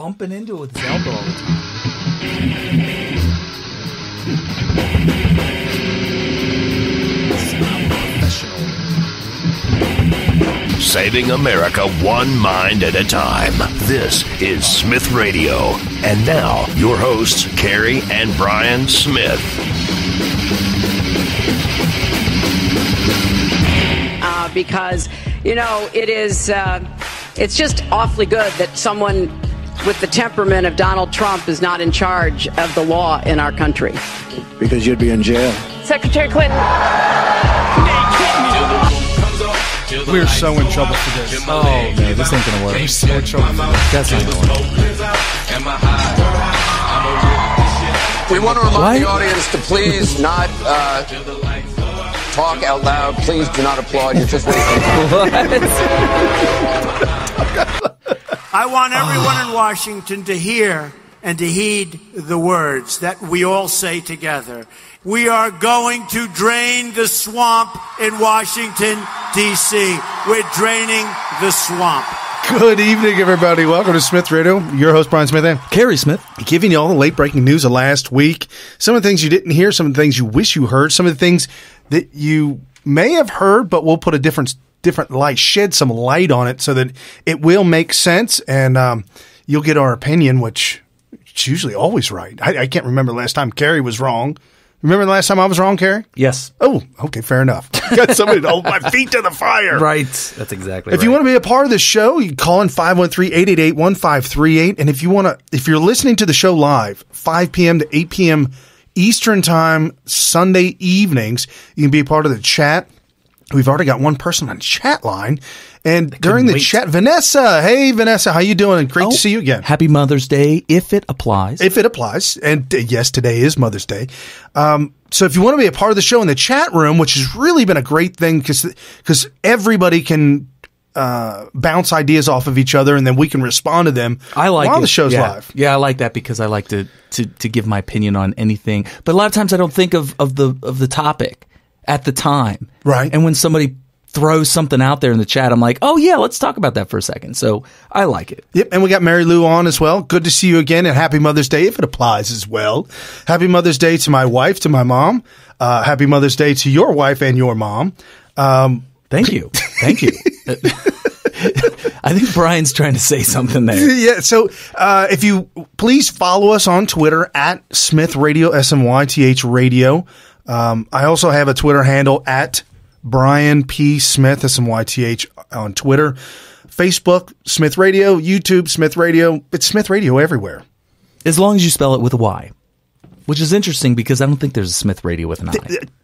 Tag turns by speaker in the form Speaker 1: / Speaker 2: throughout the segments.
Speaker 1: bumping into it with his elbow all the time.
Speaker 2: Saving America one mind at a time. This is Smith Radio. And now, your hosts, Carrie and Brian Smith.
Speaker 3: Because, it is, it's just awfully good that someone with the temperament of Donald Trump is not in charge of the law in our country.
Speaker 4: Because you'd be in jail.
Speaker 3: Secretary Clinton.
Speaker 5: We're so in trouble for this.
Speaker 1: Oh, no, this ain't gonna work.
Speaker 5: We're so in trouble for this.
Speaker 1: That's not gonna work.
Speaker 6: We want to remind the audience to please not talk out loud. Please do not applaud. You're just wasting time.
Speaker 7: I want everyone in Washington to hear and to heed the words that we all say together. We are going to drain the swamp in Washington, D.C. We're draining the swamp.
Speaker 5: Good evening, everybody. Welcome to Smith Radio. Your host, Brian Smith, and
Speaker 1: Carrie Smith.
Speaker 5: Giving you all the late-breaking news of last week. Some of the things you didn't hear, some of the things you wish you heard, some of the things that you may have heard, but we'll put a different light, shed some light on it so that it will make sense, and you'll get our opinion, which is usually always right. I can't remember the last time Carrie was wrong. Remember the last time I was wrong, Carrie?
Speaker 1: Yes.
Speaker 5: Oh, okay, fair enough. Got somebody to hold my feet to the fire.
Speaker 1: Right. That's exactly right.
Speaker 5: If you want to be a part of the show, you can call in 513-888-1538. And if you're listening to the show live, 5 p.m. to 8 p.m. Eastern Time, Sunday evenings, you can be a part of the chat. We've already got one person on the chat line. And during the chat, Vanessa. Hey, Vanessa, how you doing? Great to see you again.
Speaker 1: Happy Mother's Day, if it applies.
Speaker 5: If it applies. And yes, today is Mother's Day. So if you want to be a part of the show in the chat room, which has really been a great thing because everybody can bounce ideas off of each other and then we can respond to them while the show's live.
Speaker 1: Yeah, I like that because I like to give my opinion on anything. But a lot of times I don't think of the topic at the time.
Speaker 5: Right.
Speaker 1: And when somebody throws something out there in the chat, I'm like, oh, yeah, let's talk about that for a second. So I like it.
Speaker 5: Yep. And we got Mary Lou on as well. Good to see you again. And happy Mother's Day, if it applies as well. Happy Mother's Day to my wife, to my mom. Happy Mother's Day to your wife and your mom.
Speaker 1: Thank you. Thank you. I think Brian's trying to say something there.
Speaker 5: Yeah. So if you please follow us on Twitter at Smith Radio, SMYTH Radio. I also have a Twitter handle at Brian P. Smith, SMYTH on Twitter, Facebook, Smith Radio, YouTube, Smith Radio. It's Smith Radio everywhere.
Speaker 1: As long as you spell it with a Y, which is interesting because I don't think there's a Smith Radio with an I.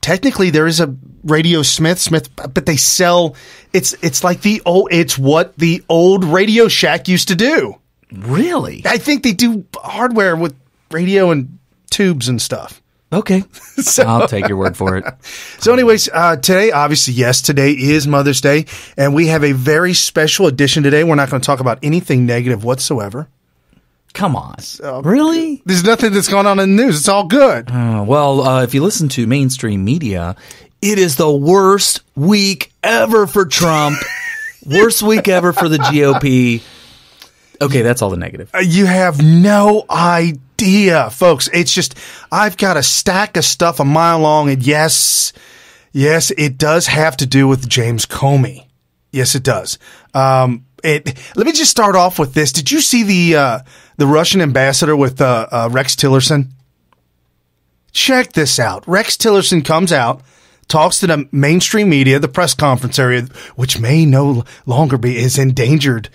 Speaker 5: Technically, there is a Radio Smith, but they sell, it's like it's what the old Radio Shack used to do.
Speaker 1: Really?
Speaker 5: I think they do hardware with radio and tubes and stuff.
Speaker 1: Okay. So, I'll take your word for it.
Speaker 5: So anyways, today, obviously, yes, today is Mother's Day, and we have a very special edition today. We're not going to talk about anything negative whatsoever.
Speaker 1: Come on. Really?
Speaker 5: There's nothing that's going on in the news. It's all good.
Speaker 1: If you listen to mainstream media, it is the worst week ever for Trump. Worst week ever for the GOP. Okay, that's all the negative.
Speaker 5: You have no idea, folks. It's just, I've got a stack of stuff a mile long, and yes, it does have to do with James Comey. Yes, it does. Let me just start off with this. Did you see the Russian ambassador with Rex Tillerson? Check this out. Rex Tillerson comes out, talks to the mainstream media, the press conference area, which may no longer be his endangered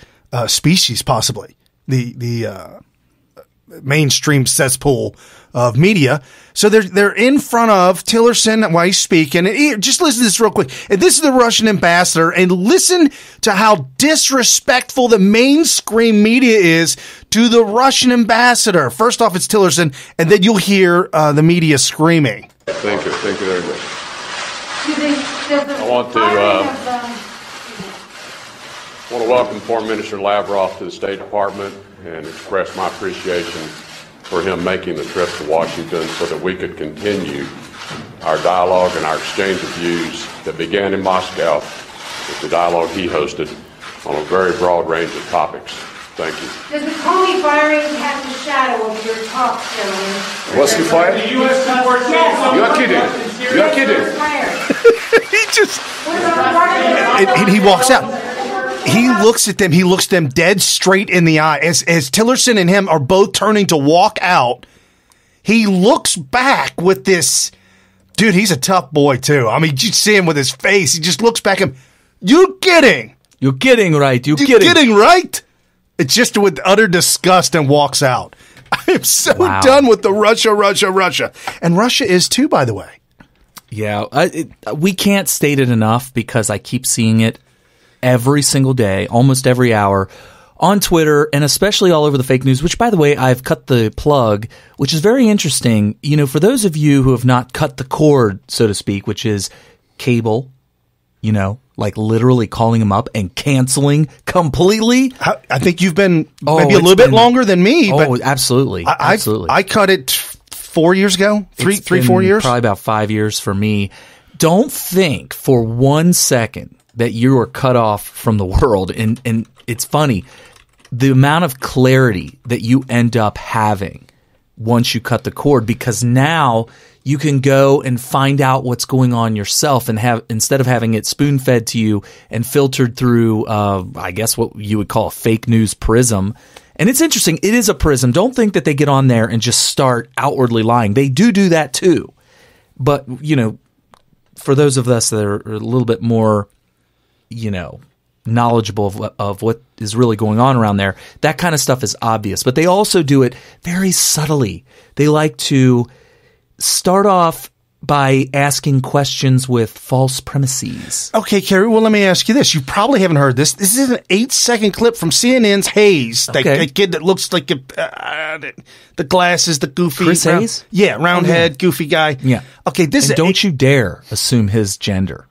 Speaker 5: species, possibly the mainstream cesspool of media. So they're in front of Tillerson while he's speaking. And just listen to this real quick. And this is the Russian ambassador, and listen to how disrespectful the mainstream media is to the Russian ambassador. First off, it's Tillerson, and then you'll hear the media screaming.
Speaker 8: Thank you very much. I want to welcome Foreign Minister Lavrov to the State Department and express my appreciation for him making the trip to Washington so that we could continue our dialogue and our exchange of views that began in Moscow with the dialogue he hosted on a very broad range of topics. Thank you.
Speaker 9: Does the Comey firing cast a shadow over your talk, gentlemen?
Speaker 8: Was he fired?
Speaker 9: The U.S. report
Speaker 8: You're kidding. You're kidding.
Speaker 5: He just and he walks out. He looks at them. He looks them dead straight in the eye. As Tillerson and him are both turning to walk out, he looks back with this. Dude, he's a tough boy, too. I mean, you see him with his face. He just looks back at him. You kidding?
Speaker 1: You're kidding, right? You're
Speaker 5: kidding, right? It's just with utter disgust and walks out. I am so done with the Russia. And Russia is, too, by the way.
Speaker 1: Yeah. We can't state it enough because I keep seeing it every single day, almost every hour, on Twitter, and especially all over the fake news, which, by the way, I've cut the plug, which is very interesting. You know, for those of you who have not cut the cord, so to speak, which is cable, you know, like literally calling them up and canceling completely.
Speaker 5: I think you've been maybe a little bit longer than me.
Speaker 1: Oh, absolutely. Absolutely.
Speaker 5: I cut it 4 years ago, 4 years.
Speaker 1: Probably about 5 years for me. Don't think for 1 second that you are cut off from the world. And it's funny, the amount of clarity that you end up having once you cut the cord, because now you can go and find out what's going on yourself and have, instead of having it spoon fed to you and filtered through, I guess what you would call a fake news prism. And it's interesting. It is a prism. Don't think that they get on there and just start outwardly lying. They do that too. But, you know, for those of us that are a little bit more, you know, knowledgeable of what is really going on around there, that kind of stuff is obvious. But they also do it very subtly. They like to start off by asking questions with false premises.
Speaker 5: Okay, Kerry, well, let me ask you this. You probably haven't heard this. This is an 8-second clip from CNN's Hayes, that kid that looks like the glasses, the goofy.
Speaker 1: Chris Hayes?
Speaker 5: Yeah, round head, goofy guy.
Speaker 1: Yeah.
Speaker 5: Okay, this
Speaker 1: and don't you dare assume his gender.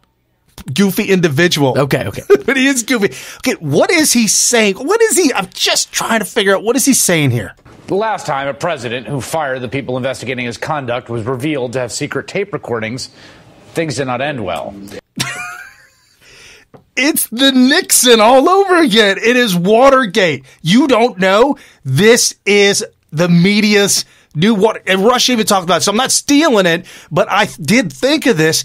Speaker 5: Goofy individual.
Speaker 1: Okay.
Speaker 5: But he is goofy. Okay, what is he saying? I'm just trying to figure out, what is he saying here?
Speaker 10: The last time a president who fired the people investigating his conduct was revealed to have secret tape recordings, things did not end well.
Speaker 5: It's the Nixon all over again. It is Watergate. You don't know? This is the media's new water. And Rush even talked about it, so I'm not stealing it, but I did think of this.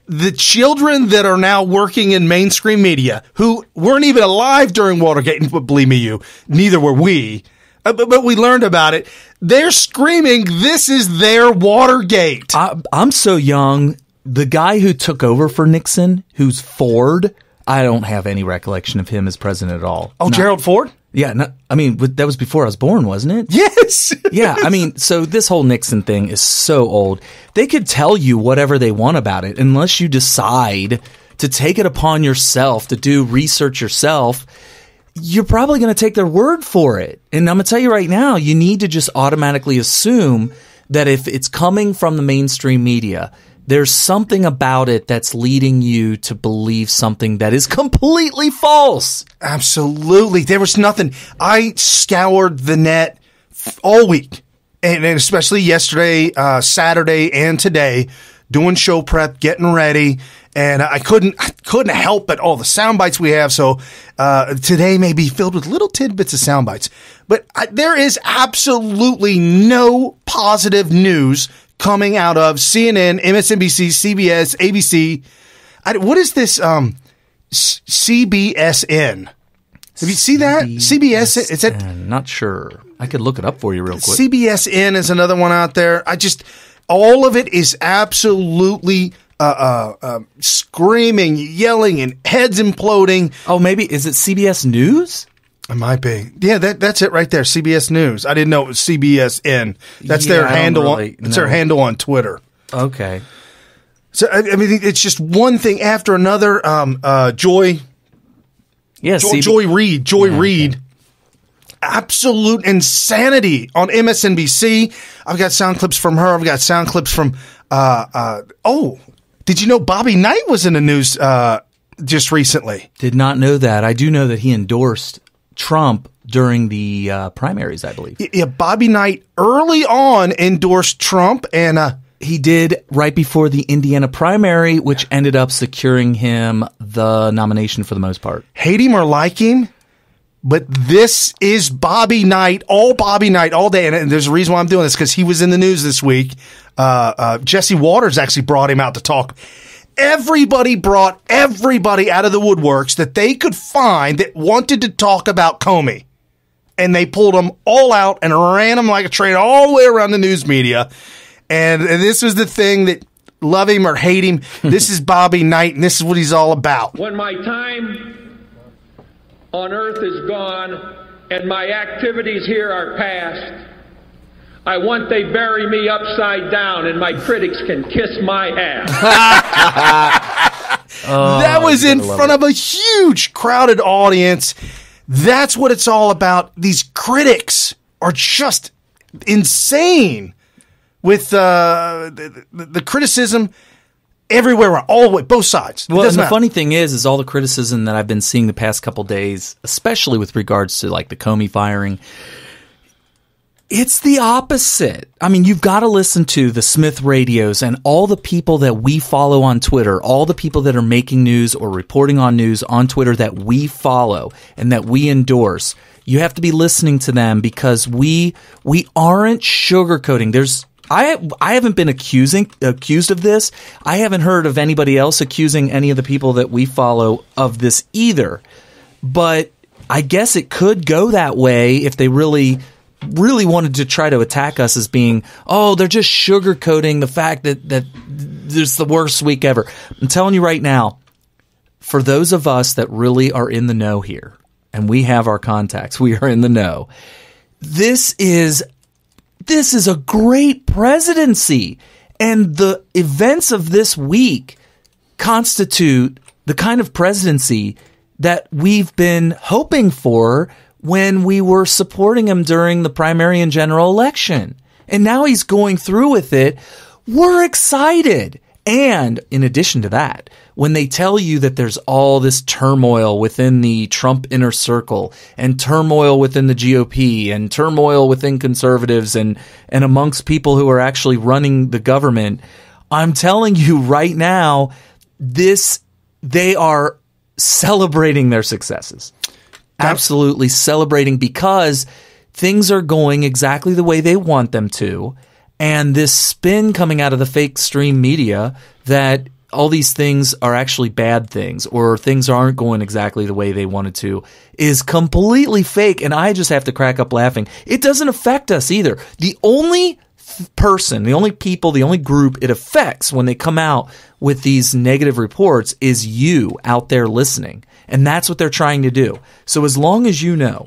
Speaker 5: The children that are now working in mainstream media who weren't even alive during Watergate, but believe me, neither were we, but we learned about it. They're screaming, this is their Watergate.
Speaker 1: I'm so young. The guy who took over for Nixon, who's Ford, I don't have any recollection of him as president at all.
Speaker 5: Oh, Gerald Ford?
Speaker 1: Yeah, that was before I was born, wasn't it?
Speaker 5: Yes.
Speaker 1: Yeah, so this whole Nixon thing is so old. They could tell you whatever they want about it unless you decide to take it upon yourself to do research yourself. You're probably going to take their word for it. And I'm going to tell you right now, you need to just automatically assume that if it's coming from the mainstream media, there's something about it that's leading you to believe something that is completely false.
Speaker 5: Absolutely. There was nothing. I scoured the net all week, and especially yesterday, Saturday, and today, doing show prep, getting ready, and I couldn't help but all the sound bites we have. So today may be filled with little tidbits of sound bites, but there is absolutely no positive news coming out of CNN, MSNBC, CBS, ABC. What is this? CBSN. Have you seen that? CBS? Is that?
Speaker 1: Not sure. I could look it up for you real quick.
Speaker 5: CBSN is another one out there. All of it is absolutely screaming, yelling, and heads imploding.
Speaker 1: Oh, maybe is it CBS News?
Speaker 5: It might be. Yeah, that's it right there. CBS News. I didn't know it was CBSN. That's their handle. It's their handle on Twitter.
Speaker 1: Okay.
Speaker 5: So I mean, it's just one thing after another. Joy.
Speaker 1: Yes.
Speaker 5: Joy Reid. Reid. Absolute insanity on MSNBC. I've got sound clips from her. I've got sound clips from. Did you know Bobby Knight was in the news just recently?
Speaker 1: Did not know that. I do know that he endorsed Trump during the primaries, I believe.
Speaker 5: Yeah, Bobby Knight early on endorsed Trump, and
Speaker 1: he did right before the Indiana primary, which ended up securing him the nomination for the most part.
Speaker 5: Hate him or like him, But this is Bobby night, all day. And there's a reason why I'm doing this, because he was in the news this week. Jesse Waters actually brought him out to talk. Everybody brought everybody out of the woodworks that they could find that wanted to talk about Comey. And they pulled them all out and ran them like a train all the way around the news media. And this was the thing that, love him or hate him, this is Bobby night, and this is what he's all about.
Speaker 11: When my time on earth is gone and my activities here are past, I want they bury me upside down and my critics can kiss my ass.
Speaker 5: That was in front of a huge crowded audience. That's what it's all about. These critics are just insane with the criticism everywhere, all the way, both sides.
Speaker 1: Well, and the funny thing is all the criticism that I've been seeing the past couple days, especially with regards to like the Comey firing, it's the opposite. I mean, you've got to listen to the Smyth radios and all the people that we follow on Twitter, all the people that are making news or reporting on news on Twitter that we follow and that we endorse. You have to be listening to them because we aren't sugarcoating. I haven't been accused of this. I haven't heard of anybody else accusing any of the people that we follow of this either. But I guess it could go that way if they really wanted to try to attack us as being, they're just sugarcoating the fact that this is the worst week ever. I'm telling you right now, for those of us that really are in the know here, and we have our contacts, we are in the know, this is a great presidency. And the events of this week constitute the kind of presidency that we've been hoping for when we were supporting him during the primary and general election. And now he's going through with it. We're excited. And in addition to that, when they tell you that there's all this turmoil within the Trump inner circle and turmoil within the GOP and turmoil within conservatives and amongst people who are actually running the government, I'm telling you right now, they are celebrating their successes. Absolutely celebrating because things are going exactly the way they want them to. And this spin coming out of the fake stream media that all these things are actually bad things or things aren't going exactly the way they wanted to is completely fake. And I just have to crack up laughing. It doesn't affect us either. The only person, the only people, the only group it affects when they come out with these negative reports is you out there listening. And that's what they're trying to do. So as long as you know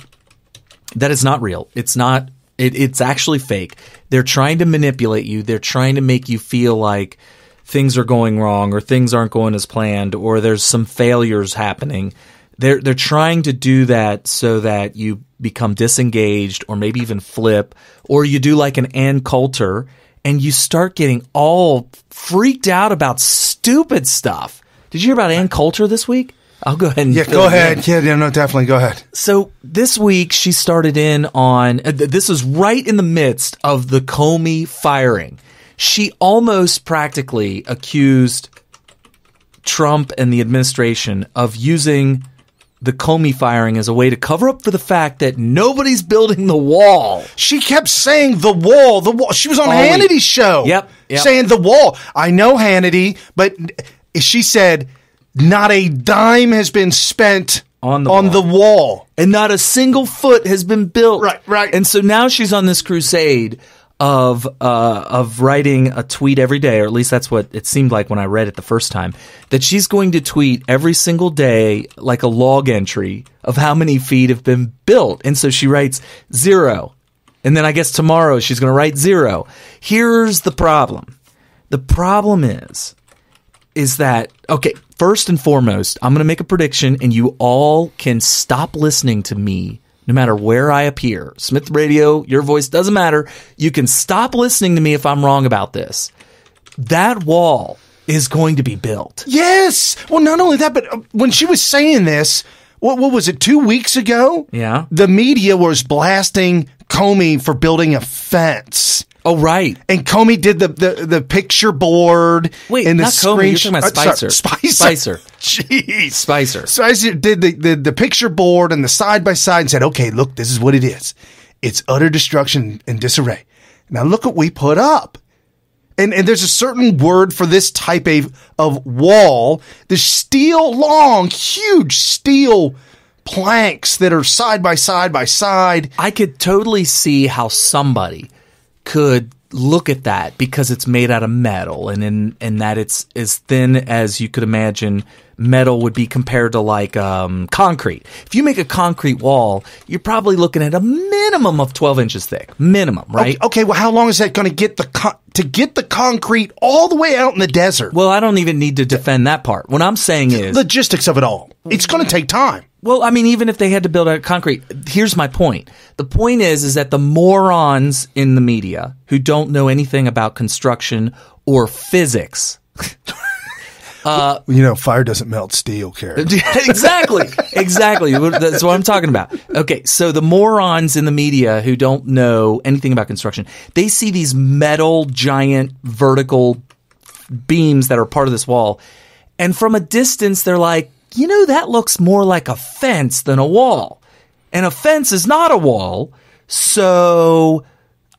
Speaker 1: that it's not real, it's actually fake. They're trying to manipulate you. They're trying to make you feel like things are going wrong or things aren't going as planned or there's some failures happening. They're trying to do that so that you become disengaged or maybe even flip, or you do like an Ann Coulter and you start getting all freaked out about stupid stuff. Did you hear about Ann Coulter this week? I'll go ahead and
Speaker 5: go ahead. Yeah, no, definitely. Go ahead.
Speaker 1: So this week she started in on, this was right in the midst of the Comey firing. She almost practically accused Trump and the administration of using the Comey firing as a way to cover up for the fact that nobody's building the wall.
Speaker 5: She kept saying the wall. She was on Hannity's show.
Speaker 1: Yep.
Speaker 5: Saying the wall. I know Hannity, but she said not a dime has been spent on the wall.
Speaker 1: And not a single foot has been built.
Speaker 5: Right.
Speaker 1: And so now she's on this crusade of writing a tweet every day, or at least that's what it seemed like when I read it the first time, that she's going to tweet every single day like a log entry of how many feet have been built. And so she writes 0. And then I guess tomorrow she's going to write 0. Here's the problem. The problem is that, okay, first and foremost, I'm going to make a prediction and you all can stop listening to me no matter where I appear. Smyth Radio, your voice, doesn't matter. You can stop listening to me if I'm wrong about this. That wall is going to be built.
Speaker 5: Yes. Well, not only that, but when she was saying this, what was it, 2 weeks ago?
Speaker 1: Yeah.
Speaker 5: The media was blasting Comey for building a fence.
Speaker 1: Oh, right.
Speaker 5: And Comey did the picture board.
Speaker 1: Wait,
Speaker 5: and the
Speaker 1: not Comey. You're talking about Spicer.
Speaker 5: Spicer.
Speaker 1: Jeez. Spicer
Speaker 5: did the picture board and the side-by-side and said, okay, look, this is what it is. It's utter destruction and disarray. Now look what we put up. And there's a certain word for this type of wall. There's huge steel planks that are side by side by side.
Speaker 1: I could totally see how somebody could look at that because it's made out of metal and that it's as thin as you could imagine metal would be compared to like concrete. If you make a concrete wall, you're probably looking at a minimum of 12 inches thick. Minimum, right?
Speaker 5: Okay, well, how long is that going to get the concrete all the way out in the desert?
Speaker 1: Well, I don't even need to defend that part. What I'm saying is
Speaker 5: logistics of it all. It's going to take time.
Speaker 1: Well, I mean, even if they had to build out concrete, here's my point. The point is that the morons in the media who don't know anything about construction or physics.
Speaker 5: Fire doesn't melt steel, Carrie.
Speaker 1: Exactly. That's what I'm talking about. Okay, so the morons in the media who don't know anything about construction, they see these metal giant vertical beams that are part of this wall, and from a distance they're like, that looks more like a fence than a wall. And a fence is not a wall. So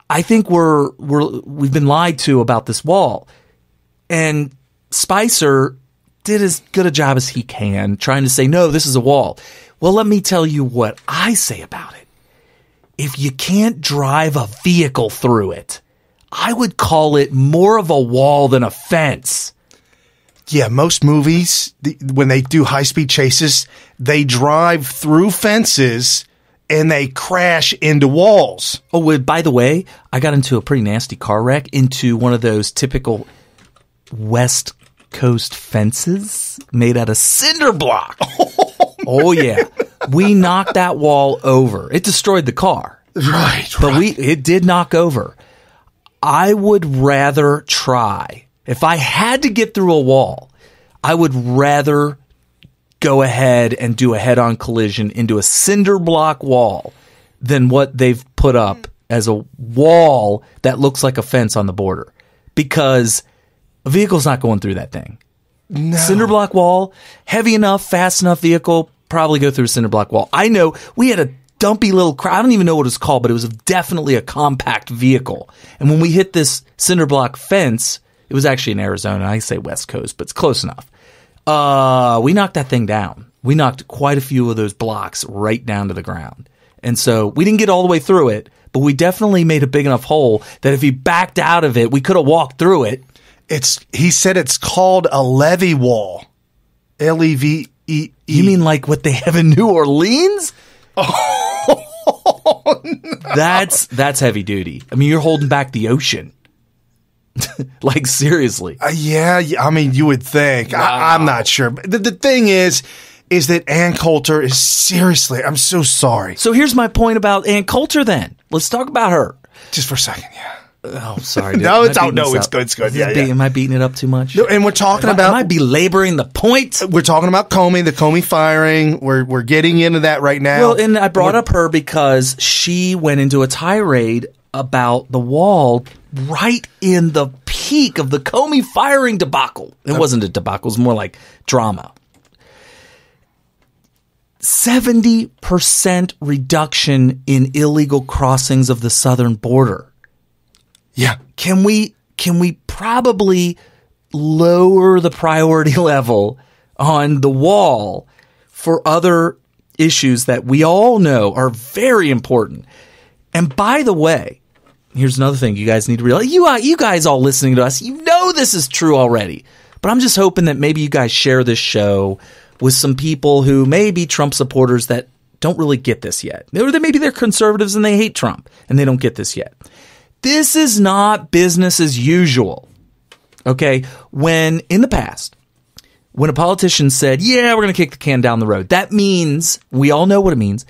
Speaker 1: I think we've been lied to about this wall. And Spicer did as good a job as he can trying to say, no, this is a wall. Well, let me tell you what I say about it. If you can't drive a vehicle through it, I would call it more of a wall than a fence.
Speaker 5: Yeah, most movies, when they do high-speed chases, they drive through fences and they crash into walls.
Speaker 1: Oh, by the way, I got into a pretty nasty car wreck into one of those typical West Coast fences made out of cinder block. Oh, yeah. We knocked that wall over. It destroyed the car.
Speaker 5: Right.
Speaker 1: But it did knock over. I would rather try. If I had to get through a wall, I would rather go ahead and do a head-on collision into a cinder block wall than what they've put up as a wall that looks like a fence on the border. Because a vehicle's not going through that thing.
Speaker 5: No.
Speaker 1: Cinder block wall, heavy enough, fast enough vehicle, probably go through a cinder block wall. I know we had a dumpy little car. I don't even know what it was called, but it was definitely a compact vehicle. And when we hit this cinder block fence, it was actually in Arizona. I say West Coast, but it's close enough. We knocked that thing down. We knocked quite a few of those blocks right down to the ground. And so we didn't get all the way through it, but we definitely made a big enough hole that if he backed out of it, we could have walked through it.
Speaker 5: He said it's called a levee wall. Levee.
Speaker 1: You mean like what they have in New Orleans?
Speaker 5: Oh, no.
Speaker 1: That's heavy duty. I mean, you're holding back the ocean. Like, seriously.
Speaker 5: Yeah, I mean, you would think. Wow. I'm not sure. But the thing is that Ann Coulter is seriously, I'm so sorry.
Speaker 1: So here's my point about Ann Coulter then. Let's talk about her.
Speaker 5: Just for a second, yeah.
Speaker 1: Oh, sorry. Dude.
Speaker 5: No, it's good. It's good. Yeah.
Speaker 1: Am I beating it up too much?
Speaker 5: No, and we're talking about.
Speaker 1: Am I belaboring the point?
Speaker 5: We're talking about Comey, the Comey firing. We're getting into that right now.
Speaker 1: Well, and I brought up her because she went into a tirade about the wall right in the peak of the Comey firing debacle. It wasn't a debacle. It was more like drama. 70% reduction in illegal crossings of the southern border.
Speaker 5: Yeah.
Speaker 1: Can we probably lower the priority level on the wall for other issues that we all know are very important? And by the way, here's another thing you guys need to realize. You guys all listening to us, you know this is true already. But I'm just hoping that maybe you guys share this show with some people who may be Trump supporters that don't really get this yet. Or maybe they're conservatives and they hate Trump and they don't get this yet. This is not business as usual. Okay? When in the past, when a politician said, yeah, we're going to kick the can down the road, that means, we all know what it means.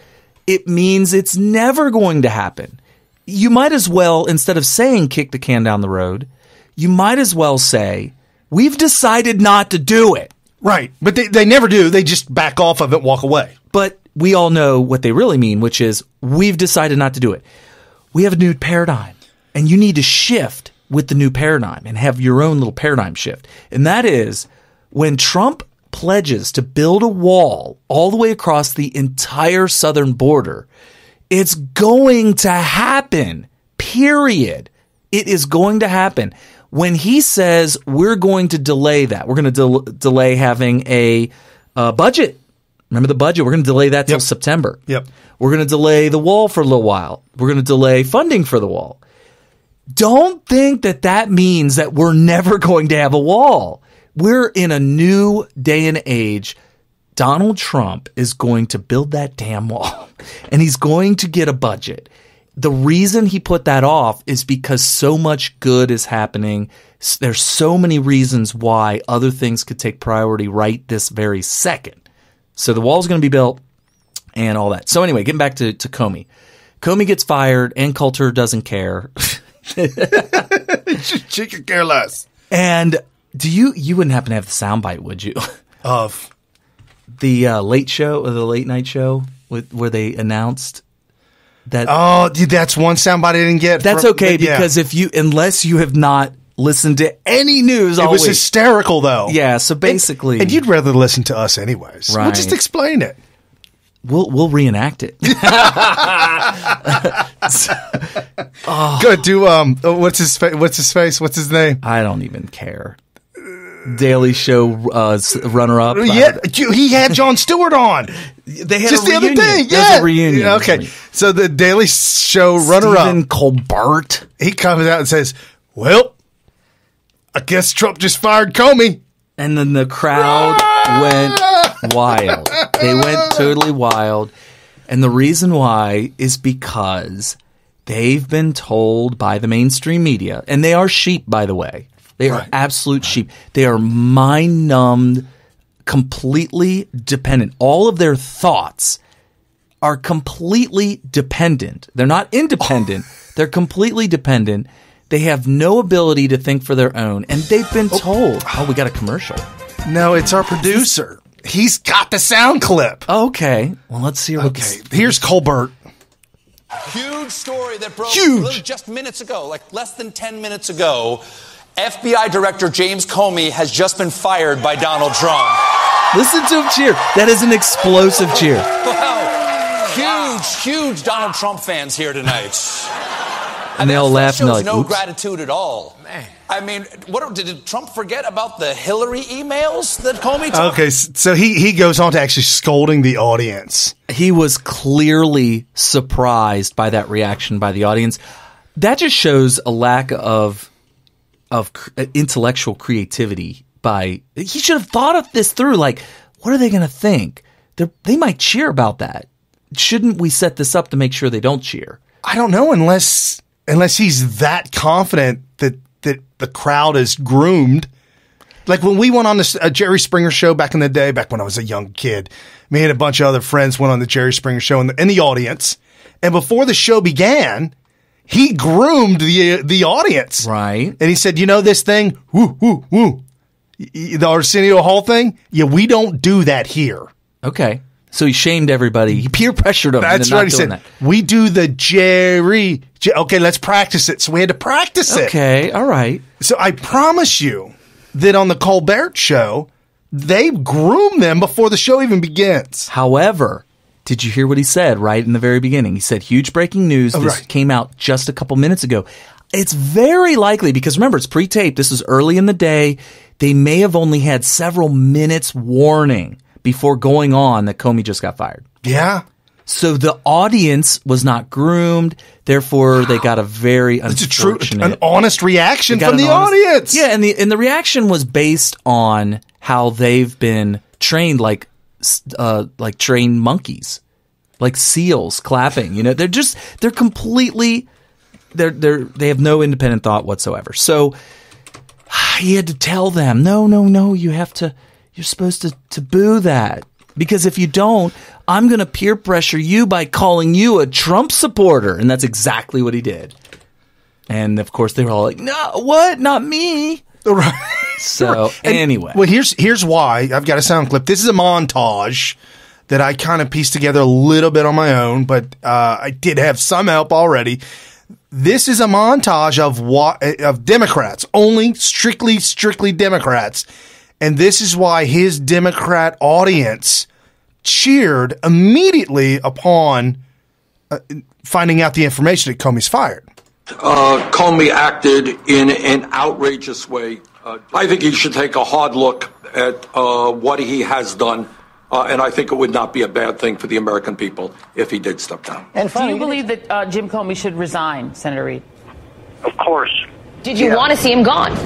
Speaker 1: It means it's never going to happen. You might as well, instead of saying kick the can down the road, you might as well say, we've decided not to do it.
Speaker 5: Right. But they never do. They just back off of it, walk away.
Speaker 1: But we all know what they really mean, which is we've decided not to do it. we have a new paradigm, and you need to shift with the new paradigm and have your own little paradigm shift. And that is when Trump pledges to build a wall all the way across the entire southern border, it's going to happen, period. It is going to happen. When he says we're going to delay that, we're going to delay having a budget. Remember the budget? We're going to delay that till September.
Speaker 5: Yep.
Speaker 1: We're going to delay the wall for a little while. We're going to delay funding for the wall. Don't think that that means that we're never going to have a wall. We're in a new day and age. Donald Trump is going to build that damn wall, and he's going to get a budget. The reason he put that off is because so much good is happening. There's so many reasons why other things could take priority right this very second. So the wall's going to be built and all that. So anyway, getting back to Comey. Comey gets fired. Ann Coulter doesn't care.
Speaker 5: She could care less.
Speaker 1: And you wouldn't happen to have the soundbite, would you?
Speaker 5: Of
Speaker 1: the late show or the late night show where they announced that.
Speaker 5: Oh, dude, that's one soundbite I didn't get.
Speaker 1: That's okay because unless you have not listened to any news all
Speaker 5: week. It was
Speaker 1: week.
Speaker 5: hysterical though.
Speaker 1: Yeah, so basically.
Speaker 5: And you'd rather listen to us anyways.
Speaker 1: Right.
Speaker 5: We'll just explain it.
Speaker 1: We'll reenact it.
Speaker 5: Good. Do what's his face? What's his name?
Speaker 1: I don't even care. Daily Show runner up.
Speaker 5: Yeah, he had Jon Stewart on.
Speaker 1: They had
Speaker 5: just
Speaker 1: a reunion.
Speaker 5: The other day.
Speaker 1: Yeah, a reunion.
Speaker 5: Yeah, okay, so the Daily Show runner up,
Speaker 1: Stephen Colbert.
Speaker 5: He comes out and says, "Well, I guess Trump just fired Comey,"
Speaker 1: and then the crowd went wild. They went totally wild. And the reason why is because they've been told by the mainstream media, and they are sheep, by the way. They are absolute sheep. They are mind-numbed, completely dependent. All of their thoughts are completely dependent. They're not independent. They're completely dependent. They have no ability to think for their own. And they've been told, we got a commercial.
Speaker 5: No, it's our producer. He's got the sound clip.
Speaker 1: Okay. Well, let's see.
Speaker 5: Here's Colbert.
Speaker 12: Huge story that broke just minutes ago, like less than 10 minutes ago. FBI Director James Comey has just been fired by Donald Trump.
Speaker 1: Listen to him cheer. That is an explosive cheer.
Speaker 12: Wow. Huge Donald Trump fans here tonight.
Speaker 1: And they all laugh and they're like,
Speaker 12: no gratitude at all. Man. I mean, did Trump forget about the Hillary emails that Comey took?
Speaker 5: Okay, so he goes on to actually scolding the audience.
Speaker 1: He was clearly surprised by that reaction by the audience. That just shows a lack of intellectual creativity he should have thought of this through. Like, what are they going to think? They might cheer about that. Shouldn't we set this up to make sure they don't cheer?
Speaker 5: I don't know unless he's that confident that the crowd is groomed. Like when we went on this Jerry Springer show back in the day, back when I was a young kid, me and a bunch of other friends went on the Jerry Springer show in the audience. And before the show began, he groomed the audience.
Speaker 1: Right.
Speaker 5: And he said, you know this thing? Woo, woo, woo. The Arsenio Hall thing? Yeah, we don't do that here.
Speaker 1: Okay. So he shamed everybody. He peer pressured them.
Speaker 5: That's right. He said, we do the Jerry. Okay, let's practice it. So we had to practice it.
Speaker 1: Okay, all right.
Speaker 5: So I promise you that on the Colbert show, they groom them before the show even begins.
Speaker 1: However, did you hear what he said right in the very beginning? He said, huge breaking news. This came out just a couple minutes ago. It's very likely, because remember, it's pre-taped. This is early in the day. They may have only had several minutes warning before going on that Comey just got fired.
Speaker 5: Yeah.
Speaker 1: So the audience was not groomed. Therefore, they got a very unfortunate,
Speaker 5: an honest reaction from the audience.
Speaker 1: Yeah, and the reaction was based on how they've been trained, like trained monkeys, like seals clapping. You know, they have no independent thought whatsoever. So he had to tell them, no, you're supposed to boo that. Because if you don't, I'm going to peer pressure you by calling you a Trump supporter. And that's exactly what he did. And, of course, they were all like, no, what? Not me.
Speaker 5: Right.
Speaker 1: So, anyway.
Speaker 5: Well, here's why. I've got a sound clip. This is a montage that I kind of pieced together a little bit on my own, but I did have some help already. this is a montage of Democrats, only strictly Democrats. And this is why his Democrat audience cheered immediately upon finding out the information that Comey's fired.
Speaker 6: Comey acted in an outrageous way. I think he should take a hard look at what he has done. And I think it would not be a bad thing for the American people if he did step down.
Speaker 13: And do you believe that Jim Comey should resign, Senator Reid?
Speaker 14: Of course.
Speaker 15: Did you want to see him gone?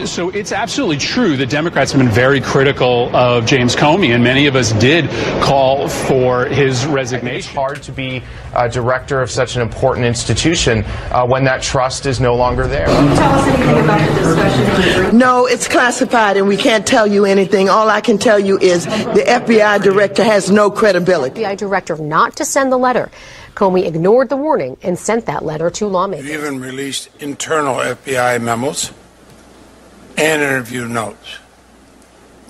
Speaker 16: So it's absolutely true that Democrats have been very critical of James Comey, and many of us did call for his resignation.
Speaker 17: It's hard to be a director of such an important institution when that trust is no longer there.
Speaker 9: Can you tell us anything about the discussion?
Speaker 18: No, it's classified and we can't tell you anything. All I can tell you is the FBI director has no credibility.
Speaker 15: FBI director not to send the letter. Comey ignored the warning and sent that letter to lawmakers.
Speaker 7: We even released internal FBI memos and interview notes.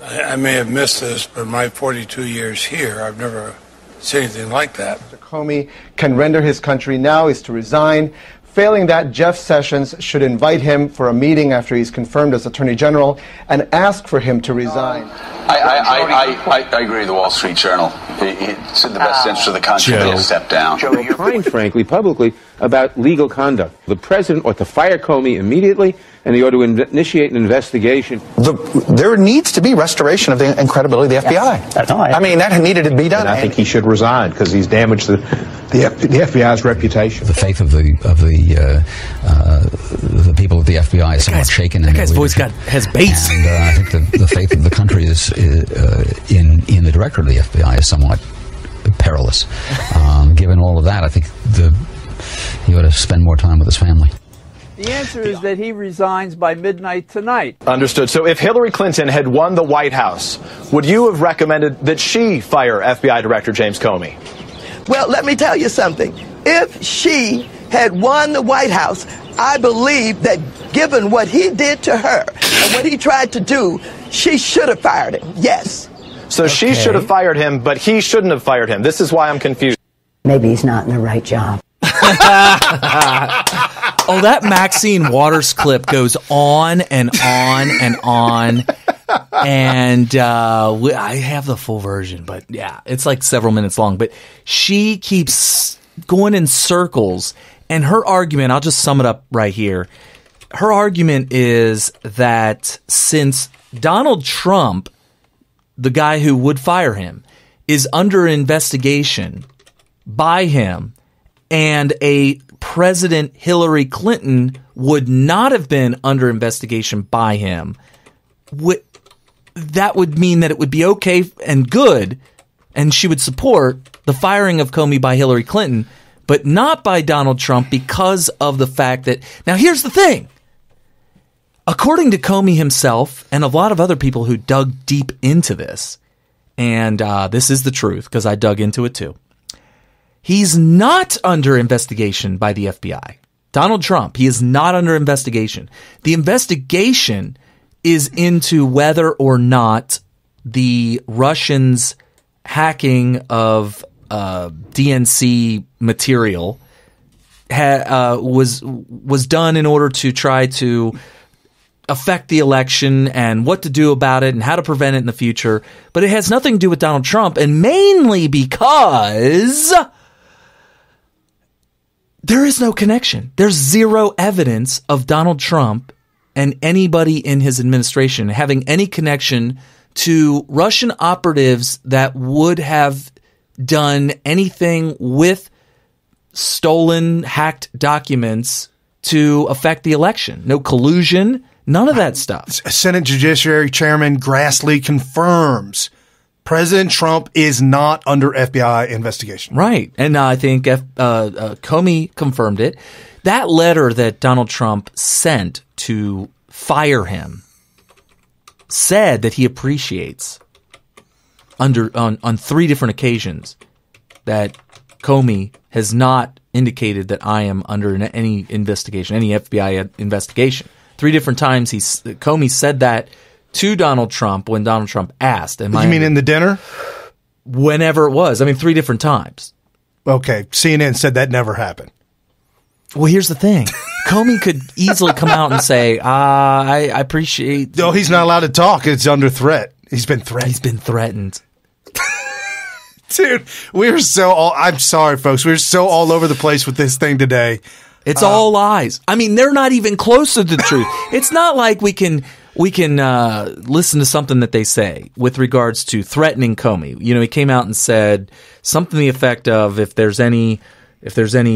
Speaker 7: I may have missed this, but my 42 years here, I've never seen anything like that.
Speaker 19: Mr. Comey can render his country now is to resign. Failing that, Jeff Sessions should invite him for a meeting after he's confirmed as Attorney General and ask for him to resign.
Speaker 12: I agree with the Wall Street Journal. It's in the best interest of the country to step down.
Speaker 20: Joe, you're fine, frankly, publicly, about legal conduct. The president ought to fire Comey immediately, and he ought to initiate an investigation.
Speaker 21: There needs to be restoration of the credibility of the FBI.
Speaker 20: Yes.
Speaker 21: I mean, that needed to be done.
Speaker 20: And I think he should resign because he's damaged the FBI's reputation.
Speaker 22: The faith of the people of the FBI is somewhat shaken.
Speaker 1: That guy's voice has bass.
Speaker 22: And I think the faith of the country is in the director of the FBI is somewhat perilous. Given all of that, I think he ought to spend more time with his family.
Speaker 23: The answer is that he resigns by midnight tonight.
Speaker 17: Understood. So if Hillary Clinton had won the White House, would you have recommended that she fire FBI Director James Comey?
Speaker 18: Well, let me tell you something. If she had won the White House, I believe that given what he did to her and what he tried to do, she should have fired him. Yes.
Speaker 17: So she should have fired him, but he shouldn't have fired him. This is why I'm confused.
Speaker 24: Maybe he's not in the right job.
Speaker 1: Oh, that Maxine Waters clip goes on and on and on. And I have the full version, but yeah, it's like several minutes long. But she keeps going in circles. And her argument, I'll just sum it up right here. Her argument is that since Donald Trump, the guy who would fire him, is under investigation by him, and a President Hillary Clinton would not have been under investigation by him, that would mean that it would be okay and good, and she would support the firing of Comey by Hillary Clinton, but not by Donald Trump because of the fact that... Now, here's the thing. According to Comey himself and a lot of other people who dug deep into this, and this is the truth because I dug into it too, he's not under investigation by the FBI. Donald Trump, he is not under investigation. The investigation is into whether or not the Russians' hacking of DNC material was done in order to try to affect the election and what to do about it and how to prevent it in the future. But it has nothing to do with Donald Trump, and mainly because there is no connection. There's zero evidence of Donald Trump and anybody in his administration having any connection to Russian operatives that would have done anything with stolen, hacked documents to affect the election. No collusion, none of that stuff.
Speaker 5: Senate Judiciary Chairman Grassley confirms President Trump is not under FBI investigation.
Speaker 1: Right. And I think Comey confirmed it. That letter that Donald Trump sent to fire him said that he appreciates on 3 different occasions that Comey has not indicated that I am under any investigation, any FBI investigation. 3 different times Comey said that to Donald Trump when Donald Trump asked.
Speaker 5: You mean in the dinner?
Speaker 1: Whenever it was. I mean, 3 different times.
Speaker 5: Okay. CNN said that never happened.
Speaker 1: Well, here's the thing. Comey could easily come out and say, I appreciate...
Speaker 5: No, he's not allowed to talk. It's under threat. He's been threatened.
Speaker 1: He's been threatened.
Speaker 5: Dude, I'm sorry, folks. We're so all over the place with this thing today.
Speaker 1: It's all lies. I mean, they're not even close to the truth. It's not like we can listen to something that they say with regards to threatening Comey. You know, he came out and said something to the effect of, if there's any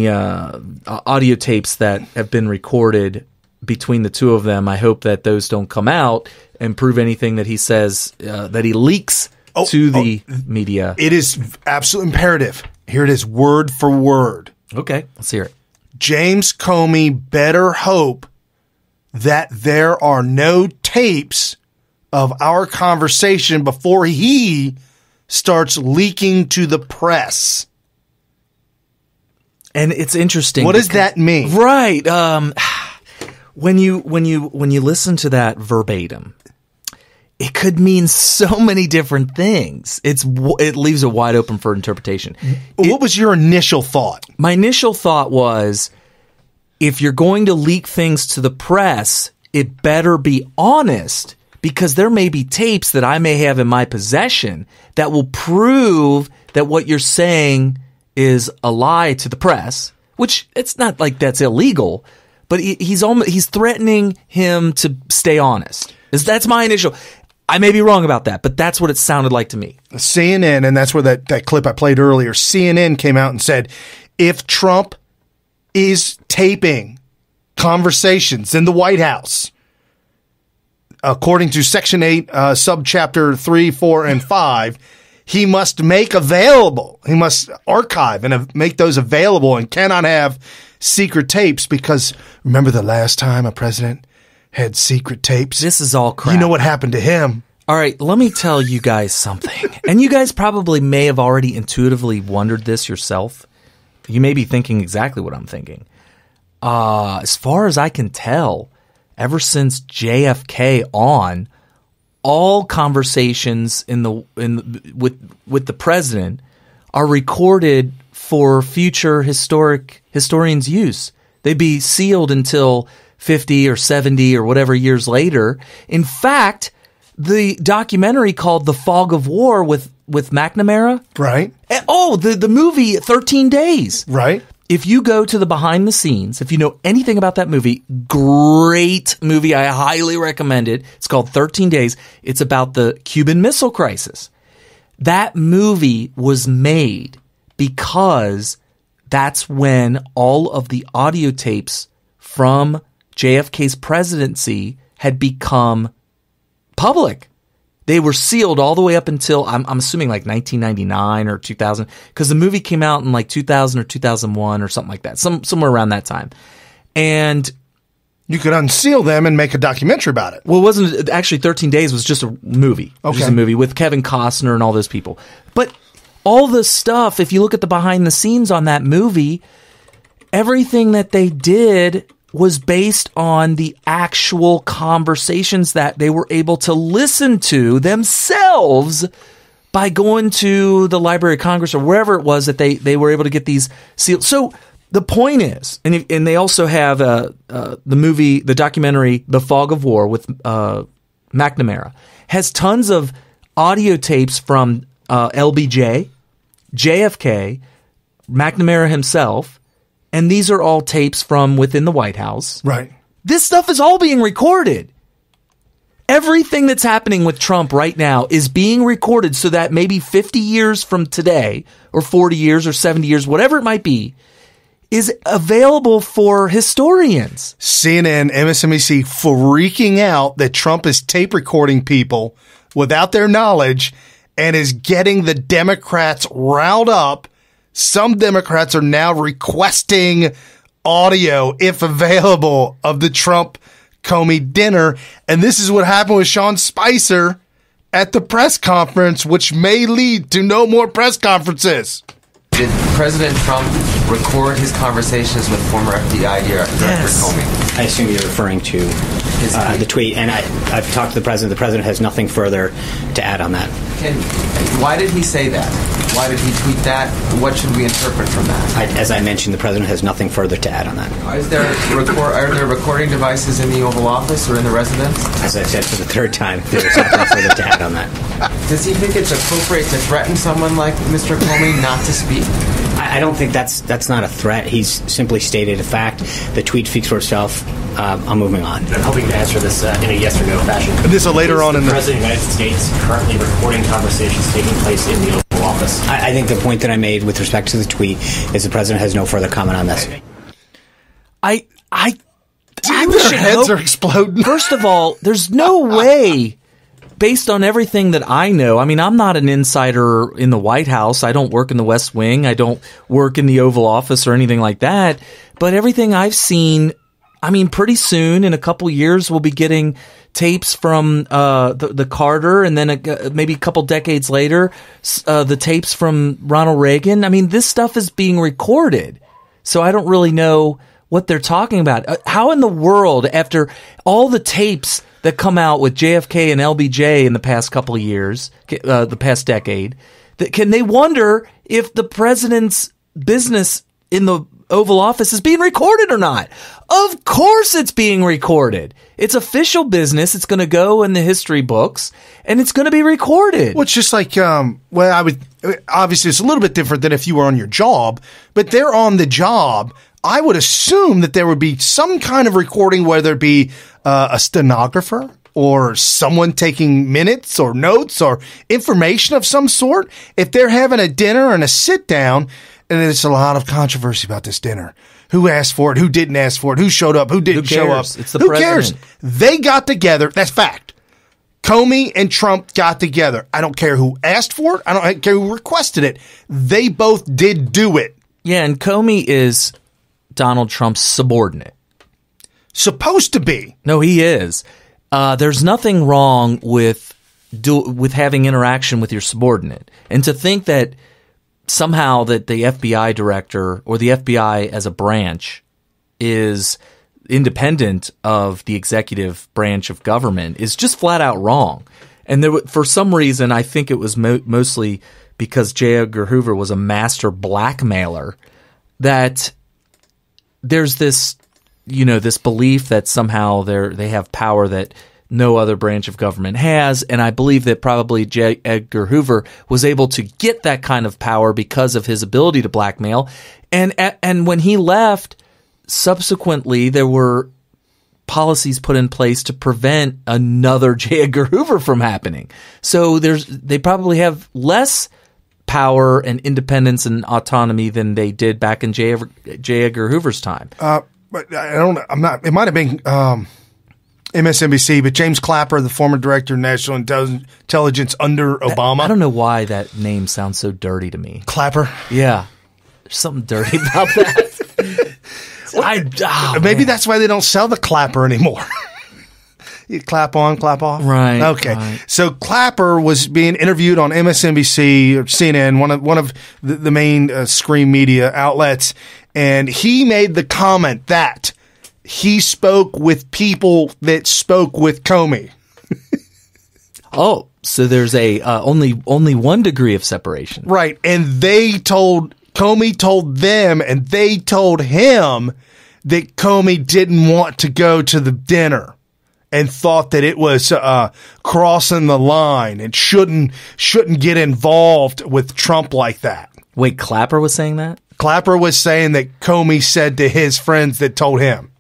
Speaker 1: audio tapes that have been recorded between the two of them, I hope that those don't come out and prove anything that he says that he leaks to the media.
Speaker 5: It is absolutely imperative. Here it is, word for word.
Speaker 1: Okay, let's hear it.
Speaker 5: James Comey better hope that there are no tapes of our conversation before he starts leaking to the press.
Speaker 1: And it's interesting.
Speaker 5: What does that mean?
Speaker 1: Right. When you listen to that verbatim, it could mean so many different things. It leaves it wide open for interpretation.
Speaker 5: What was your initial thought?
Speaker 1: My initial thought was, if you're going to leak things to the press, it better be honest, because there may be tapes that I may have in my possession that will prove that what you're saying is a lie to the press, which it's not like that's illegal, but he's threatening him to stay honest. That's my initial. I may be wrong about that, but that's what it sounded like to me.
Speaker 5: CNN, and that's where that clip I played earlier, CNN came out and said, if Trump is taping conversations in the White House, according to Section 8, Subchapter 3, 4, and 5, he must make available, he must archive and make those available, and cannot have secret tapes, because remember the last time a president had secret tapes?
Speaker 1: This is all crap.
Speaker 5: You know what happened to him.
Speaker 1: All right, let me tell you guys something. And you guys probably may have already intuitively wondered this yourself. You may be thinking exactly what I'm thinking. As far as I can tell, ever since JFK on, all conversations with the president are recorded for future historians' use. They'd be sealed until 50 or 70 or whatever years later. In fact, the documentary called The Fog of War with McNamara.
Speaker 5: Right.
Speaker 1: And, the movie 13 Days.
Speaker 5: Right.
Speaker 1: If you go to the behind the scenes, if you know anything about that movie, great movie. I highly recommend it. It's called 13 Days. It's about the Cuban Missile Crisis. That movie was made because that's when all of the audio tapes from JFK's presidency had become public. They were sealed all the way up until, I'm assuming, like 1999 or 2000, because the movie came out in like 2000 or 2001 or something like that, somewhere around that time. And
Speaker 5: you could unseal them and make a documentary about it.
Speaker 1: Well, it wasn't actually 13 Days was just a movie. Okay. Just a movie with Kevin Costner and all those people. But all the stuff, if you look at the behind the scenes on that movie, everything that they did was based on the actual conversations that they were able to listen to themselves by going to the Library of Congress or wherever it was that they were able to get these sealed. So the point is, and they also have the movie, the documentary, The Fog of War with McNamara, has tons of audio tapes from LBJ, JFK, McNamara himself, and these are all tapes from within the White House.
Speaker 5: Right.
Speaker 1: This stuff is all being recorded. Everything that's happening with Trump right now is being recorded so that maybe 50 years from today, or 40 years or 70 years, whatever it might be, is available for historians.
Speaker 5: CNN, MSNBC freaking out that Trump is tape recording people without their knowledge and is getting the Democrats riled up. Some Democrats are now requesting audio, if available, of the Trump-Comey dinner. And this is what happened with Sean Spicer at the press conference, which may lead to no more press conferences.
Speaker 2: Did President Trump record his conversations with former FBI Director Comey?
Speaker 3: I assume you're referring to the tweet, and I've talked to the president. The president has nothing further to add on that.
Speaker 2: Why did he say that? Why did he tweet that? What should we interpret from that?
Speaker 3: As I mentioned, the president has nothing further to add on that.
Speaker 2: Are there recording devices in the Oval Office or in the residence?
Speaker 3: As I said for the third time, there's nothing further to add on that.
Speaker 2: Does he think it's appropriate to threaten someone like Mr. Comey not to speak?
Speaker 3: I don't think that's not a threat. He's simply stated a fact. The tweet speaks for itself. I'm moving on.
Speaker 4: I'm hoping to answer this in a yes or no fashion.
Speaker 5: And this is later on in the
Speaker 4: President of the United States currently recording conversations taking place in the Oval Office.
Speaker 3: I think the point that I made with respect to the tweet is the president has no further comment on this.
Speaker 5: Their heads are exploding.
Speaker 1: First of all, there's no way, based on everything that I know, I mean, I'm not an insider in the White House. I don't work in the West Wing. I don't work in the Oval Office or anything like that. But everything I've seen, I mean, pretty soon, in a couple years, we'll be getting tapes from the Carter, and then maybe a couple decades later, the tapes from Ronald Reagan. I mean, this stuff is being recorded. So I don't really know what they're talking about. How in the world, after all the tapes that come out with JFK and LBJ in the past couple of years, the past decade, can they wonder if the president's business in the Oval Office is being recorded or not? Of course it's being recorded. It's official business. It's going to go in the history books, and it's going to be recorded.
Speaker 5: Well, it's just like, obviously it's a little bit different than if you were on your job, but they're on the job. I would assume that there would be some kind of recording, whether it be a stenographer or someone taking minutes or notes or information of some sort. If they're having a dinner and a sit down, and there's a lot of controversy about this dinner. Who asked for it? Who didn't ask for it? Who showed up? Who didn't show up?
Speaker 1: It's the
Speaker 5: Who
Speaker 1: president.
Speaker 5: cares? They got together. That's fact. Comey and Trump got together. I don't care who asked for it. I don't care who requested it. They both did do it.
Speaker 1: Yeah, and Comey is Donald Trump's subordinate.
Speaker 5: Supposed to be.
Speaker 1: No, he is. There's nothing wrong with having interaction with your subordinate. And to think that somehow that the FBI director or the FBI as a branch is independent of the executive branch of government is just flat out wrong. And for some reason, I think it was mostly because J. Edgar Hoover was a master blackmailer, that there's this, this belief that somehow they have power that no other branch of government has. And I believe that probably J. Edgar Hoover was able to get that kind of power because of his ability to blackmail. And when he left, subsequently, there were policies put in place to prevent another J. Edgar Hoover from happening. So they probably have less power and independence and autonomy than they did back in J. Edgar Hoover's time.
Speaker 5: But it might have been MSNBC, but James Clapper, the former director of national intelligence under Obama.
Speaker 1: I don't know why that name sounds so dirty to me.
Speaker 5: Clapper?
Speaker 1: Yeah. There's something dirty about that.
Speaker 5: Maybe that's why they don't sell the Clapper anymore. You clap on, clap off.
Speaker 1: Right.
Speaker 5: Okay.
Speaker 1: Right.
Speaker 5: So Clapper was being interviewed on MSNBC or CNN, one of the main Scream media outlets, and he made the comment that he spoke with people that spoke with Comey.
Speaker 1: Oh, so there's only 1 degree of separation.
Speaker 5: Right. And Comey told them, and they told him that Comey didn't want to go to the dinner and thought that it was crossing the line and shouldn't get involved with Trump like that.
Speaker 1: Wait, Clapper was saying that?
Speaker 5: Clapper was saying that Comey said to his friends that told him.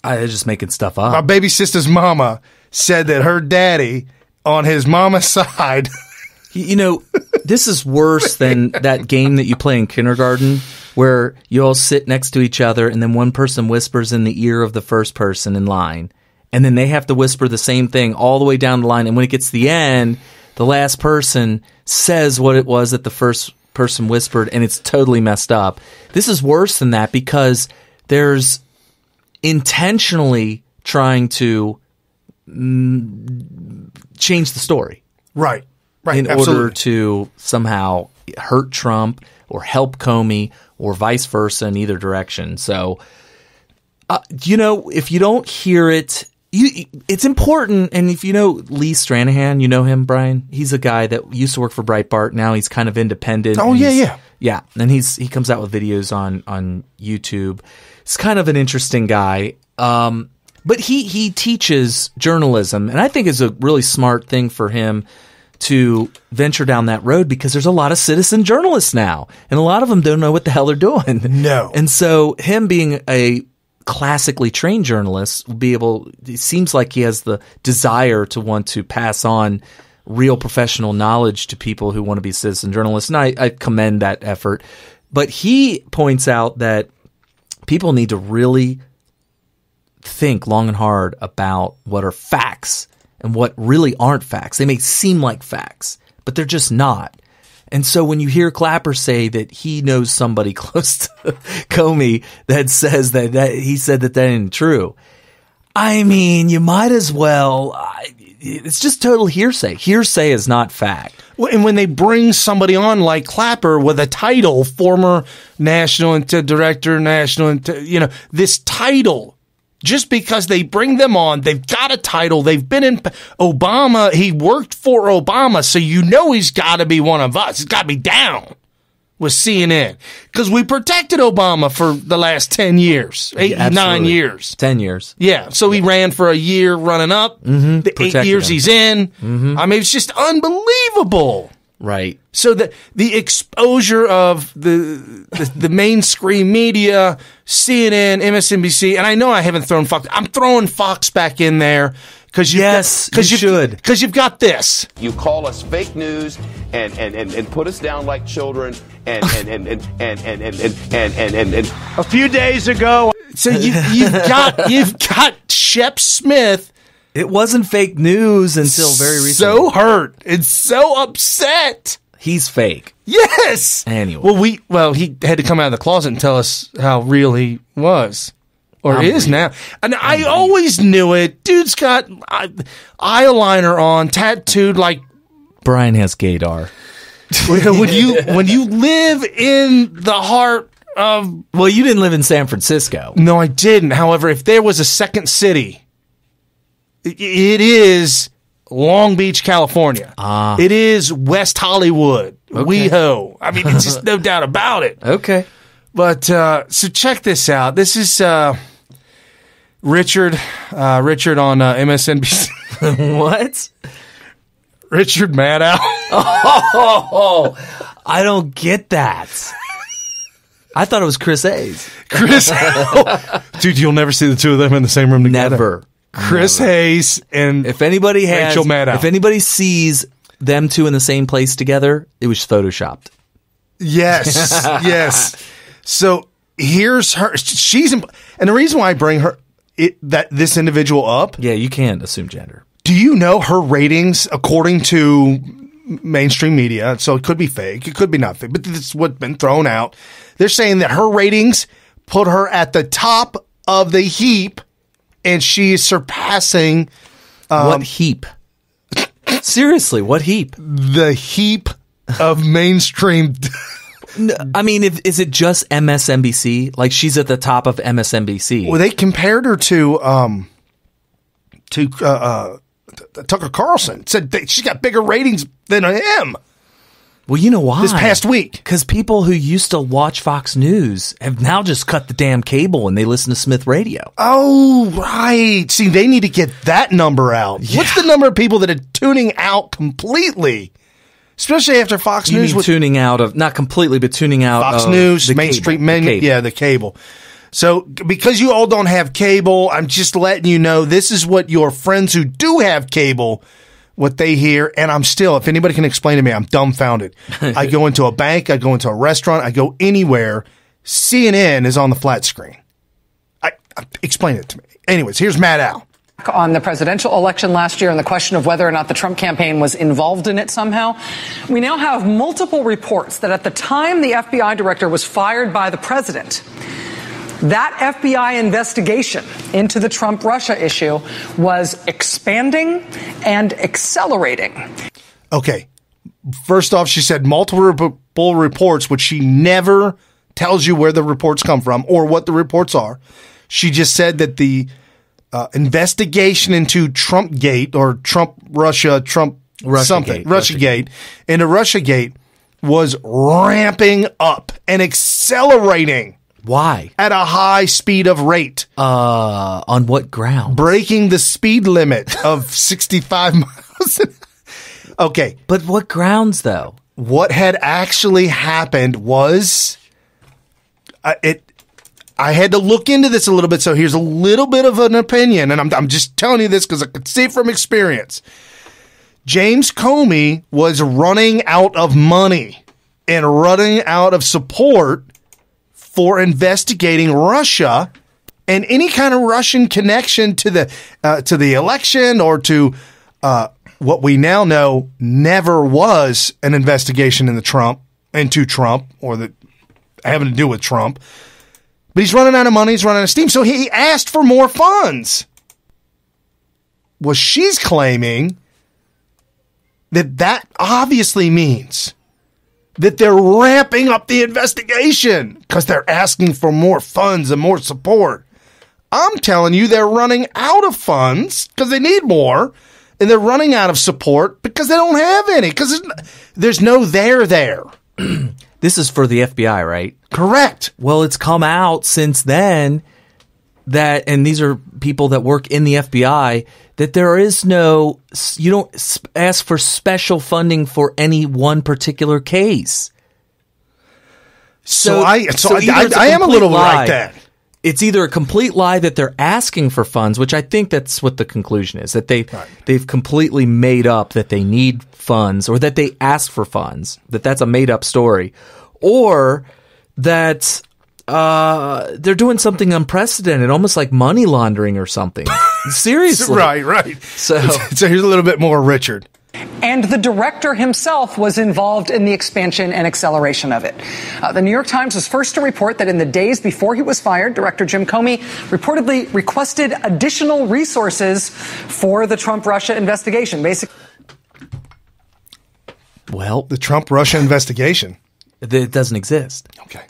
Speaker 1: They're just making stuff up.
Speaker 5: My baby sister's mama said that her daddy on his mama's side.
Speaker 1: This is worse than that game that you play in kindergarten where you all sit next to each other and then one person whispers in the ear of the first person in line. And then they have to whisper the same thing all the way down the line. And when it gets to the end, the last person says what it was that the first person whispered, and it's totally messed up. This is worse than that because there's intentionally trying to change the story.
Speaker 5: Right.
Speaker 1: In
Speaker 5: absolutely.
Speaker 1: order to somehow hurt Trump or help Comey or vice versa in either direction. So, if you don't hear it it's important. And if you know Lee Stranahan, you know him, Brian. He's a guy that used to work for Breitbart. Now he's kind of independent.
Speaker 5: Oh, yeah.
Speaker 1: Yeah. And he comes out with videos on YouTube. He's kind of an interesting guy. But he teaches journalism, and I think it's a really smart thing for him to venture down that road because there's a lot of citizen journalists now, and a lot of them don't know what the hell they're doing.
Speaker 5: No.
Speaker 1: And so him being a classically trained journalist will be able, it seems like he has the desire to want to pass on real professional knowledge to people who want to be citizen journalists. And I commend that effort. But he points out that people need to really think long and hard about what are facts and what really aren't facts. They may seem like facts, but they're just not. And so when you hear Clapper say that he knows somebody close to Comey that says that he said that ain't true, I mean, you might as well. It's just total hearsay. Hearsay is not fact.
Speaker 5: Well, and when they bring somebody on like Clapper with a title, former national director, this title, just because they bring them on, they've got a title. They've been in Obama. He worked for Obama, so you know he's got to be one of us. He's got to be down with CNN because we protected Obama for the last 10 years, 9 years.
Speaker 1: 10 years.
Speaker 5: Yeah, so he ran for a year running up. The 8 years he's in. I mean, it's just unbelievable.
Speaker 1: Right.
Speaker 5: So the exposure of the mainstream media, CNN, MSNBC, and I know I haven't thrown Fox. I'm throwing Fox back in there because you should. Because you've got this.
Speaker 8: You call us fake news and put us down like children and
Speaker 5: a few days ago. So you've got Shep Smith.
Speaker 1: It wasn't fake news until very recently.
Speaker 5: So hurt and so upset.
Speaker 1: He's fake.
Speaker 5: Yes.
Speaker 1: Anyway.
Speaker 5: Well, he had to come out of the closet and tell us how real he was. Or is now. And I always knew it. Dude's got eyeliner on, tattooed like...
Speaker 1: Brian has gaydar.
Speaker 5: when you live in the heart of...
Speaker 1: Well, you didn't live in San Francisco.
Speaker 5: No, I didn't. However, if there was a second city... It is Long Beach, California. It is West Hollywood.
Speaker 1: Okay.
Speaker 5: WeHo. I mean, it's just no doubt about it.
Speaker 1: Okay.
Speaker 5: But so check this out. This is Richard on MSNBC.
Speaker 1: What?
Speaker 5: Richard Maddow.
Speaker 1: Oh, I don't get that. I thought it was Chris Hayes.
Speaker 5: Dude, you'll never see the two of them in the same room together.
Speaker 1: Never.
Speaker 5: Chris Hayes and
Speaker 1: Rachel Maddow. If anybody sees them two in the same place together, it was photoshopped.
Speaker 5: Yes, yes. So here's her. And the reason why I bring this individual up.
Speaker 1: Yeah, you can't assume gender.
Speaker 5: Do you know her ratings according to mainstream media? So it could be fake. It could be not fake, but this is what's been thrown out. They're saying that her ratings put her at the top of the heap. And she is surpassing...
Speaker 1: what heap? Seriously, what heap?
Speaker 5: The heap of mainstream...
Speaker 1: No, I mean, is it just MSNBC? Like, she's at the top of MSNBC.
Speaker 5: Well, they compared her to Tucker Carlson. Said she's got bigger ratings than him.
Speaker 1: Well, you know why?
Speaker 5: This past week.
Speaker 1: Because people who used to watch Fox News have now just cut the damn cable and they listen to Smith Radio.
Speaker 5: Oh, right. See, they need to get that number out. Yeah. What's the number of people that are tuning out completely? Especially after Fox News.
Speaker 1: Tuning out of, not completely, but tuning out
Speaker 5: Fox
Speaker 1: of
Speaker 5: News,
Speaker 1: the
Speaker 5: mainstream,
Speaker 1: cable.
Speaker 5: Yeah, the cable. So, because you all don't have cable, I'm just letting you know this is what your friends who do have cable, what they hear. And I'm still, if anybody can explain to me, I'm dumbfounded. I go into a bank, I go into a restaurant, I go anywhere. CNN is on the flat screen. Explain it to me. Anyways, here's Matt Al.
Speaker 10: On the presidential election last year and the question of whether or not the Trump campaign was involved in it somehow, we now have multiple reports that at the time the FBI director was fired by the president, that FBI investigation into the Trump-Russia issue was expanding and accelerating.
Speaker 5: Okay. First off, she said multiple reports, which she never tells you where the reports come from or what the reports are. She just said that the investigation into Trumpgate or Russiagate into Russiagate was ramping up and accelerating.
Speaker 1: Why?
Speaker 5: At a high speed of rate.
Speaker 1: On what ground?
Speaker 5: Breaking the speed limit of 65 miles. Okay.
Speaker 1: But what grounds, though?
Speaker 5: What had actually happened was I had to look into this a little bit, so here's a little bit of an opinion, and I'm just telling you this because I could see it from experience. James Comey was running out of money and running out of support for investigating Russia and any kind of Russian connection to the election or to what we now know never was an investigation into Trump or that having to do with Trump. But he's running out of money. He's running out of steam. So he asked for more funds. Well, she's claiming that obviously means that they're ramping up the investigation because they're asking for more funds and more support. I'm telling you, they're running out of funds because they need more, and they're running out of support because they don't have any, because there's no there.
Speaker 1: This is for the FBI, right?
Speaker 5: Correct.
Speaker 1: Well, it's come out since then that, and these are people that work in the FBI, that there is no, you don't ask for special funding for any one particular case. So I am a little like that. It's either a complete lie that they're asking for funds, which I think that's what the conclusion is, that they've completely made up that they need funds or that they ask for funds, that's a made up story, or that they're doing something unprecedented, almost like money laundering or something. Seriously.
Speaker 5: Right. So here's a little bit more, Richard.
Speaker 10: And the director himself was involved in the expansion and acceleration of it. The New York Times was first to report that in the days before he was fired, Director Jim Comey reportedly requested additional resources for the Trump-Russia investigation.
Speaker 1: Well,
Speaker 5: the Trump-Russia investigation.
Speaker 1: It doesn't exist.
Speaker 10: Okay.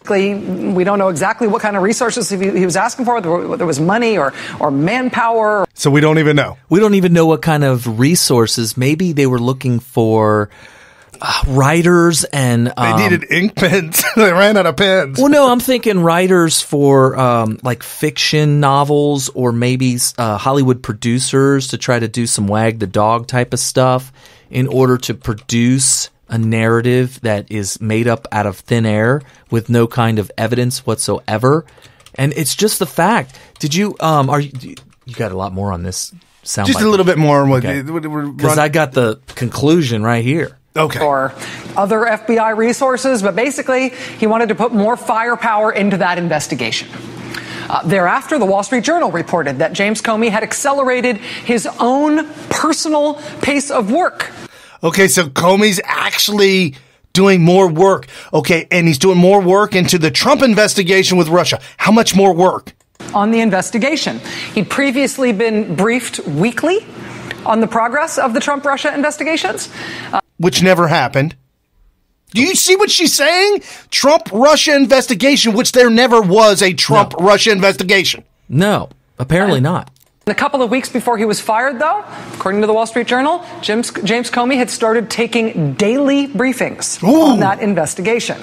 Speaker 10: We don't know exactly what kind of resources he was asking for, whether there was money or manpower.
Speaker 5: So we don't even know.
Speaker 1: We don't even know what kind of resources. Maybe they were looking for writers and...
Speaker 5: they needed ink pens. They ran out of pens.
Speaker 1: Well, no, I'm thinking writers for like fiction novels, or maybe Hollywood producers to try to do some wag the dog type of stuff in order to produce a narrative that is made up out of thin air with no kind of evidence whatsoever. And it's just the fact. Did you you got a lot more on this sound
Speaker 5: just
Speaker 1: bite.
Speaker 5: A little bit more,
Speaker 1: because I got the conclusion right here.
Speaker 5: Okay.
Speaker 10: Or other FBI resources, but basically he wanted to put more firepower into that investigation. Thereafter, the Wall Street Journal reported that James Comey had accelerated his own personal pace of work.
Speaker 5: Okay, so Comey's actually doing more work. Okay, and he's doing more work into the Trump investigation with Russia. How much more work?
Speaker 10: On the investigation. He'd previously been briefed weekly on the progress of the Trump-Russia investigations.
Speaker 5: Which never happened. Do you see what she's saying? Trump-Russia investigation, which there never was a Trump-Russia investigation.
Speaker 1: No, apparently not.
Speaker 10: In a couple of weeks before he was fired, though, according to the Wall Street Journal, James Comey had started taking daily briefings on that investigation.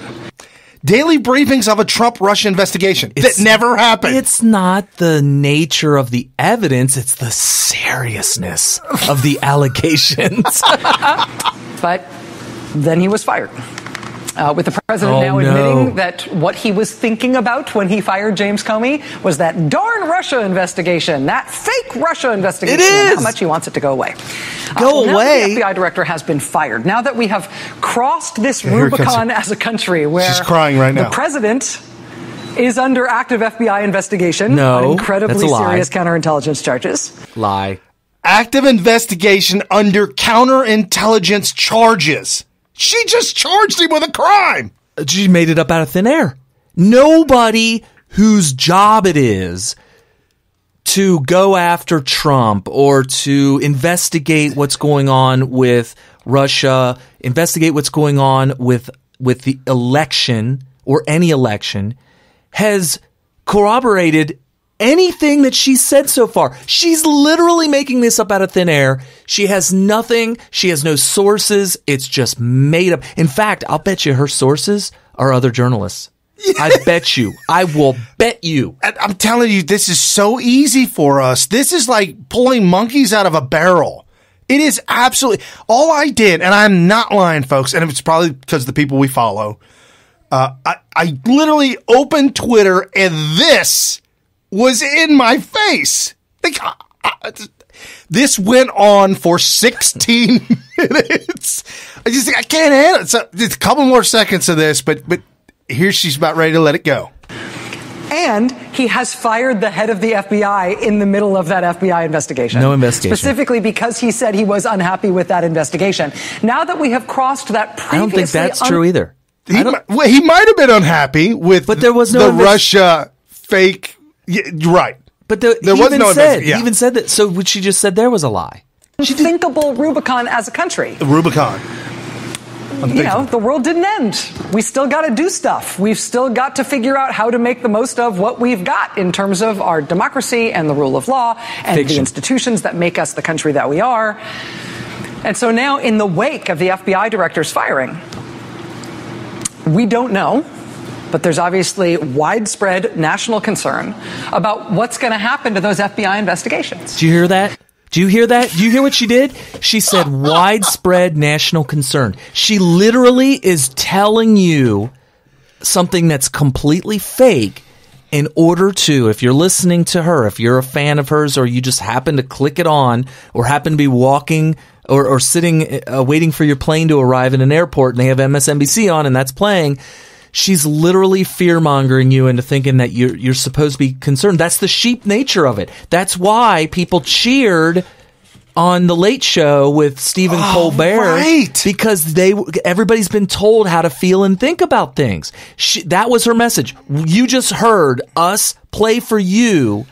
Speaker 5: Daily briefings of a Trump-Russia investigation that never happened.
Speaker 1: It's not the nature of the evidence, it's the seriousness of the allegations.
Speaker 10: But then he was fired. With the president now admitting that what he was thinking about when he fired James Comey was that darn Russia investigation, that fake Russia investigation, and how much he wants it to go away.
Speaker 1: Go away.
Speaker 10: Now the FBI director has been fired. Now that we have crossed this Rubicon as a country where
Speaker 5: she's crying right now.
Speaker 10: The president is under active FBI investigation
Speaker 1: on
Speaker 10: incredibly serious counterintelligence charges.
Speaker 1: Lie.
Speaker 5: Active investigation under counterintelligence charges. She just charged him with a crime.
Speaker 1: She made it up out of thin air. Nobody whose job it is to go after Trump or to investigate what's going on with Russia, investigate what's going on with the election or any election, has corroborated anything that she said so far. She's literally making this up out of thin air. She has nothing. She has no sources. It's just made up. In fact, I'll bet you her sources are other journalists. I bet you. I will bet you.
Speaker 5: I'm telling you, this is so easy for us. This is like pulling monkeys out of a barrel. It is absolutely all I did, and I'm not lying, folks, and it's probably because of the people we follow. I literally opened Twitter, and this was in my face. Like, this went on for 16 minutes. I can't handle it. So, it's a couple more seconds of this, but here she's about ready to let it go.
Speaker 10: And he has fired the head of the FBI in the middle of that FBI investigation.
Speaker 1: No investigation.
Speaker 10: Specifically because he said he was unhappy with that investigation. Now that we have crossed that previously...
Speaker 1: I don't think that's true either.
Speaker 5: He might have been unhappy with
Speaker 1: there was no
Speaker 5: the Russia fake... Yeah, right.
Speaker 1: But there was no investigation. He even said that. So what she just said there was a lie.
Speaker 10: Unthinkable Rubicon as a country.
Speaker 5: The Rubicon.
Speaker 10: You know, the world didn't end. We still got to do stuff. We've still got to figure out how to make the most of what we've got in terms of our democracy and the rule of law and the institutions that make us the country that we are. And so now, in the wake of the FBI director's firing, we don't know, but there's obviously widespread national concern about what's going to happen to those FBI investigations.
Speaker 1: Do you hear that? Do you hear that? Do you hear what she did? She said widespread national concern. She literally is telling you something that's completely fake in order to, if you're listening to her, if you're a fan of hers, or you just happen to click it on, or happen to be walking or sitting waiting for your plane to arrive in an airport and they have MSNBC on and that's playing, she's literally fear-mongering you into thinking that you're supposed to be concerned. That's the sheep nature of it. That's why people cheered on The Late Show with Stephen Colbert. Right. Because everybody's been told how to feel and think about things. That was her message. You just heard us play for you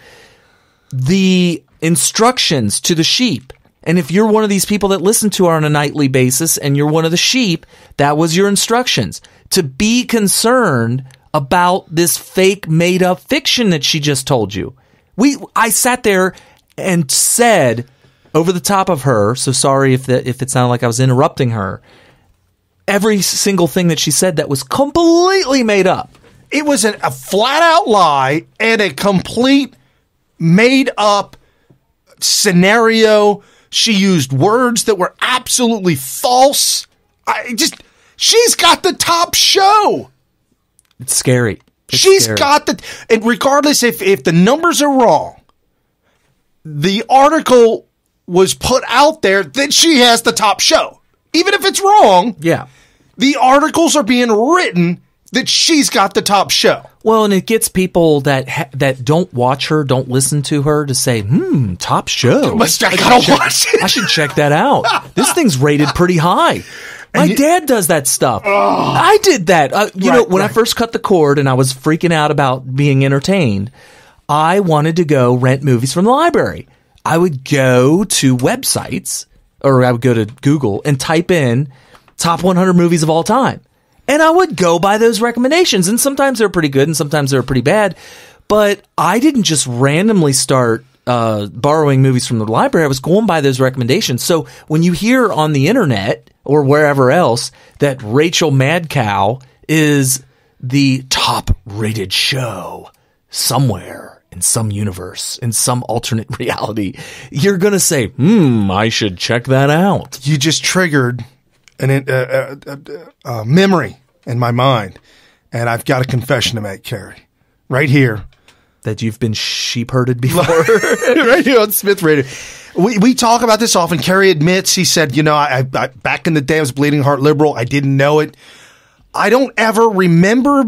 Speaker 1: the instructions to the sheep. And if you're one of these people that listen to her on a nightly basis and you're one of the sheep, that was your instructions. To be concerned about this fake made up fiction that she just told you. I sat there and said over the top of her, so sorry if it sounded like I was interrupting her, every single thing that she said that was completely made up.
Speaker 5: It was a flat out lie and a complete made up scenario. She used words that were absolutely false. She's got the top show.
Speaker 1: It's scary.
Speaker 5: She's got and regardless if the numbers are wrong, the article was put out there that she has the top show. Even if it's wrong,
Speaker 1: yeah,
Speaker 5: the articles are being written that she's got the top show.
Speaker 1: Well, and it gets people that don't watch her, don't listen to her, to say, top show.
Speaker 5: I gotta watch it.
Speaker 1: I should check that out. This thing's rated pretty high. My dad does that stuff. I did that. When I first cut the cord and I was freaking out about being entertained, I wanted to go rent movies from the library. I would go to websites, or I would go to Google and type in top 100 movies of all time. And I would go by those recommendations. And sometimes they're pretty good and sometimes they're pretty bad. But I didn't just randomly start borrowing movies from the library. I was going by those recommendations. So when you hear on the internet or wherever else that Rachel Madcow is the top rated show somewhere in some universe, in some alternate reality, you're going to say, I should check that out.
Speaker 5: You just triggered a memory in my mind, and I've got a confession to make, Carrie, right here.
Speaker 1: That you've been sheep herded before.
Speaker 5: Right here on Smyth Radio. We talk about this often. Kerry admits, he said, I back in the day I was a bleeding heart liberal. I didn't know it. I don't ever remember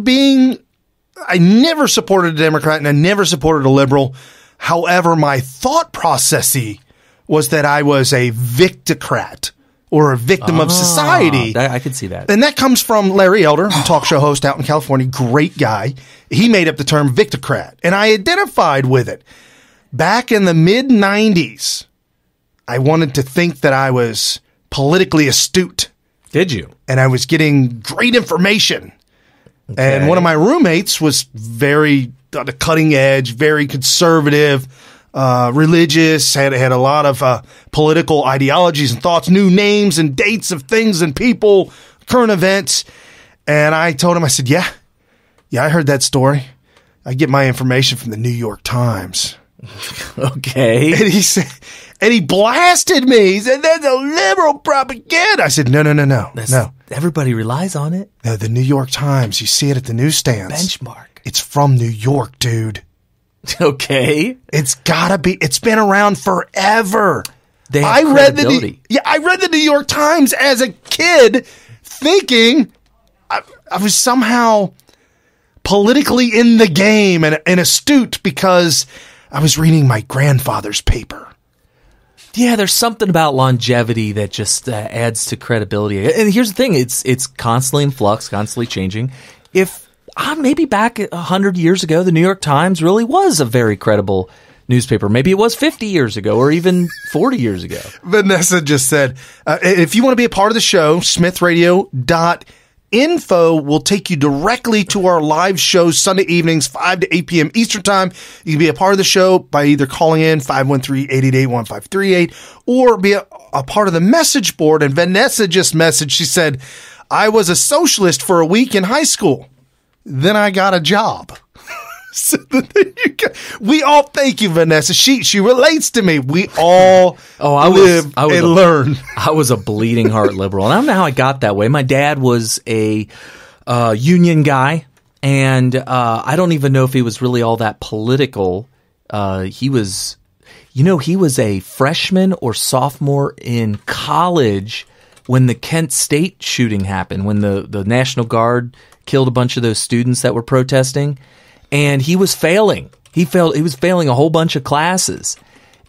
Speaker 5: I never supported a Democrat and I never supported a liberal. However, my thought processy was that I was a victocrat or a victim of society.
Speaker 1: I could see that.
Speaker 5: And that comes from Larry Elder, talk show host out in California. Great guy. He made up the term victocrat, and I identified with it. Back in the mid-'90s, I wanted to think that I was politically astute.
Speaker 1: Did you?
Speaker 5: And I was getting great information. Okay. And one of my roommates was very on the cutting edge, very conservative, religious, had a lot of political ideologies and thoughts, new names and dates of things and people, current events. And I told him, I said, yeah, I heard that story. I get my information from the New York Times.
Speaker 1: Okay.
Speaker 5: And he said, and he blasted me. He said, that's a liberal propaganda. I said, no.
Speaker 1: Everybody relies on it.
Speaker 5: No, the New York Times. You see it at the newsstands.
Speaker 1: Benchmark.
Speaker 5: It's from New York, dude.
Speaker 1: Okay.
Speaker 5: It's gotta be. It's been around forever.
Speaker 1: They have
Speaker 5: I read
Speaker 1: credibility.
Speaker 5: I read the New York Times as a kid thinking I was somehow politically in the game and astute because I was reading my grandfather's paper.
Speaker 1: Yeah, there's something about longevity that just adds to credibility. And here's the thing, it's constantly in flux, constantly changing. If maybe back 100 years ago, the New York Times really was a very credible newspaper. Maybe it was 50 years ago or even 40 years ago.
Speaker 5: Vanessa just said, if you want to be a part of the show, smithradio.info will take you directly to our live shows Sunday evenings, 5 to 8 p.m. Eastern Time. You can be a part of the show by either calling in 513-888-1538 or be a part of the message board. And Vanessa just messaged, she said, I was a socialist for a week in high school. Then I got a job. So we all thank you, Vanessa. She relates to me. We all live and learn.
Speaker 1: I was a bleeding heart liberal. And I don't know how I got that way. My dad was a union guy, and I don't even know if he was really all that political. He was a freshman or sophomore in college when the Kent State shooting happened, when the National Guard killed a bunch of those students that were protesting. And he was failing. He was failing a whole bunch of classes.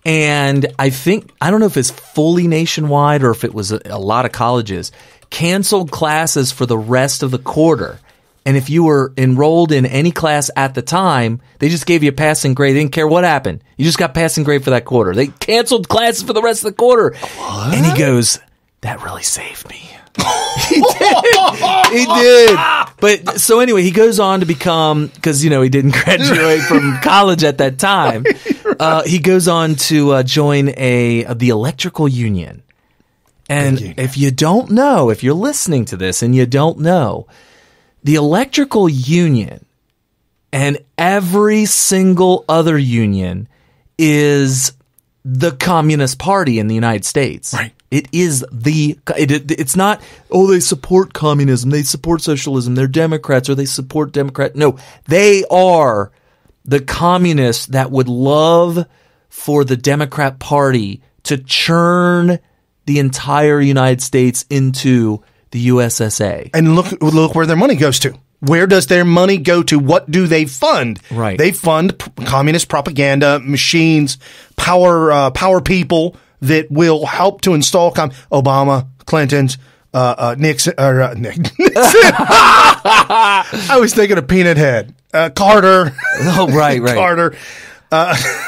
Speaker 1: And I don't know if it's fully nationwide or if it was a lot of colleges, canceled classes for the rest of the quarter. And if you were enrolled in any class at the time, they just gave you a passing grade. They didn't care what happened. You just got passing grade for that quarter. They canceled classes for the rest of the quarter. What? And he goes, that really saved me. He did. But so anyway, he goes on to become, because he didn't graduate from college at that time. He goes on to join the electrical union. And if you don't know, if you're listening to this and you don't know, the electrical union and every single other union is the Communist Party in the United States. Right. It is it's not, they support communism, they support socialism, they're Democrats, or they support Democrat. No, they are the communists that would love for the Democrat Party to churn the entire United States into the USSA.
Speaker 5: And look where their money goes to. Where does their money go to? What do they fund?
Speaker 1: Right.
Speaker 5: They fund communist propaganda, machines, power people that will help to install Obama, Clinton's, Nixon. Nixon. I was thinking of Peanut Head. Carter.
Speaker 1: Oh, right.
Speaker 5: Carter.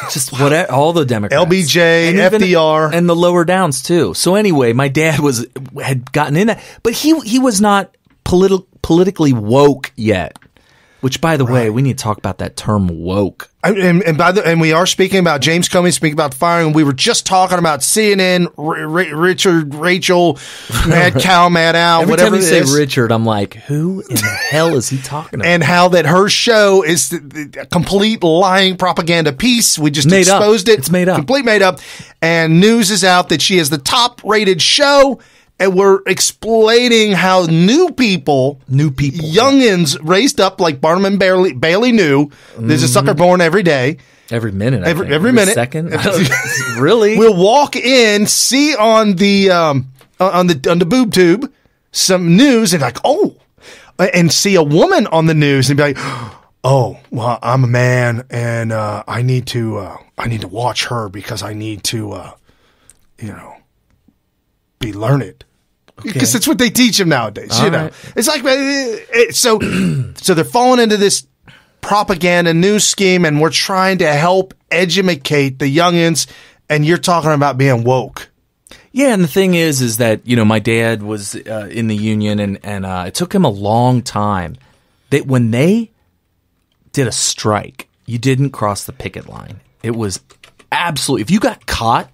Speaker 1: Just whatever, all the Democrats.
Speaker 5: LBJ, FDR.
Speaker 1: And the lower downs, too. So anyway, my dad had gotten in that. But he was not politically woke yet. Which, by the way, we need to talk about that term woke.
Speaker 5: And we are speaking about James Comey, speaking about firing. We were just talking about CNN, Richard, Rachel, Mad Cow, Mad Al,
Speaker 1: Every
Speaker 5: whatever
Speaker 1: time you
Speaker 5: it is.
Speaker 1: say Richard, I'm like, who in the hell is he talking about?
Speaker 5: And how that her show is a complete lying propaganda piece. We just exposed it.
Speaker 1: It's made up.
Speaker 5: Complete made up. And news is out that she is the top rated show. And we're explaining how new people, youngins raised up like Barnum and Bailey knew. There's a sucker born every day.
Speaker 1: Every minute.
Speaker 5: Every minute.
Speaker 1: Second. Really?
Speaker 5: We'll walk in, see on the boob tube some news and and see a woman on the news and be like, oh, well, I'm a man and I need to watch her because I need to be learned. Because it's what they teach them nowadays. Right. It's like so they're falling into this propaganda news scheme, and we're trying to help educate the youngins. And you're talking about being woke.
Speaker 1: Yeah, and the thing is that my dad was in the union, and it took him a long time. That when they did a strike. You didn't cross the picket line. It was absolutely, if you got caught,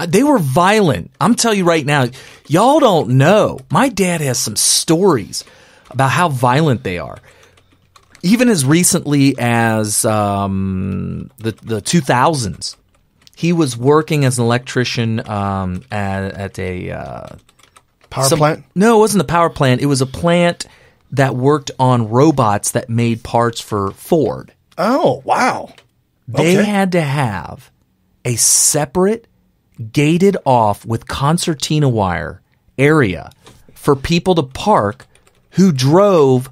Speaker 1: they were violent. I'm telling you right now, y'all don't know. My dad has some stories about how violent they are. Even as recently as the 2000s, he was working as an electrician at a
Speaker 5: power plant?
Speaker 1: No, it wasn't a power plant. It was a plant that worked on robots that made parts for Ford.
Speaker 5: Oh, wow.
Speaker 1: They had to have a separate, gated off with concertina wire area for people to park who drove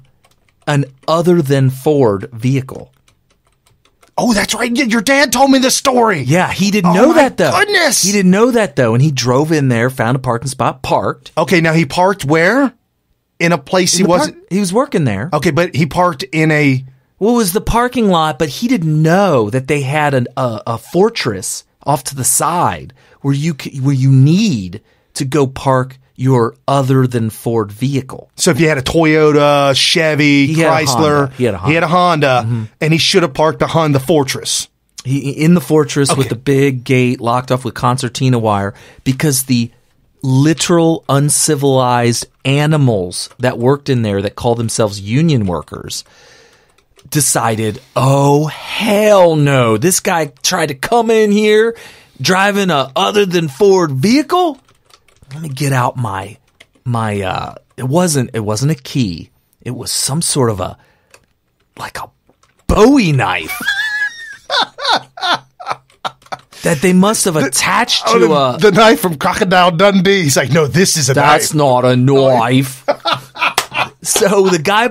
Speaker 1: an other than Ford vehicle.
Speaker 5: Oh, that's right. Your dad told me this story.
Speaker 1: Yeah, he didn't know that, though.
Speaker 5: Goodness.
Speaker 1: He didn't know that, though. And he drove in there, found a parking spot, parked.
Speaker 5: Okay, now he parked where? In a place he wasn't...
Speaker 1: He was working there.
Speaker 5: Okay, but he parked in a...
Speaker 1: Well, it was the parking lot, but he didn't know that they had a fortress off to the side where you need to go park your other than Ford vehicle.
Speaker 5: So if you had a Toyota, Chevy, Chrysler,
Speaker 1: he had a Honda,
Speaker 5: and he should have parked behind the fortress.
Speaker 1: In the fortress with the big gate locked off with concertina wire, because the literal uncivilized animals that worked in there that called themselves union workers decided, oh, hell no. This guy tried to come in here driving a other than Ford vehicle. Let me get out my it wasn't a key. It was some sort of a Bowie knife that they must have attached to
Speaker 5: the knife from Crocodile Dundee. He's like, no, this is a knife.
Speaker 1: That's not a knife. So the guy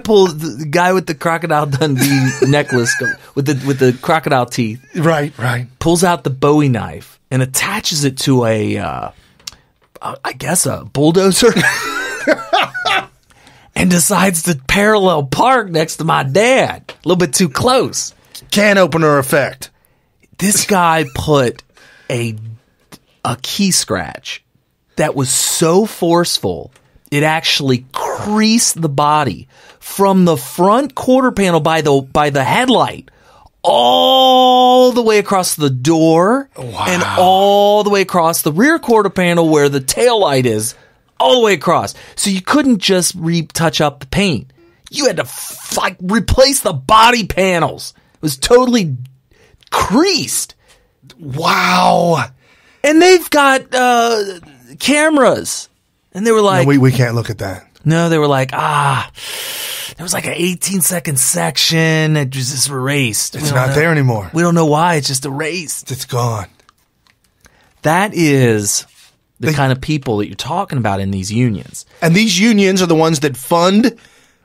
Speaker 1: with the Crocodile Dundee necklace with the crocodile teeth,
Speaker 5: right,
Speaker 1: pulls out the Bowie knife and attaches it to a bulldozer, and decides to parallel park next to my dad. A little bit too close.
Speaker 5: Can opener effect.
Speaker 1: This guy put a key scratch that was so forceful it actually creased the body from the front quarter panel by the headlight all the way across the door and all the way across the rear quarter panel where the tail light is, all the way across. So you couldn't just retouch up the paint. You had to replace the body panels. It was totally creased.
Speaker 5: Wow.
Speaker 1: And they've got cameras. And they were like...
Speaker 5: No, we can't look at that.
Speaker 1: No, they were like, there was like an 18-second section that was just erased.
Speaker 5: It's not there anymore.
Speaker 1: We don't know why. It's just erased.
Speaker 5: It's gone.
Speaker 1: That is the kind of people that you're talking about in these unions.
Speaker 5: And these unions are the ones that fund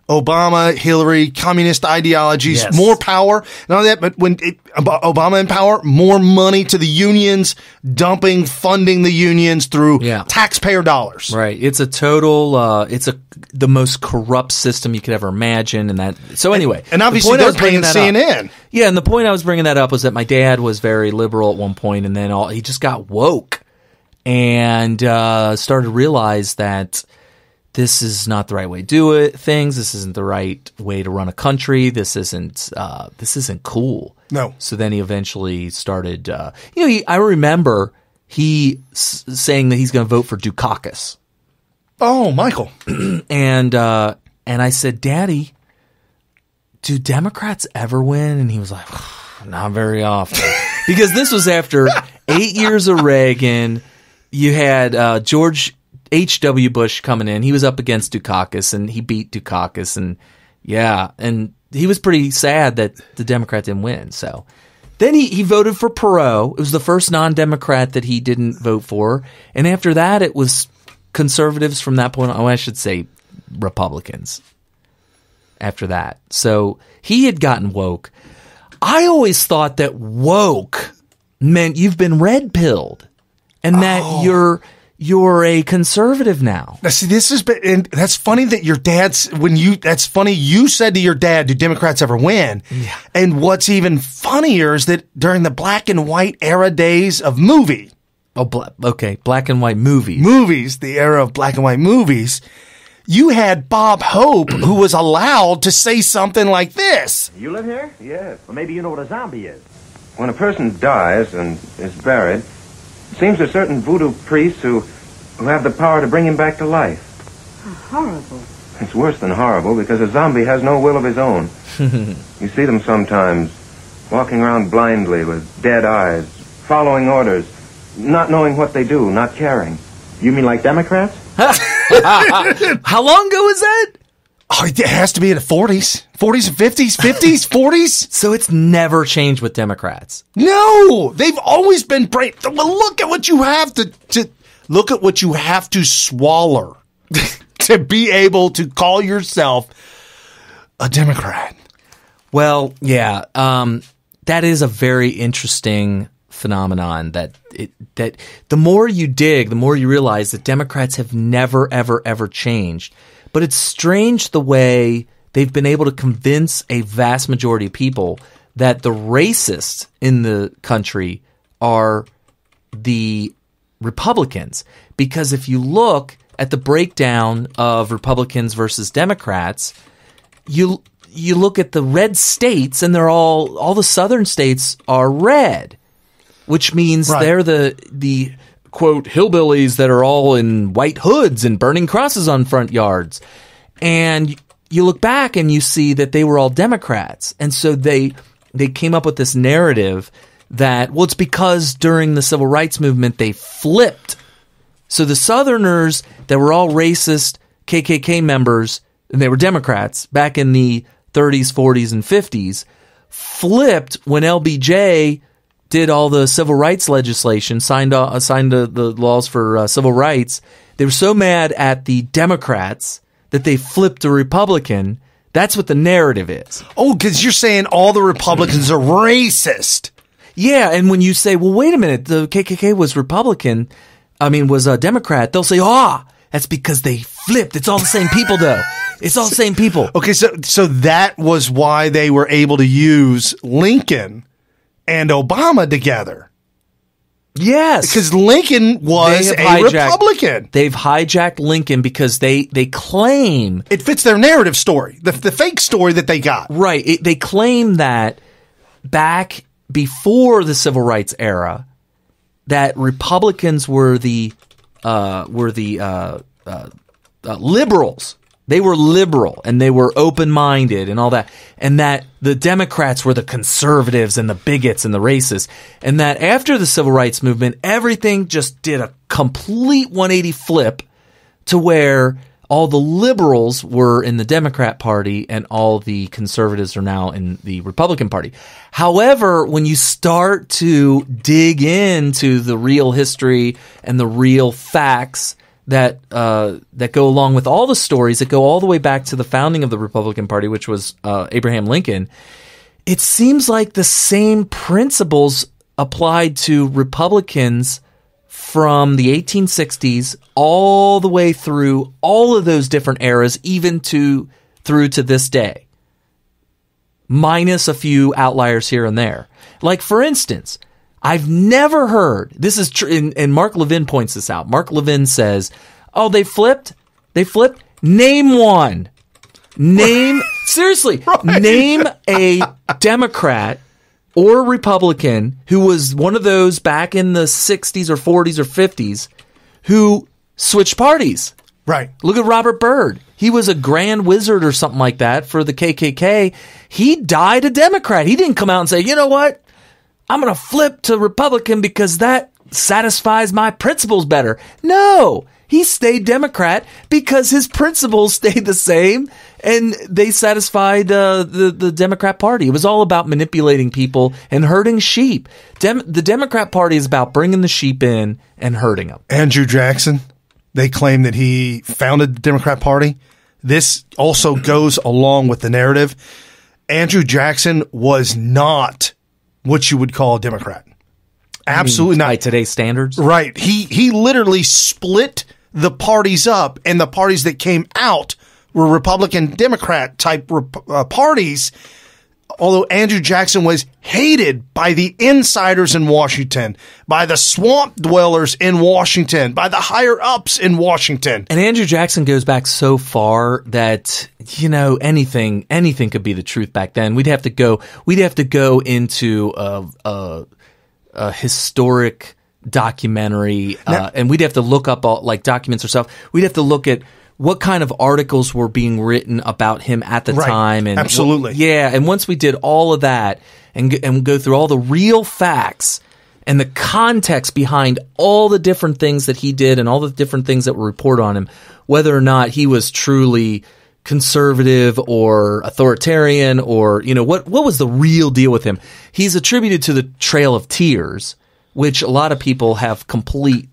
Speaker 5: Obama, Hillary, communist ideologies, more power, not only that, but when Obama in power, more money to the unions, funding the unions through taxpayer dollars.
Speaker 1: Right. It's a total, the most corrupt system you could ever imagine. So anyway.
Speaker 5: And obviously they're paying CNN.
Speaker 1: Yeah. And the point I was bringing that up was that my dad was very liberal at one point, and then he just got woke and started to realize that this is not the right way to do things. This isn't the right way to run a country. This isn't cool.
Speaker 5: No.
Speaker 1: So then he eventually started, I remember he saying that he's going to vote for Dukakis.
Speaker 5: Oh, Michael.
Speaker 1: And I said, Daddy, do Democrats ever win? And he was like, not very often. Because this was after 8 years of Reagan. You had George H.W. Bush coming in. He was up against Dukakis, and he beat Dukakis, and he was pretty sad that the Democrat didn't win. So then he voted for Perot. It was the first non-Democrat that he didn't vote for, and after that, it was conservatives from that point on. I should say Republicans after that. So he had gotten woke. I always thought that woke meant you've been red-pilled, and that you're a conservative now.
Speaker 5: Now, see, and that's funny that your dad's, that's funny you said to your dad, do Democrats ever win?
Speaker 1: Yeah.
Speaker 5: And what's even funnier is that during the black and white era days of movie.
Speaker 1: Oh, black and white movies.
Speaker 5: Movies, the era of black and white movies, you had Bob Hope, who was allowed to say something like this.
Speaker 6: You live here? Yes. Well, maybe you know what a zombie is. When a person dies and is buried, it seems there's certain voodoo priests who have the power to bring him back to life.
Speaker 9: Horrible.
Speaker 6: It's worse than horrible because a zombie has no will of his own. You see them sometimes walking around blindly with dead eyes, following orders, not knowing what they do, not caring. You mean like Democrats?
Speaker 1: How long ago was that?
Speaker 5: Oh, it has to be in the 40s. 40s and 50s, 50s, 40s.
Speaker 1: So it's never changed with Democrats.
Speaker 5: No, they've always been brave. Well, look at what you have to look at what you have to swallow to be able to call yourself a Democrat.
Speaker 1: Well, yeah, that is a very interesting phenomenon that the more you dig, the more you realize that Democrats have never, ever, ever changed. But it's strange the way they've been able to convince a vast majority of people that the racists in the country are the Republicans. Because if you look at the breakdown of Republicans versus Democrats, you look at the red states and they're all the southern states are red, which means they're the quote hillbillies that are all in white hoods and burning crosses on front yards. And you look back and you see that they were all Democrats. And so they came up with this narrative that, well, it's because during the civil rights movement they flipped. So the Southerners that were all racist KKK members, and they were Democrats back in the 30s, 40s, and 50s, flipped when LBJ did all the civil rights legislation, signed the laws for civil rights. They were so mad at the Democrats that they flipped to Republican. That's what the narrative is.
Speaker 5: Oh, because you're saying all the Republicans are racist.
Speaker 1: Yeah, and when you say, well, wait a minute, the KKK was was a Democrat, they'll say, that's because they flipped. It's all the same people, though. It's all the same people.
Speaker 5: Okay, so that was why they were able to use Lincoln and Obama together.
Speaker 1: Yes.
Speaker 5: Because Lincoln was a Republican.
Speaker 1: They've hijacked Lincoln because they claim...
Speaker 5: It fits their narrative story, the fake story that they got.
Speaker 1: Right. They claim that back before the civil rights era, that Republicans were the liberals. They were liberal and they were open-minded and all that. And that the Democrats were the conservatives and the bigots and the racists. And that after the civil rights movement, everything just did a complete 180 flip to where all the liberals were in the Democrat Party and all the conservatives are now in the Republican Party. However, when you start to dig into the real history and the real facts that go along with all the stories that go all the way back to the founding of the Republican Party, which was Abraham Lincoln, it seems like the same principles applied to Republicans from the 1860s all the way through all of those different eras, even through to this day, minus a few outliers here and there. Like, for instance, I've never heard, this is true, and Mark Levin points this out. Mark Levin says, they flipped? They flipped? Name one. Seriously, name a Democrat or Republican who was one of those back in the 60s or 40s or 50s who switched parties.
Speaker 5: Right.
Speaker 1: Look at Robert Byrd. He was a grand wizard or something like that for the KKK. He died a Democrat. He didn't come out and say, you know what? I'm going to flip to Republican because that satisfies my principles better. No, he stayed Democrat because his principles stayed the same and they satisfied the Democrat Party. It was all about manipulating people and herding sheep. The Democrat Party is about bringing the sheep in and herding them.
Speaker 5: Andrew Jackson, they claim that he founded the Democrat Party. This also goes along with the narrative. Andrew Jackson was not what you would call a Democrat. Absolutely not.
Speaker 1: By today's standards?
Speaker 5: Right. He literally split the parties up, and the parties that came out were Republican Democrat type parties. although Andrew Jackson was hated by the insiders in Washington, by the swamp dwellers in Washington, by the higher ups in Washington.
Speaker 1: And Andrew Jackson goes back so far that, you know, anything could be the truth back then. We'd have to go into a historic documentary, and we'd have to look up all, like, documents or stuff. We'd have to look at what kind of articles were being written about him at the time. And
Speaker 5: absolutely.
Speaker 1: And once we did all of that and go through all the real facts and the context behind all the different things that he did and all the different things that were reported on him, whether or not he was truly conservative or authoritarian, or, you know, what was the real deal with him? He's attributed to the Trail of Tears, which a lot of people have complete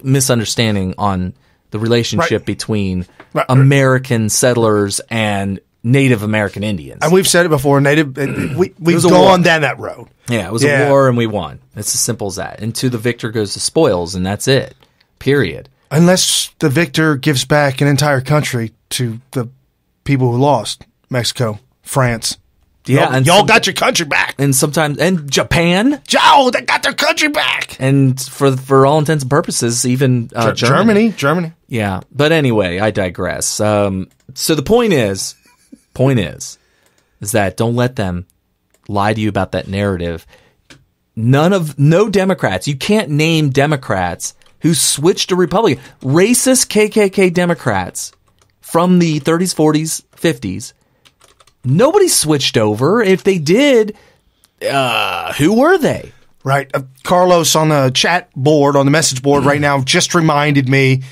Speaker 1: misunderstanding on the relationship between American settlers and Native American Indians.
Speaker 5: And we've said it before, we've gone down that road.
Speaker 1: Yeah, it was a war and we won. It's as simple as that. And to the victor goes the spoils, and that's it. Period.
Speaker 5: Unless the victor gives back an entire country to the people who lost. Mexico, France.
Speaker 1: Yeah, and
Speaker 5: y'all got your country back.
Speaker 1: And sometimes, and Japan.
Speaker 5: They got their country back.
Speaker 1: And for all intents and purposes, even
Speaker 5: Germany.
Speaker 1: Yeah, but anyway, I digress. So the point is that don't let them lie to you about that narrative. No Democrats. You can't name Democrats who switched to Republican. Racist KKK Democrats from the 30s, 40s, 50s. Nobody switched over. If they did, who were they?
Speaker 5: Right. Carlos on the chat board, on the message board right now, just reminded me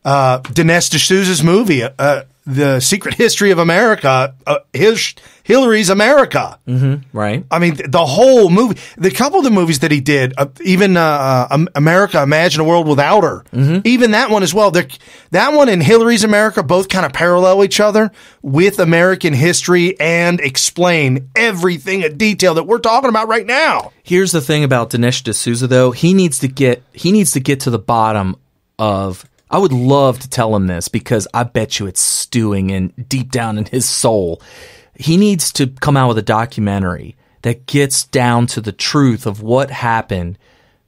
Speaker 5: Dinesh D'Souza's movie, The Secret History of America, Hillary's America.
Speaker 1: Mm-hmm, right.
Speaker 5: I mean, the whole movie, the couple of the movies that he did, even America, Imagine a World Without Her, even that one as well. That one and Hillary's America both kind of parallel each other with American history and explain everything in detail that we're talking about right now.
Speaker 1: Here's the thing about Dinesh D'Souza, though. He needs to get to the bottom of. I would love to tell him this because I bet you it's stewing in deep down in his soul. He needs to come out with a documentary that gets down to the truth of what happened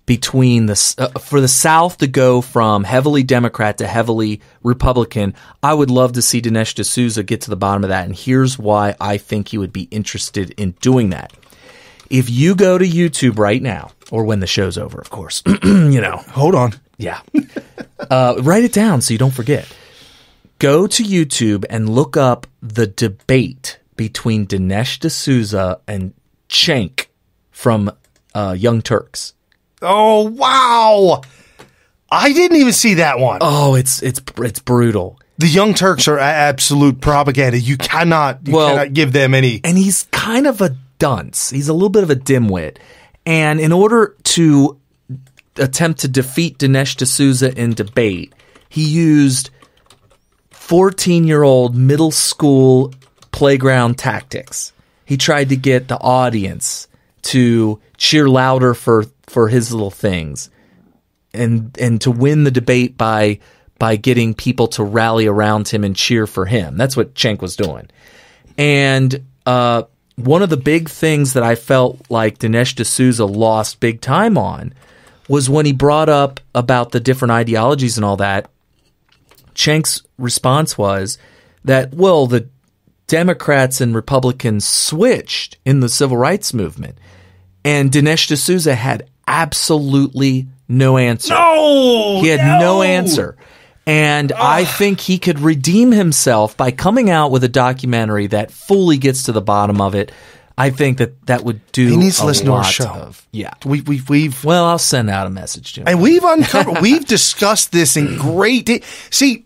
Speaker 1: between for the South to go from heavily Democrat to heavily Republican. I would love to see Dinesh D'Souza get to the bottom of that, and here's why I think he would be interested in doing that. If you go to YouTube right now, or when the show's over, of course, you know.
Speaker 5: Hold on.
Speaker 1: Yeah. Write it down so you don't forget. Go to YouTube and look up the debate between Dinesh D'Souza and Cenk from Young Turks.
Speaker 5: Oh, wow. I didn't even see that one.
Speaker 1: Oh, it's brutal.
Speaker 5: The Young Turks are absolute propaganda. You cannot give them any.
Speaker 1: And he's kind of a dunce. He's a little bit of a dimwit. And in order to attempt to defeat Dinesh D'Souza in debate, he used 14-year-old middle school playground tactics. He tried to get the audience to cheer louder for his little things, and to win the debate by getting people to rally around him and cheer for him. That's what Cenk was doing. And one of the big things that I felt like Dinesh D'Souza lost big time on was when he brought up about the different ideologies and all that. Cenk's response was that, well, the Democrats and Republicans switched in the civil rights movement. And Dinesh D'Souza had absolutely no answer. He had no answer. And I think he could redeem himself by coming out with a documentary that fully gets to the bottom of it. I think that would do.
Speaker 5: He needs to listen to our show.
Speaker 1: We've. Well, I'll send out a message to him.
Speaker 5: And we've discussed this in great. See,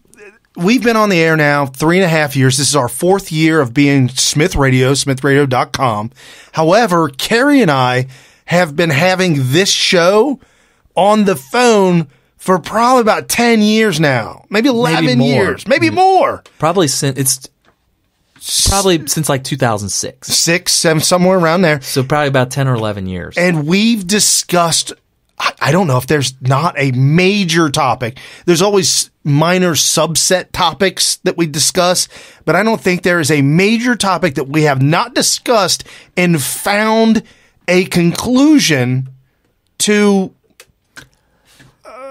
Speaker 5: we've been on the air now 3.5 years. This is our 4th year of being Smyth Radio, smithradio.com. However, Carrie and I have been having this show on the phone for probably about 10 years now. Maybe 11 years. Maybe more.
Speaker 1: Probably since like 2006.
Speaker 5: 6, 7, somewhere around there.
Speaker 1: So probably about 10 or 11 years.
Speaker 5: And we've discussed I don't know if there's not a major topic. There's always minor subset topics that we discuss, but I don't think there is a major topic that we have not discussed and found a conclusion to.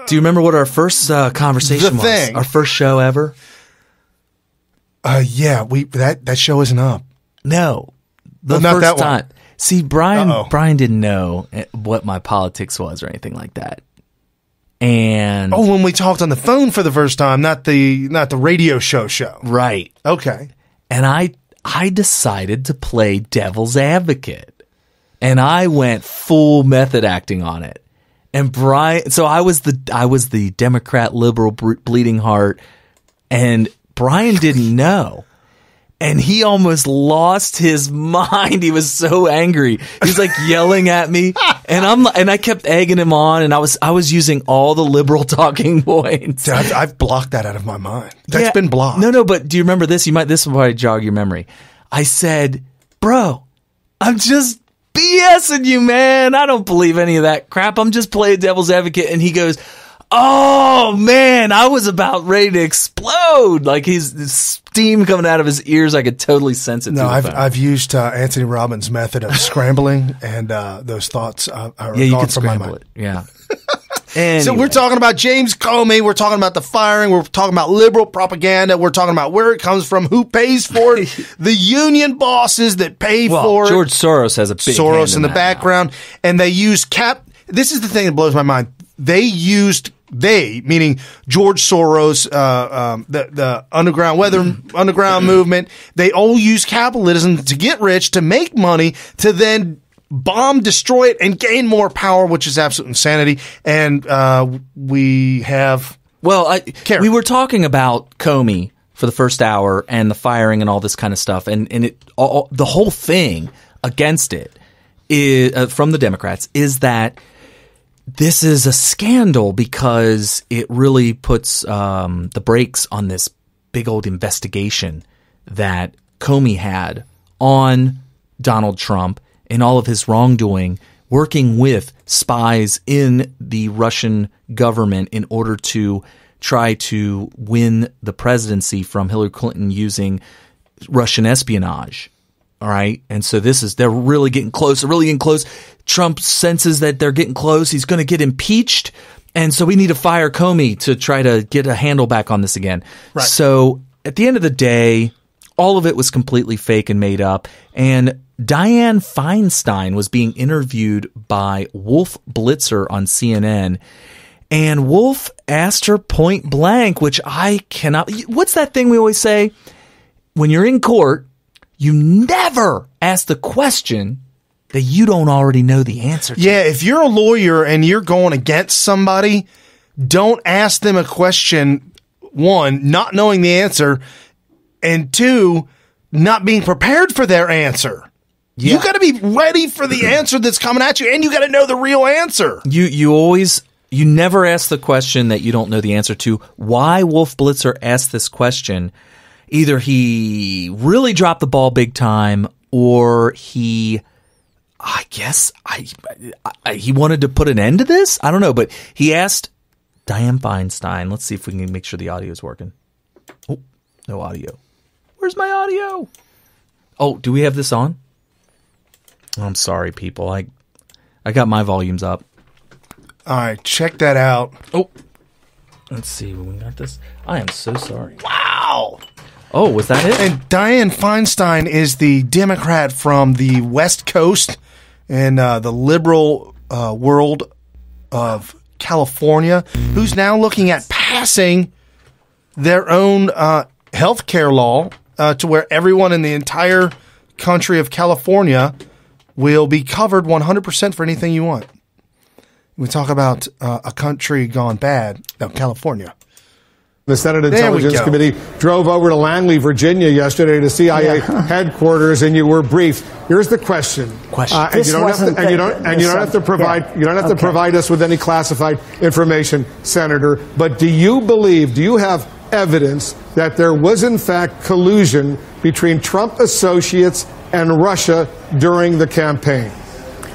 Speaker 1: Do you remember what our first conversation was? Our first show ever?
Speaker 5: Yeah, that show isn't up.
Speaker 1: No. The
Speaker 5: not
Speaker 1: first
Speaker 5: that
Speaker 1: time.
Speaker 5: one.
Speaker 1: See, Brian didn't know what my politics was or anything like that. And
Speaker 5: when we talked on the phone for the first time, not the radio show.
Speaker 1: Right.
Speaker 5: Okay.
Speaker 1: And I decided to play devil's advocate. And I went full method acting on it. And Brian, so I was the Democrat liberal bleeding heart, and Brian didn't know. And he almost lost his mind. He was so angry. He was like yelling at me, and I kept egging him on. And I was using all the liberal talking points.
Speaker 5: I've blocked that out of my mind. That's been blocked.
Speaker 1: No, but do you remember this? This will probably jog your memory. I said, "Bro, I'm just BSing you, man. I don't believe any of that crap. I'm just playing devil's advocate." And he goes, "Oh man, I was about ready to explode!" Like his steam coming out of his ears. I could totally sense it.
Speaker 5: No, I've used Anthony Robbins' method of scrambling, and those thoughts are
Speaker 1: you
Speaker 5: gone
Speaker 1: can
Speaker 5: from my
Speaker 1: scramble
Speaker 5: mind.
Speaker 1: it. Yeah. Anyway.
Speaker 5: So we're talking about James Comey. We're talking about the firing. We're talking about liberal propaganda. We're talking about where it comes from, who pays for it, the union bosses that pay for it.
Speaker 1: George Soros has a big
Speaker 5: Soros
Speaker 1: hand
Speaker 5: in the background, and they use This is the thing that blows my mind. They, meaning George Soros, the underground movement, they all use capitalism to get rich, to make money, to then bomb, destroy it, and gain more power, which is absolute insanity. And we have...
Speaker 1: Well, we were talking about Comey for the first hour and the firing and all this kind of stuff, and the whole thing against it is, from the Democrats is that this is a scandal because it really puts the brakes on this big old investigation that Comey had on Donald Trump and all of his wrongdoing, working with spies in the Russian government in order to try to win the presidency from Hillary Clinton using Russian espionage. All right. And so they're really getting close. They're really getting close. Trump senses that they're getting close. He's going to get impeached. And so we need to fire Comey to try to get a handle back on this again.
Speaker 5: Right.
Speaker 1: So at the end of the day, all of it was completely fake and made up. And Dianne Feinstein was being interviewed by Wolf Blitzer on CNN. And Wolf asked her point blank, which I cannot. What's that thing we always say? When you're in court, you never ask the question that you don't already know the answer to.
Speaker 5: Yeah, if you're a lawyer and you're going against somebody, don't ask them a question, one, not knowing the answer, and two, not being prepared for their answer. Yeah. You got to be ready for the answer that's coming at you, and you got to know the real answer.
Speaker 1: You never ask the question that you don't know the answer to. Why Wolf Blitzer asked this question, either he really dropped the ball big time, or he wanted to put an end to this. I don't know, but he asked Dianne Feinstein. Let's see if we can make sure the audio is working. Oh, no audio. Where's my audio? Oh, do we have this on? Oh, I'm sorry, people. I got my volumes up.
Speaker 5: All right, check that out.
Speaker 1: Oh, let's see when we got this. I am so sorry.
Speaker 5: Wow.
Speaker 1: Oh, was that it?
Speaker 5: And Dianne Feinstein is the Democrat from the West Coast and the liberal world of California, who's now looking at passing their own health care law to where everyone in the entire country of California will be covered 100% for anything you want. We talk about a country gone bad. No, California.
Speaker 11: The Senate Intelligence Committee drove over to Langley, Virginia yesterday to CIA headquarters, and you were briefed. Here's the question. And you don't have to provide us with any classified information, Senator, but do you have evidence that there was in fact collusion between Trump associates and Russia during the campaign?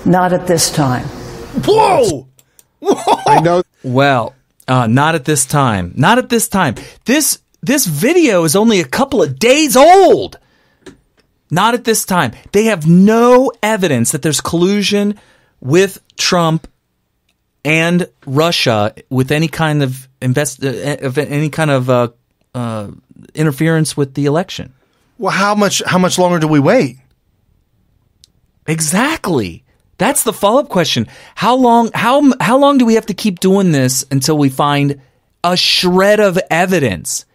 Speaker 24: Not at this time.
Speaker 5: Whoa!
Speaker 11: I know.
Speaker 1: Well, not at this time. Not at this time. This video is only a couple of days old. Not at this time. They have no evidence that there's collusion with Trump and Russia with any kind of interference with the election.
Speaker 5: Well, how much longer do we wait?
Speaker 1: Exactly. That's the follow-up question. How long do we have to keep doing this until we find a shred of evidence?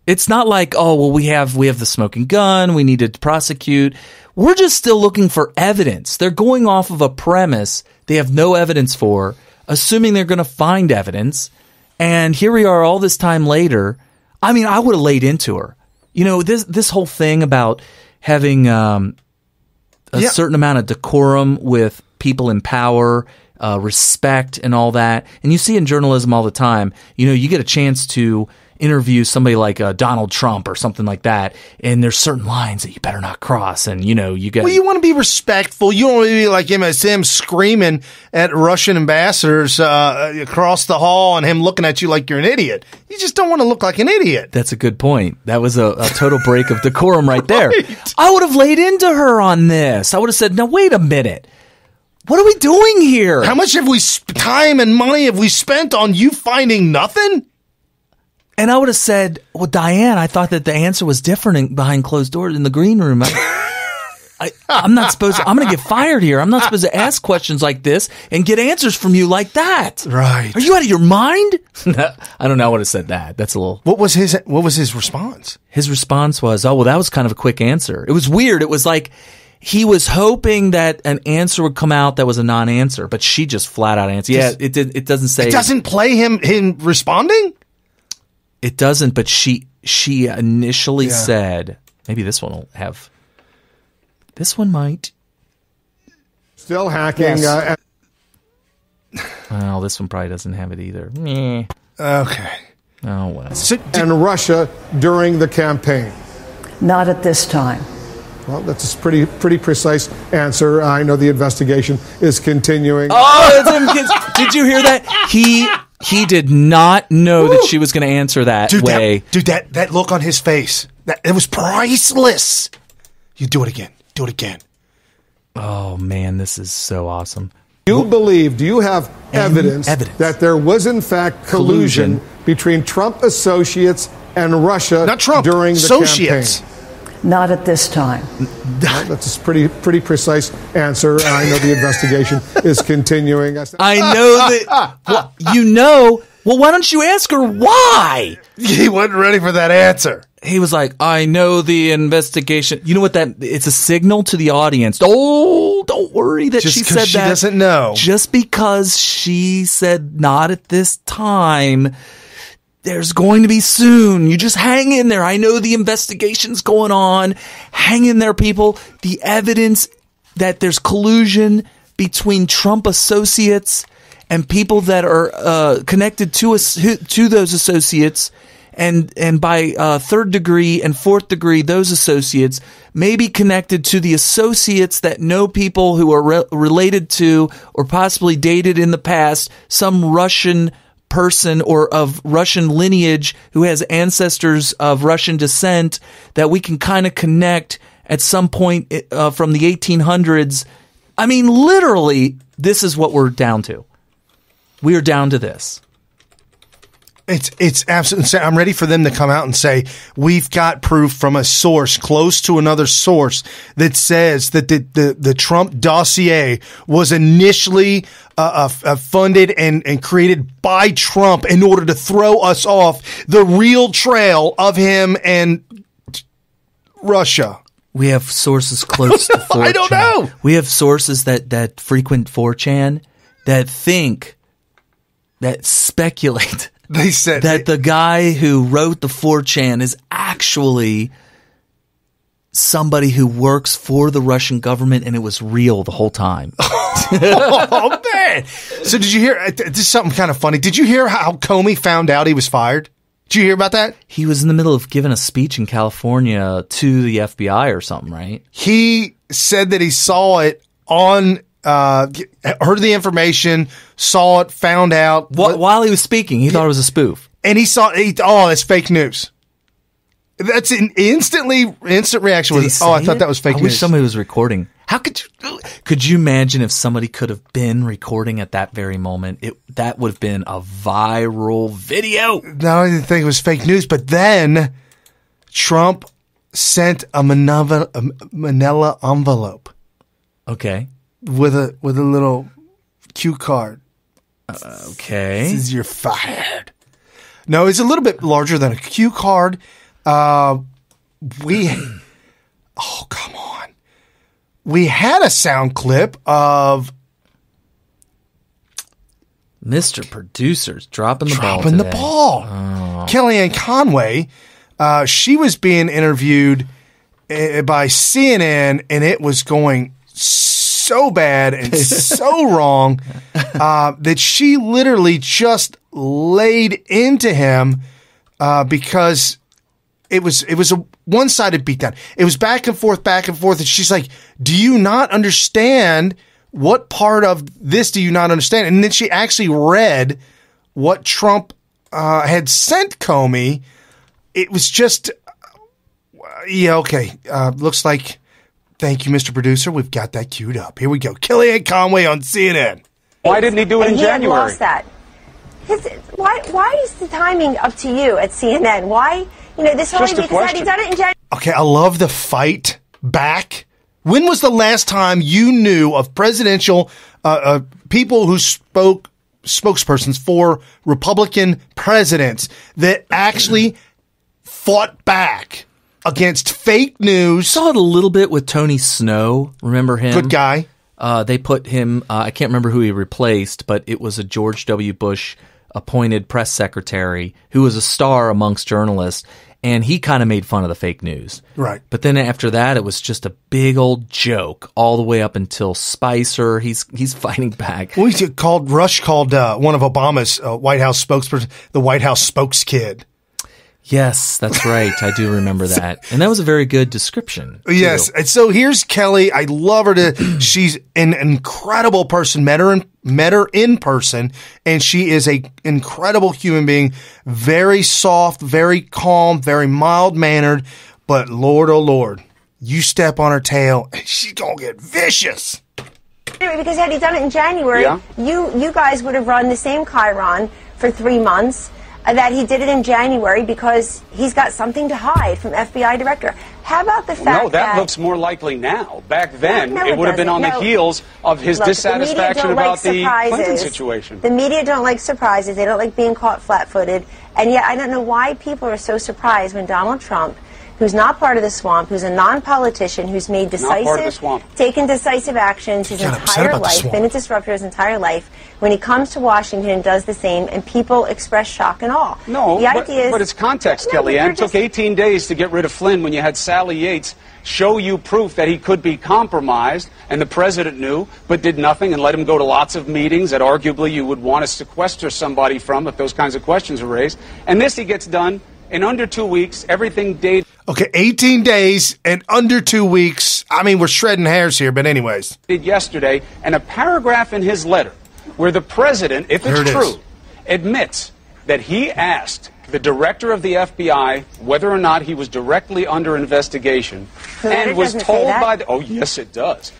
Speaker 1: It's not like, oh, well, we have the smoking gun, we need to prosecute. We're just still looking for evidence. They're going off of a premise they have no evidence for, assuming they're going to find evidence. And here we are all this time later. I mean, I would have laid into her. You know, this whole thing about having a certain amount of decorum with people in power, respect and all that. And you see in journalism all the time, you know, you get a chance to interview somebody like Donald Trump or something like that, and there's certain lines that you better not cross, and you know you get.
Speaker 5: Well, you want to be respectful. You don't want to be like MSM screaming at Russian ambassadors across the hall and him looking at you like you're an idiot. You just don't want to look like an idiot.
Speaker 1: That's a good point. That was a total break of decorum right there. I would have laid into her on this. I would have said, "Now wait a minute. What are we doing here?
Speaker 5: How much have we time and money have we spent on you finding nothing?"
Speaker 1: And I would have said, well, Diane, I thought that the answer was different behind closed doors in the green room. I'm not supposed to, I'm going to get fired here. I'm not supposed to ask questions like this and get answers from you like that.
Speaker 5: Right.
Speaker 1: Are you out of your mind? I don't know. I would have said that. That's a little.
Speaker 5: What was his response?
Speaker 1: His response was, oh, well, that was kind of a quick answer. It was weird. It was like he was hoping that an answer would come out that was a non-answer, but she just flat out answered. Yeah, it did. It doesn't say.
Speaker 5: It doesn't play him responding?
Speaker 1: It doesn't, but she initially said, maybe this one will have, this one might.
Speaker 11: Still hacking.
Speaker 1: Yes. Well, this one probably doesn't have it either. Meh.
Speaker 5: Okay.
Speaker 1: Oh, well.
Speaker 11: And Russia during the campaign.
Speaker 24: Not at this time.
Speaker 11: Well, that's a pretty precise answer. I know the investigation is continuing.
Speaker 1: Oh, did you hear that? He did not know that she was going to answer that way.
Speaker 5: That look on his face, it was priceless. You do it again. Do it again.
Speaker 1: Oh, man, this is so awesome.
Speaker 11: Do you have evidence that there was, in fact, collusion between Trump associates and Russia
Speaker 5: Not Trump,
Speaker 11: during the
Speaker 5: associates.
Speaker 11: campaign?
Speaker 24: Not at this time.
Speaker 11: Well, that's a pretty precise answer. I know the investigation is continuing.
Speaker 1: I know that. Well, you know. Well, why don't you ask her why?
Speaker 5: He wasn't ready for that answer.
Speaker 1: He was like, I know the investigation. You know what it's a signal to the audience. Oh, don't worry that she said
Speaker 5: she
Speaker 1: that.
Speaker 5: Doesn't know.
Speaker 1: Just because she said not at this time, there's going to be soon. You just hang in there. I know the investigation's going on. Hang in there, people. The evidence that there's collusion between Trump associates and people that are connected to those associates, and by third degree and fourth degree, those associates may be connected to the associates that know people who are related to or possibly dated in the past some Russian person or of Russian lineage who has ancestors of Russian descent that we can kind of connect at some point from the 1800s. I mean, literally, this is what we're down to. We are down to this.
Speaker 5: It's absolutely. I'm ready for them to come out and say we've got proof from a source close to another source that says that the Trump dossier was initially funded and created by Trump in order to throw us off the real trail of him and Russia.
Speaker 1: We have sources close to 4chan.
Speaker 5: I don't know.
Speaker 1: We have sources that frequent 4chan that think, that speculate.
Speaker 5: They said
Speaker 1: that the guy who wrote the 4chan is actually somebody who works for the Russian government, and it was real the whole time.
Speaker 5: Oh, man. So did you hear, this is something kind of funny. Did you hear how Comey found out he was fired? Did you hear about that?
Speaker 1: He was in the middle of giving a speech in California to the FBI or something, right?
Speaker 5: He said that he saw it on heard the information, saw it, found out.
Speaker 1: While he was speaking, he thought it was a spoof.
Speaker 5: And he saw, that's fake news. That's an instant reaction was, I thought that was fake news.
Speaker 1: I wish somebody was recording. How could you imagine if somebody could have been recording at that very moment? That would have been a viral video.
Speaker 5: No, I didn't think it was fake news, but then Trump sent a manila envelope.
Speaker 1: Okay.
Speaker 5: With a little cue card.
Speaker 1: Okay.
Speaker 5: Says you're fired. No, it's a little bit larger than a cue card. Oh, come on. We had a sound clip of
Speaker 1: Mr. Producer's dropping the ball.
Speaker 5: Oh. Kellyanne Conway, she was being interviewed by CNN, and it was going so bad and so wrong that she literally just laid into him because it was a one-sided beatdown. It was back and forth, and she's like, do you not understand? What part of this do you not understand? And then she actually read what Trump had sent Comey. It was just, okay. Looks like, thank you, Mr. Producer. We've got that queued up. Here we go. Kellyanne Conway on CNN.
Speaker 13: Why didn't he do it in January?
Speaker 14: Lost that. Why is the timing up to you at CNN? Why? This whole week had he done it in January. Okay,
Speaker 5: I love the fight back. When was the last time you knew of presidential people who spokespersons for Republican presidents that actually fought back against fake news?
Speaker 1: Saw it a little bit with Tony Snow. Remember him?
Speaker 5: Good guy.
Speaker 1: They put him, I can't remember who he replaced, but it was a George W. Bush appointed press secretary who was a star amongst journalists. And he kind of made fun of the fake news.
Speaker 5: Right.
Speaker 1: But then after that, it was just a big old joke all the way up until Spicer. He's fighting back.
Speaker 5: Rush called one of Obama's White House spokesperson the White House spokeskid.
Speaker 1: Yes, that's right. I do remember that. And that was a very good description.
Speaker 5: Yes. And so here's Kelly. I love her she's an incredible person. Met her in person, and she is an incredible human being. Very soft, very calm, very mild-mannered. But Lord, oh Lord, you step on her tail, and she's going to get vicious.
Speaker 14: Because had he done it in January, you guys would have run the same chyron for 3 months. That he did it in January because he's got something to hide from FBI director. How about the fact
Speaker 13: that looks more likely now. Back then, it would have been on the heels of his dissatisfaction about the Clinton situation.
Speaker 14: The media don't like surprises. They don't like being caught flat-footed. And yet, I don't know why people are so surprised when Donald Trump, who's not part of the swamp, who's a non-politician, who's made taken decisive actions his entire life, been a disruptor his entire life, when he comes to Washington and does the same, and people express shock and awe.
Speaker 13: No, but it's context, Kellyanne. It took 18 days to get rid of Flynn when you had Sally Yates show you proof that he could be compromised, and the president knew, but did nothing and let him go to lots of meetings that arguably you would want to sequester somebody from if those kinds of questions are raised. And this he gets done in under 2 weeks, everything dated.
Speaker 5: Okay, 18 days and under 2 weeks. I mean, we're shredding hairs here, but anyways.
Speaker 13: Yesterday, and a paragraph in his letter where the president, if it's true, admits that he asked the director of the FBI whether or not he was directly under investigation and was told by the... Oh, yes, it does.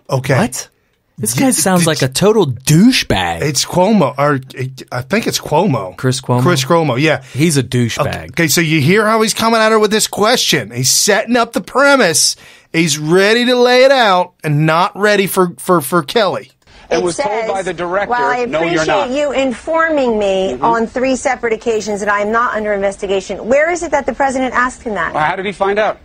Speaker 5: Okay.
Speaker 1: What? This guy sounds like a total douchebag.
Speaker 5: It's Cuomo, or I think it's Cuomo.
Speaker 1: Chris Cuomo?
Speaker 5: Chris Cuomo, yeah.
Speaker 1: He's a douchebag.
Speaker 5: Okay, so you hear how he's coming at her with this question. He's setting up the premise. He's ready to lay it out and not ready for Kelly.
Speaker 13: And was told by the director,
Speaker 14: well, I
Speaker 13: no, you're not.
Speaker 14: appreciate you informing me on 3 separate occasions that I am not under investigation. Where is it that the president asked him that?
Speaker 13: Well, how did he find out?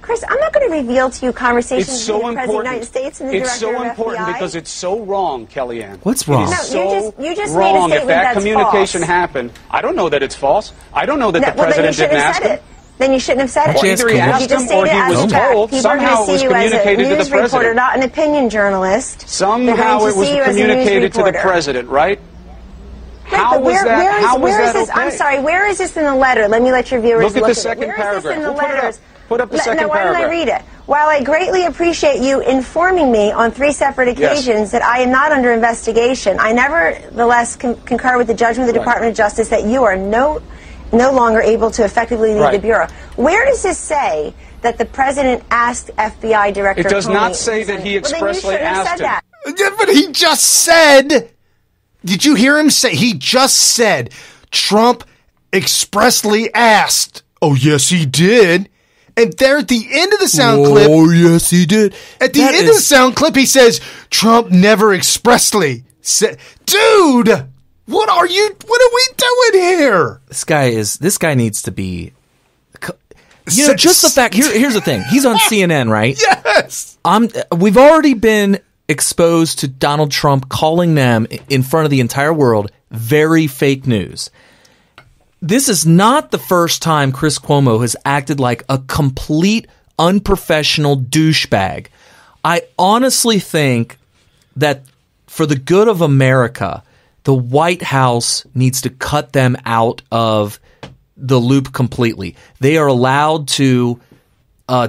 Speaker 14: Chris, I'm not going to reveal to you conversations between the President of the United States and the Director of FBI.
Speaker 13: It's so important because it's so wrong, Kellyanne.
Speaker 1: What's wrong?
Speaker 14: You just
Speaker 13: wrong.
Speaker 14: made a
Speaker 13: If that
Speaker 14: that's
Speaker 13: communication
Speaker 14: false.
Speaker 13: happened, I don't know that it's false. I don't know that the president didn't ask him.
Speaker 14: Then you shouldn't have said it.
Speaker 13: Either he asked him or he was told. Somehow it was communicated to the president.
Speaker 14: Reporter, not an opinion journalist.
Speaker 13: Somehow it was communicated to the president, right? How was that? How was that okay?
Speaker 14: I'm sorry. Where is this in the letter? Let me let your viewers
Speaker 13: look at the second paragraph.
Speaker 14: Where is this in the letters?
Speaker 13: Put up the second
Speaker 14: paragraph. Why don't I read it? While I greatly appreciate you informing me on 3 separate occasions that I am not under investigation, I nevertheless concur with the judgment of the Department of Justice that you are no longer able to effectively lead the Bureau. Where does this say that the President asked FBI Director Comey?
Speaker 13: It does not say that he expressly asked him.
Speaker 5: Yeah, but he just said, did you hear him say, he just said, Trump expressly asked. Oh, yes, he did. And there at the end of the sound clip.
Speaker 1: Oh, yes, he did.
Speaker 5: At the end of the sound clip, he says, Trump never expressly said, dude, what are we doing here?
Speaker 1: This guy needs to be, just the fact, here's the thing. He's on CNN, right?
Speaker 5: Yes.
Speaker 1: We've already been exposed to Donald Trump calling them in front of the entire world very fake news. This is not the first time Chris Cuomo has acted like a complete unprofessional douchebag. I honestly think that for the good of America, the White House needs to cut them out of the loop completely. They are allowed to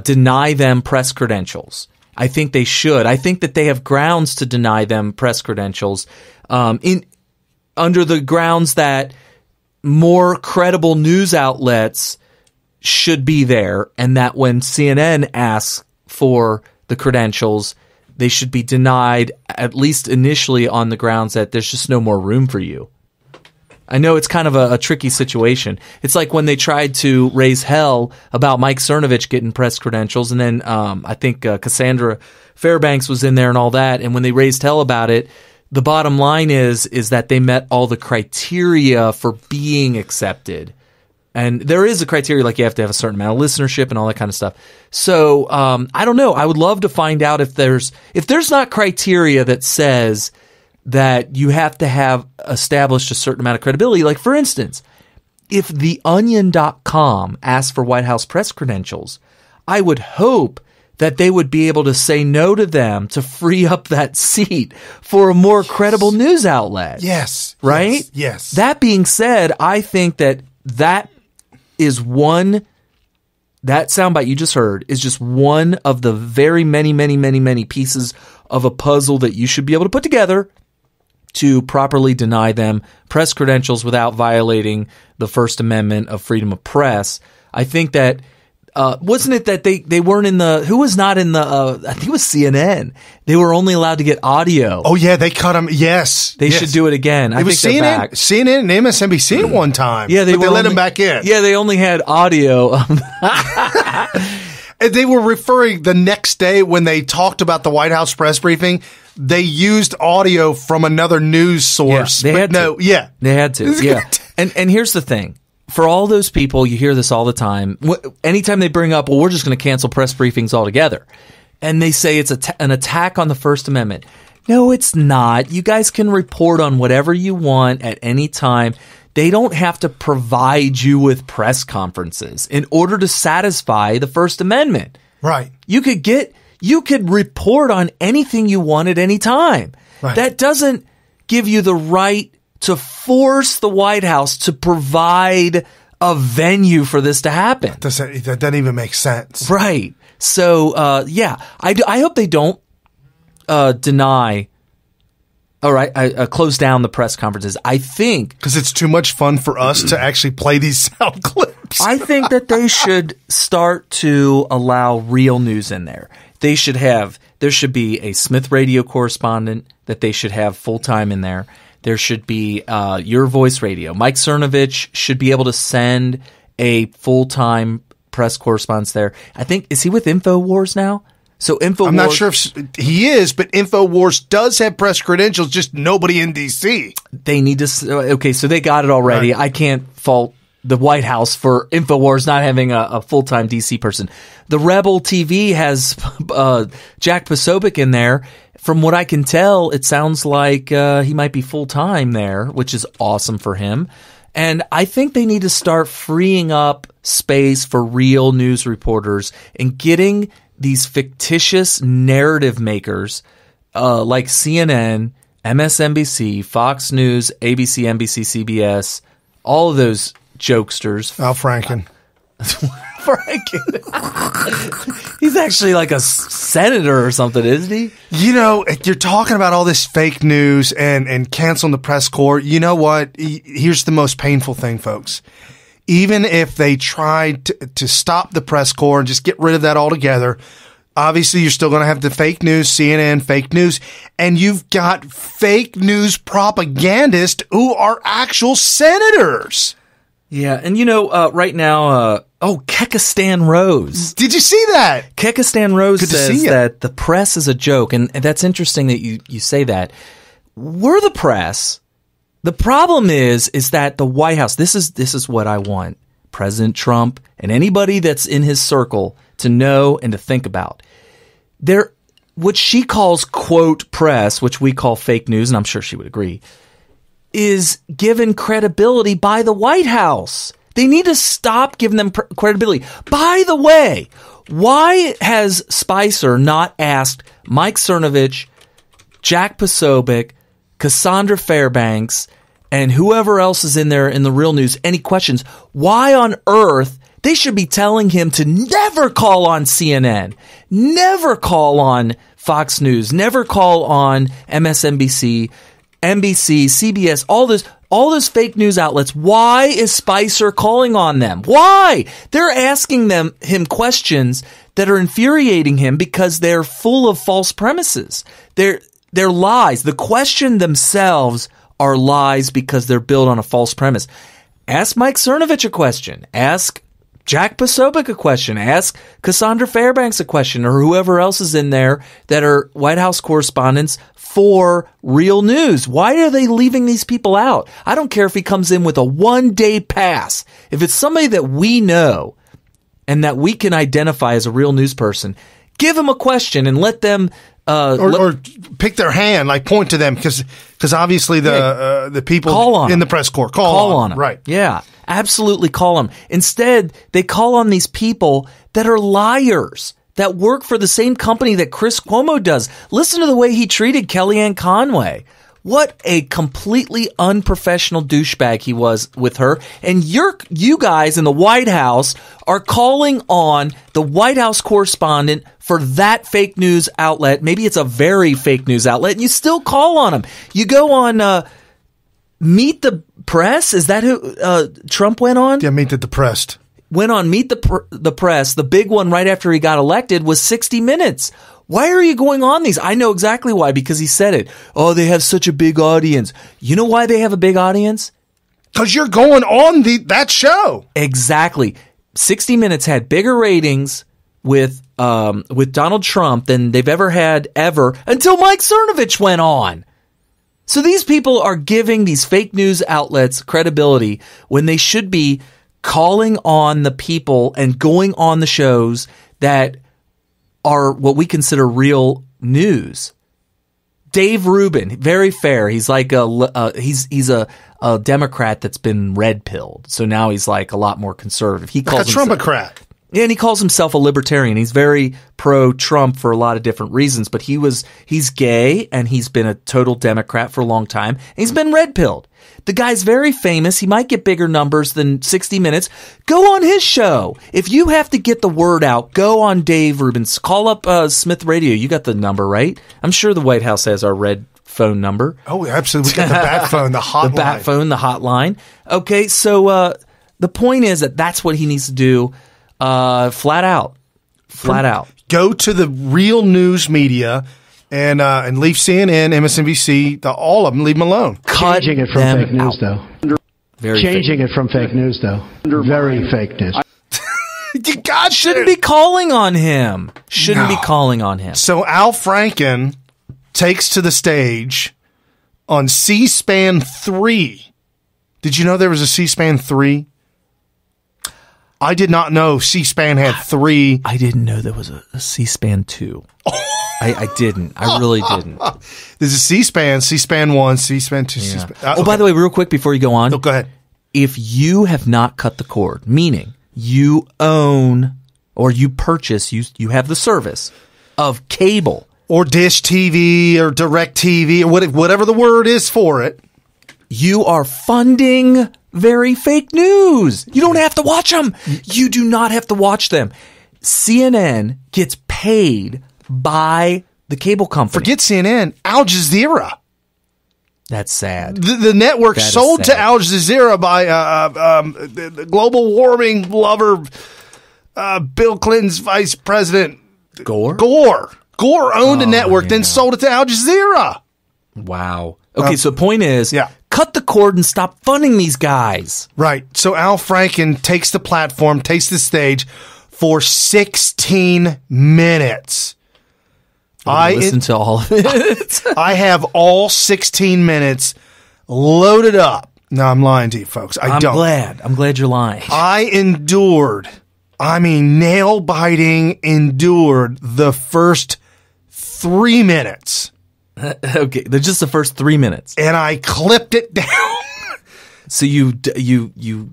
Speaker 1: deny them press credentials. I think they should. I think that they have grounds to deny them press credentials under the grounds that more credible news outlets should be there, and that when CNN asks for the credentials, they should be denied, at least initially, on the grounds that there's just no more room for you. I know it's kind of a tricky situation. It's like when they tried to raise hell about Mike Cernovich getting press credentials, and then I think Cassandra Fairbanks was in there and all that, and when they raised hell about it, the bottom line is that they met all the criteria for being accepted. And there is a criteria, like you have to have a certain amount of listenership and all that kind of stuff. So I don't know. I would love to find out if there's not criteria that says that you have to have established a certain amount of credibility. Like, for instance, if theonion.com asks for White House press credentials, I would hope that they would be able to say no to them to free up that seat for a more credible news outlet.
Speaker 5: Yes.
Speaker 1: Right?
Speaker 5: Yes.
Speaker 1: That being said, I think that is that soundbite you just heard is just one of the very many pieces of a puzzle that you should be able to put together to properly deny them press credentials without violating the First Amendment of freedom of press. I think that wasn't it that they weren't in the, who was not in the, I think it was CNN. They were only allowed to get audio.
Speaker 5: Oh yeah, they cut them. Yes.
Speaker 1: They should do it again. I think
Speaker 5: CNN,
Speaker 1: they're back.
Speaker 5: CNN and MSNBC at one time.
Speaker 1: Yeah, they
Speaker 5: let them back in.
Speaker 1: Yeah, they only had audio.
Speaker 5: And they were referring the next day when they talked about the White House press briefing, they used audio from another news source.
Speaker 1: Yeah, they had to.
Speaker 5: Yeah.
Speaker 1: They had to. Yeah. And here's the thing. For all those people, you hear this all the time. Anytime they bring up, well, we're just going to cancel press briefings altogether. And they say it's an attack on the First Amendment. No, it's not. You guys can report on whatever you want at any time. They don't have to provide you with press conferences in order to satisfy the First Amendment.
Speaker 5: Right.
Speaker 1: You could report on anything you want at any time.
Speaker 5: Right.
Speaker 1: That doesn't give you the right to force the White House to provide a venue for this to happen.
Speaker 5: That doesn't even make sense.
Speaker 1: Right. So, I hope they don't deny. All right, close down the press conferences. I think
Speaker 5: because it's too much fun for us to actually play these sound clips.
Speaker 1: I think that they should start to allow real news in there. There should be a Smyth radio correspondent that they should have full time in there. There should be Your Voice Radio. Mike Cernovich should be able to send a full-time press correspondent there. I think, is he with InfoWars now? So InfoWars,
Speaker 5: I'm not sure if he is, but InfoWars does have press credentials, just nobody in D.C.
Speaker 1: They need to, okay, so they got it already. Right. I can't fault the White House for InfoWars not having a full-time D.C. person. The Rebel TV has Jack Posobiec in there. From what I can tell, it sounds like he might be full-time there, which is awesome for him. And I think they need to start freeing up space for real news reporters and getting these fictitious narrative makers like CNN, MSNBC, Fox News, ABC, NBC, CBS, all of those jokesters.
Speaker 5: Al Franken.
Speaker 1: Franken. He's actually like a senator or something, isn't he?
Speaker 5: You know, you're talking about all this fake news and canceling the press corps. You know what? Here's the most painful thing, folks. Even if they tried to stop the press corps and just get rid of that altogether, obviously you're still going to have the fake news, CNN, fake news, and you've got fake news propagandists who are actual senators.
Speaker 1: Yeah, and you know, right now, Kekistan Rose.
Speaker 5: Did you see that?
Speaker 1: Kekistan Rose says that the press is a joke, and that's interesting that you say that. We're the press. The problem is that the White House, this is what I want President Trump and anybody that's in his circle to know and to think about. What she calls, quote, press, which we call fake news, and I'm sure she would agree, is given credibility by the White House. They need to stop giving them credibility. By the way, why has Spicer not asked Mike Cernovich, Jack Posobiec, Cassandra Fairbanks, and whoever else is in there in the real news any questions? Why on earth they should be telling him to never call on CNN, never call on Fox News, never call on MSNBC, NBC, CBS, all those fake news outlets. Why is Spicer calling on them? Why? They're asking him questions that are infuriating him because they're full of false premises. They're lies. The question themselves are lies because they're built on a false premise. Ask Mike Cernovich a question. Ask Jack Posobiec a question. Ask Cassandra Fairbanks a question, or whoever else is in there that are White House correspondents for real news. Why are they leaving these people out? I don't care if he comes in with a one-day pass. If it's somebody that we know and that we can identify as a real news person, give them a question and let them
Speaker 5: or pick their hand, like point to them, because obviously the people in the press corps call on them. Right.
Speaker 1: Yeah, absolutely call them. Instead, they call on these people that are liars, that work for the same company that Chris Cuomo does. Listen to the way he treated Kellyanne Conway. What a completely unprofessional douchebag he was with her. And you guys in the White House are calling on the White House correspondent for that fake news outlet. Maybe it's a very fake news outlet, and you still call on him. You go on Meet the Press. Is that who Trump went on?
Speaker 5: Yeah, Meet the Depressed.
Speaker 1: Went on Meet the Press. The big one right after he got elected was 60 Minutes. Why are you going on these? I know exactly why, because he said it. Oh, they have such a big audience. You know why they have a big audience?
Speaker 5: Because you're going on that show.
Speaker 1: Exactly. 60 Minutes had bigger ratings with Donald Trump than they've ever had until Mike Cernovich went on. So these people are giving these fake news outlets credibility when they should be calling on the people and going on the shows that are what we consider real news. Dave Rubin, very fair. He's like he's a Democrat that's been red-pilled. So now he's like a lot more conservative. He calls
Speaker 5: himself a Trumpocrat.
Speaker 1: Yeah, and he calls himself a libertarian. He's very pro-Trump for a lot of different reasons, but he's gay and he's been a total Democrat for a long time. And he's been red-pilled. The guy's very famous. He might get bigger numbers than 60 Minutes. Go on his show. If you have to get the word out, go on Dave Rubin's. Call up Smyth Radio. You got the number, right? I'm sure the White House has our red phone number.
Speaker 5: Oh, absolutely. We got the bat phone, the hotline.
Speaker 1: The bat phone, the hotline. Okay, so the point is that's what he needs to do flat out. Flat out.
Speaker 5: Go to the real news media and leave CNN, MSNBC, all of them, leave them alone.
Speaker 7: Changing it from fake news, though.
Speaker 1: Changing
Speaker 7: it from fake news, though. Very fake news.
Speaker 5: God
Speaker 1: shouldn't be calling on him. Shouldn't be calling on him.
Speaker 5: So Al Franken takes to the stage on C-SPAN 3. Did you know there was a C-SPAN 3? I did not know C-SPAN had 3.
Speaker 1: I didn't know there was a C-SPAN 2. I didn't. I really didn't.
Speaker 5: There's a C-SPAN, C-SPAN 1, C-SPAN 2, C-SPAN.
Speaker 1: Oh, by the way, real quick before you go on.
Speaker 5: Oh, go ahead.
Speaker 1: If you have not cut the cord, meaning you own or you purchase, you have the service of cable.
Speaker 5: Or Dish TV or Direct TV or whatever the word is for it.
Speaker 1: You are funding very fake news. You don't have to watch them. You do not have to watch them. CNN gets paid by the cable company.
Speaker 5: Forget CNN, Al Jazeera.
Speaker 1: That's sad.
Speaker 5: The network sold to Al Jazeera by the global warming lover, Bill Clinton's vice president.
Speaker 1: Gore?
Speaker 5: Gore owned a network, then sold it to Al Jazeera.
Speaker 1: Wow. Okay, so the point is, cut the cord and stop funding these guys.
Speaker 5: Right. So Al Franken takes the platform, takes the stage for 16 minutes.
Speaker 1: I listen to all of it.
Speaker 5: I have all 16 minutes loaded up. No, I'm lying to you, folks. I'm
Speaker 1: glad you're lying.
Speaker 5: I endured, nail-biting endured the first 3 minutes.
Speaker 1: Okay, they're just the first 3 minutes.
Speaker 5: And I clipped it down.
Speaker 1: So you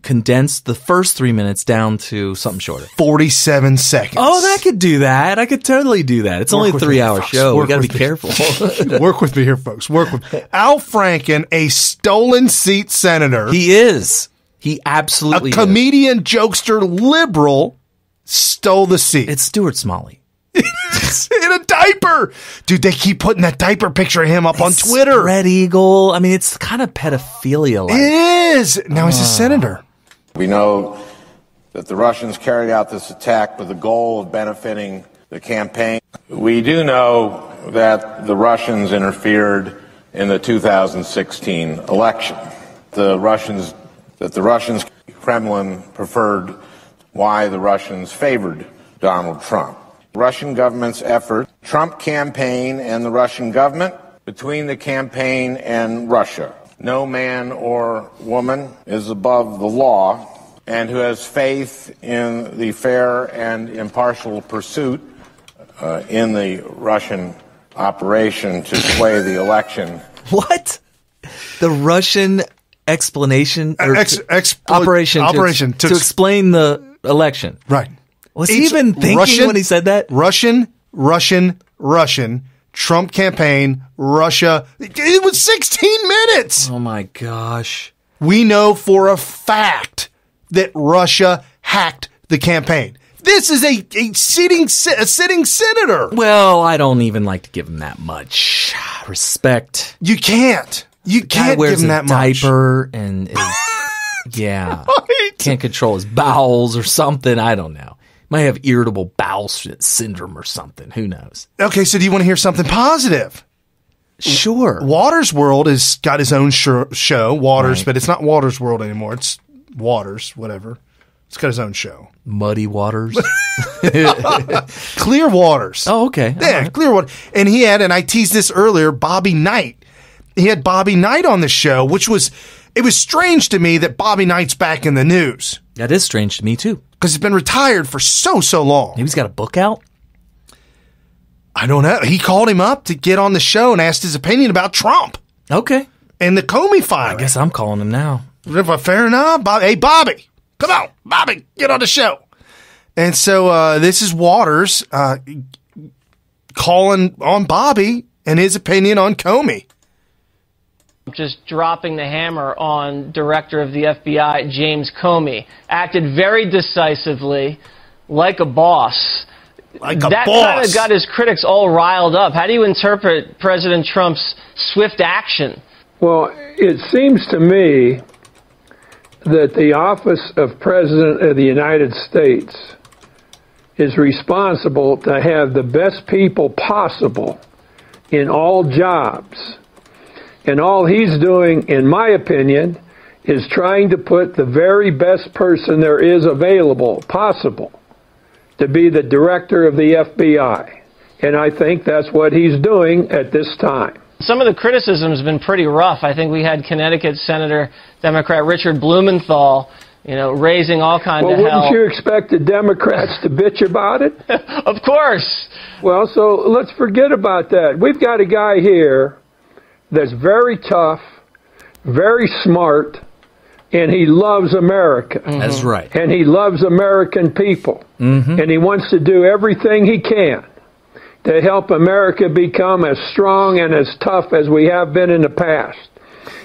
Speaker 1: condensed the first 3 minutes down to something shorter.
Speaker 5: 47 seconds.
Speaker 1: Oh, I could do that. I could totally do that. It's only a 3-hour show. We got to be careful.
Speaker 5: Work with me here, folks. Work with me. Al Franken, a stolen seat senator.
Speaker 1: He is. He absolutely is.
Speaker 5: A comedian, jokester, liberal, stole the seat.
Speaker 1: It's Stuart Smalley.
Speaker 5: In a diaper. Dude, they keep putting that diaper picture of him up on Twitter.
Speaker 1: Red Eagle. I mean, it's kind of pedophilia-like.
Speaker 5: It is. Now he's a senator.
Speaker 12: We know that the Russians carried out this attack with the goal of benefiting the campaign. We do know that the Russians interfered in the 2016 election. The Russians Kremlin preferred why the Russians favored Donald Trump. Russian government's effort, Trump campaign and the Russian government, between the campaign and Russia. No man or woman is above the law, and who has faith in the fair and impartial pursuit in the Russian operation to sway the election.
Speaker 1: What? The Russian explanation or operation to explain the election.
Speaker 5: Right.
Speaker 1: Was he even thinking when he said that?
Speaker 5: Russian, Trump campaign, Russia. It was 16 minutes.
Speaker 1: Oh, my gosh.
Speaker 5: We know for a fact that Russia hacked the campaign. This is a sitting senator.
Speaker 1: Well, I don't even like to give him that much respect.
Speaker 5: You can't. You can't give him that much.
Speaker 1: Diaper and can't control his bowels or something. I don't know. Might have irritable bowel syndrome or something. Who knows?
Speaker 5: Okay, so do you want to hear something positive?
Speaker 1: Sure.
Speaker 5: Waters World has got his own show, Waters, but it's not Waters World anymore. It's Waters, whatever. It's got his own show.
Speaker 1: Muddy Waters?
Speaker 5: Clear Waters.
Speaker 1: Oh, okay.
Speaker 5: Yeah, right. Clear Waters. And he had, and I teased this earlier, Bobby Knight. He had Bobby Knight on the show, which was, it was strange to me that Bobby Knight's back in the news.
Speaker 1: That is strange to me, too.
Speaker 5: Because he's been retired for so long.
Speaker 1: Maybe he's got a book out?
Speaker 5: I don't know. He called him up to get on the show and asked his opinion about Trump.
Speaker 1: Okay.
Speaker 5: And the Comey filing.
Speaker 1: I guess I'm calling him now.
Speaker 5: Fair enough. Hey, Bobby. Come on. Bobby, get on the show. And so this is Waters calling on Bobby and his opinion on Comey.
Speaker 15: Just dropping the hammer on Director of the FBI, James Comey. Acted very decisively, like a boss. That kind of got his critics all riled up. How do you interpret President Trump's swift action?
Speaker 16: Well, it seems to me that the office of President of the United States is responsible to have the best people possible in all jobs. And all he's doing, in my opinion, is trying to put the very best person there is available, possible, to be the director of the FBI. And I think that's what he's doing at this time.
Speaker 15: Some of the criticism has been pretty rough. I think we had Connecticut Senator Democrat Richard Blumenthal, raising all kinds of hell.
Speaker 16: Well, wouldn't you expect the Democrats to bitch about it?
Speaker 15: Of course.
Speaker 16: Well, so let's forget about that. We've got a guy here that's very tough, very smart, and he loves America.
Speaker 1: Mm-hmm. That's right.
Speaker 16: And he loves American people. Mm-hmm. And he wants to do everything he can to help America become as strong and as tough as we have been in the past.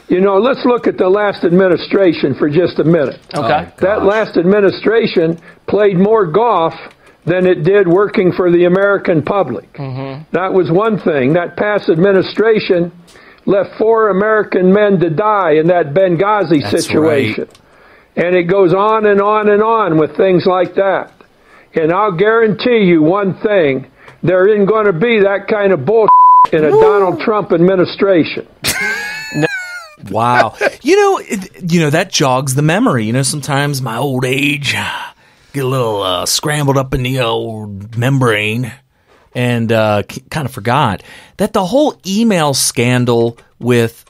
Speaker 16: let's look at the last administration for just a minute.
Speaker 15: Okay.
Speaker 16: That last administration played more golf than it did working for the American public. That was one thing. That past administration left 4 American men to die in that Benghazi situation. Right. And it goes on and on and on with things like that. And I'll guarantee you one thing, there isn't going to be that kind of bullshit in a Donald Trump administration.
Speaker 1: Wow. That jogs the memory. Sometimes my old age get a little scrambled up in the old membrane and kind of forgot that the whole email scandal with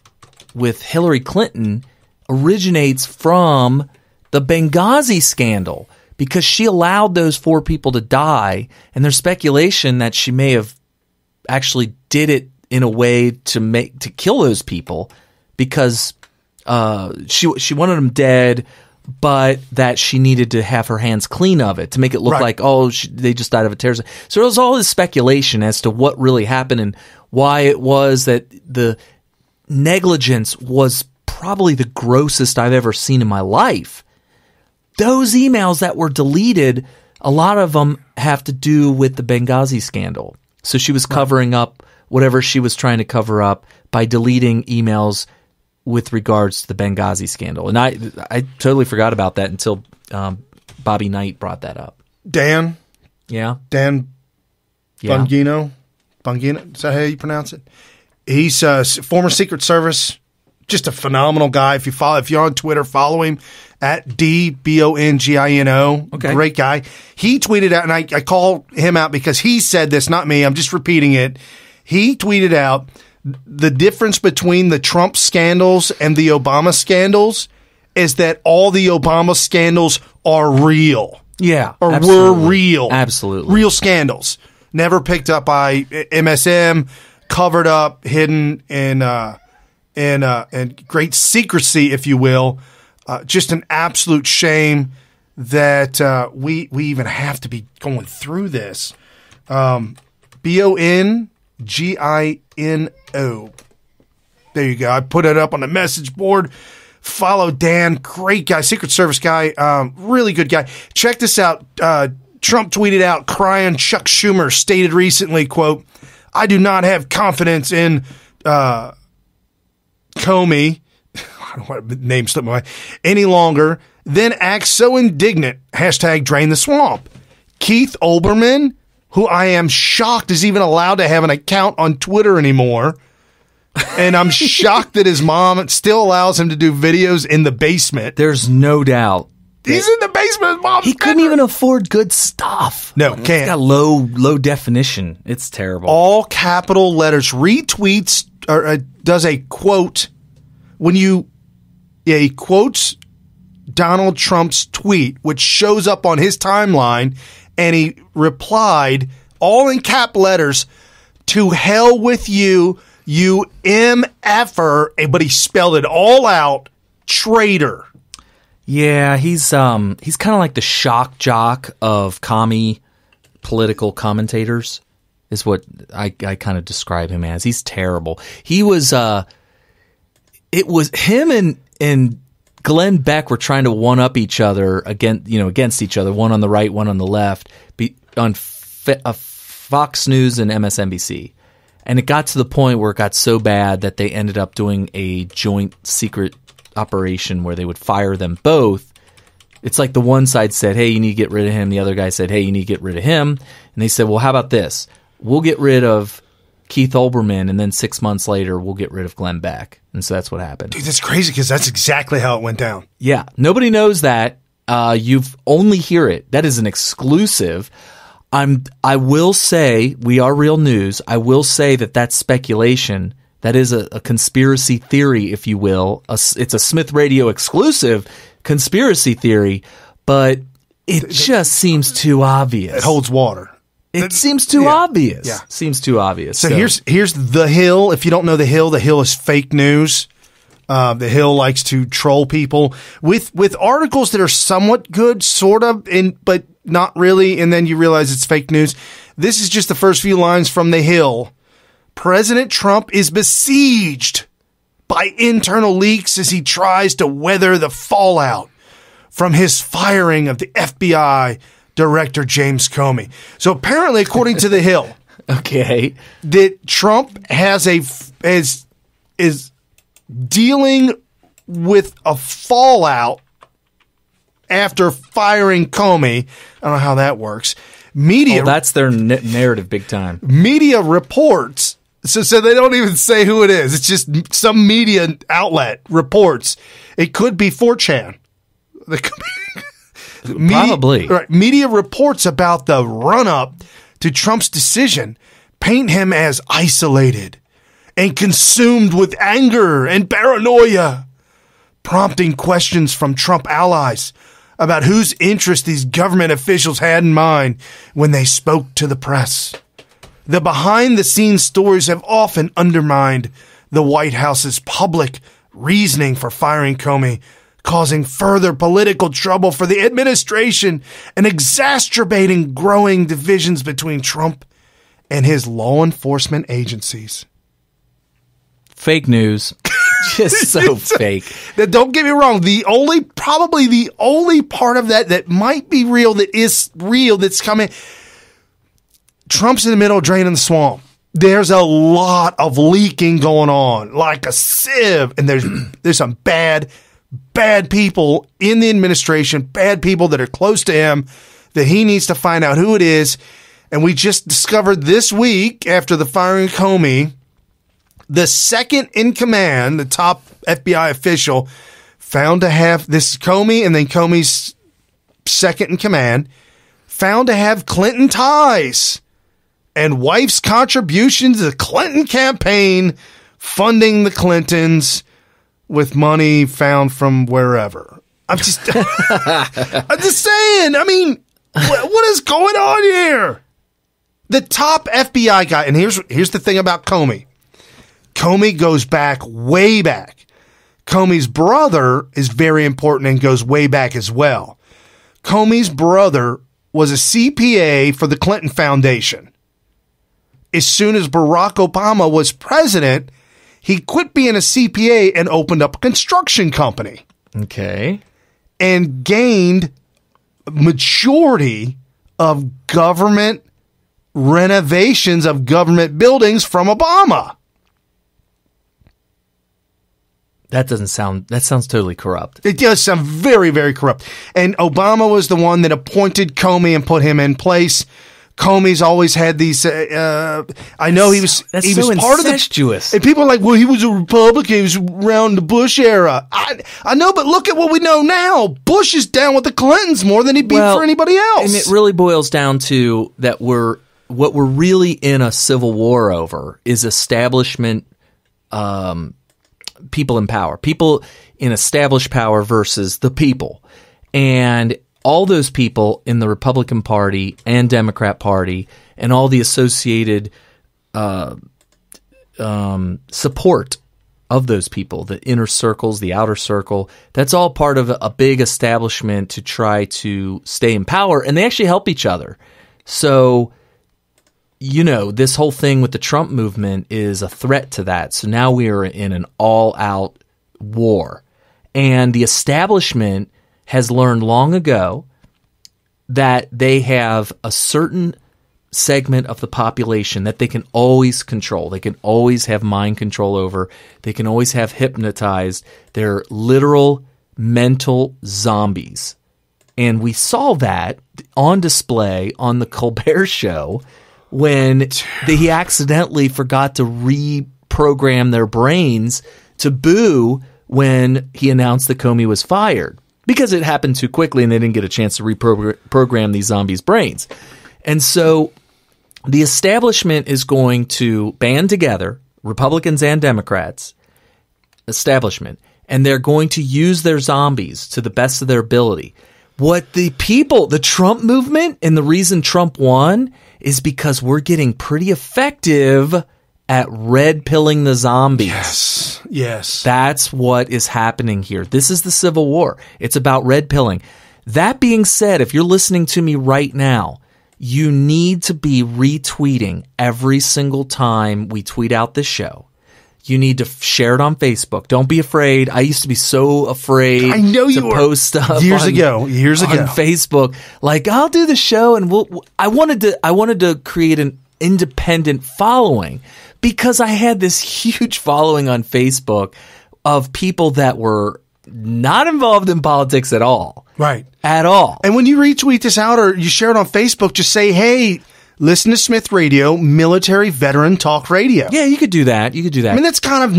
Speaker 1: Hillary Clinton originates from the Benghazi scandal because she allowed those 4 people to die, and there's speculation that she may have actually did it in a way to kill those people because she wanted them dead, but that she needed to have her hands clean of it to make it look like, they just died of a terrorist. So there was all this speculation as to what really happened and why it was that the negligence was probably the grossest I've ever seen in my life. Those emails that were deleted, a lot of them have to do with the Benghazi scandal. So she was covering up whatever she was trying to cover up by deleting emails with regards to the Benghazi scandal. And I totally forgot about that until Bobby Knight brought that up.
Speaker 5: Dan?
Speaker 1: Yeah?
Speaker 5: Dan Bongino? Bongino? Is that how you pronounce it? He's a former Secret Service, just a phenomenal guy. If you're on Twitter, follow him at DBONGINO.
Speaker 1: Okay.
Speaker 5: Great guy. He tweeted out, and I call him out because he said this, not me. I'm just repeating it. He tweeted out the difference between the Trump scandals and the Obama scandals is that all the Obama scandals are real.
Speaker 1: Yeah.
Speaker 5: Or
Speaker 1: absolutely.
Speaker 5: were real.
Speaker 1: Absolutely.
Speaker 5: Real scandals. Never picked up by MSM, covered up, hidden in great secrecy, if you will. Just an absolute shame that we even have to be going through this. BONGINO. There you go. I put it up on the message board. Follow Dan. Great guy. Secret Service guy. Really good guy. Check this out. Trump tweeted out, Cyin Chuck Schemer stated recently, quote, I do not have confidence in Comey. I don't want to name slipped my mind any longer. Then acts so indignant. Hashtag drain the swamp. Keith Olberman, who I am shocked is even allowed to have an account on Twitter anymore. And I'm shocked that his mom still allows him to do videos in the basement.
Speaker 1: There's no doubt.
Speaker 5: He's in the basement. His mom's
Speaker 1: He couldn't even afford good stuff.
Speaker 5: No, can't.
Speaker 1: It's got low definition. It's terrible.
Speaker 5: All capital letters. Retweets or does a quote when he quotes Donald Trump's tweet, which shows up on his timeline, and he replied all in cap letters, to hell with you, you MFer, but he spelled it all out, traitor.
Speaker 1: Yeah, he's kind of like the shock jock of commie political commentators, is what I kind of describe him as. He's terrible. He was it was him and Glenn Beck were trying to one up each other against each other, one on the right, one on the left, on Fox News and MSNBC. And it got to the point where it got so bad that they ended up doing a joint secret operation where they would fire them both. It's like the one side said, hey, you need to get rid of him. The other guy said, hey, you need to get rid of him. And they said, well, how about this? We'll get rid of Keith Olberman, and then 6 months later, we'll get rid of Glenn Beck. And so that's what happened.
Speaker 5: Dude, that's crazy because that's exactly how it went down.
Speaker 1: Yeah. Nobody knows that. You've only hear it. That is an exclusive. I will say, we are real news. I will say that that's speculation. That is a conspiracy theory, if you will. It's a Smyth Radio exclusive conspiracy theory, but it just seems too obvious.
Speaker 5: It holds water.
Speaker 1: It seems too obvious.
Speaker 5: Yeah.
Speaker 1: Seems too obvious.
Speaker 5: So here's The Hill. If you don't know The Hill is fake news. The Hill likes to troll people with articles that are somewhat good, sort of, but not really, and then you realize it's fake news. This is just the first few lines from The Hill. President Trump is besieged by internal leaks as he tries to weather the fallout from his firing of the FBI Director James Comey. So apparently, according to The Hill,
Speaker 1: okay,
Speaker 5: that Trump is dealing with a fallout after firing Comey. I don't know how that works. Media,
Speaker 1: that's their narrative big time.
Speaker 5: Media reports, so they don't even say who it is. It's just some media outlet reports. It could be 4chan.
Speaker 1: Probably.
Speaker 5: Media reports about the run-up to Trump's decision paint him as isolated and consumed with anger and paranoia, prompting questions from Trump allies about whose interest these government officials had in mind when they spoke to the press. The behind-the-scenes stories have often undermined the White House's public reasoning for firing Comey, causing further political trouble for the administration and exacerbating growing divisions between Trump and his law enforcement agencies.
Speaker 1: Fake news. Just so fake.
Speaker 5: Now, don't get me wrong. Probably the only part of that might be real, that is real, that's coming. Trump's in the middle of draining the swamp. There's a lot of leaking going on, like a sieve. And there's some bad people in the administration, bad people that are close to him, that he needs to find out who it is. And we just discovered this week, after the firing of Comey, the second in command, the top FBI official, found to have, this is Comey and then Comey's second in command, found to have Clinton ties and wife's contributions to the Clinton campaign, funding the Clintons with money found from wherever. I'm just saying. I mean, what is going on here? The top FBI guy, and here's the thing about Comey. Comey goes back, way back. Comey's brother is very important and goes way back as well. Comey's brother was a CPA for the Clinton Foundation. As soon as Barack Obama was president, he quit being a CPA and opened up a construction company.
Speaker 1: Okay.
Speaker 5: And gained a majority of government renovations of government buildings from Obama.
Speaker 1: That sounds totally corrupt.
Speaker 5: It does sound very, very corrupt. And Obama was the one that appointed Comey and put him in place. Comey's always had these, I know he was part
Speaker 1: incestuous.
Speaker 5: of the, and people are like, well, he was a Republican, he was around the Bush era. I know, but look at what we know now. Bush is down with the Clintons more than he'd be for anybody else.
Speaker 1: And it really boils down to that what we're really in a civil war over is establishment, people in power, people in established power versus the people. And all those people in the Republican Party and Democrat Party and all the associated support of those people, the inner circles, the outer circle, that's all part of a big establishment to try to stay in power, and they actually help each other. So, this whole thing with the Trump movement is a threat to that. So now we are in an all-out war. And the establishment has learned long ago that they have a certain segment of the population that they can always control. They can always have mind control over. They can always have hypnotized. They're literal mental zombies. And we saw that on display on the Colbert Show when he accidentally forgot to reprogram their brains to boo when he announced that Comey was fired, because it happened too quickly and they didn't get a chance to reprogram these zombies' brains. And so the establishment is going to band together, Republicans and Democrats, establishment, and they're going to use their zombies to the best of their ability. What the people, the Trump movement, and the reason Trump won is because we're getting pretty effective at red-pilling the zombies.
Speaker 5: Yes.
Speaker 1: That's what is happening here. This is the Civil War. It's about red-pilling. That being said, if you're listening to me right now, you need to be retweeting every single time we tweet out this show. You need to share it on Facebook. Don't be afraid. I used to be so afraid.
Speaker 5: I know you
Speaker 1: to
Speaker 5: were.
Speaker 1: Post stuff
Speaker 5: years ago
Speaker 1: on Facebook. Like, I'll do the show, and I wanted to create an independent following because I had this huge following on Facebook of people that were not involved in politics at all.
Speaker 5: Right.
Speaker 1: At all.
Speaker 5: And when you retweet this out or you share it on Facebook, just say, hey, listen to Smyth Radio, military veteran talk radio.
Speaker 1: Yeah, you could do that. I
Speaker 5: mean, that's kind of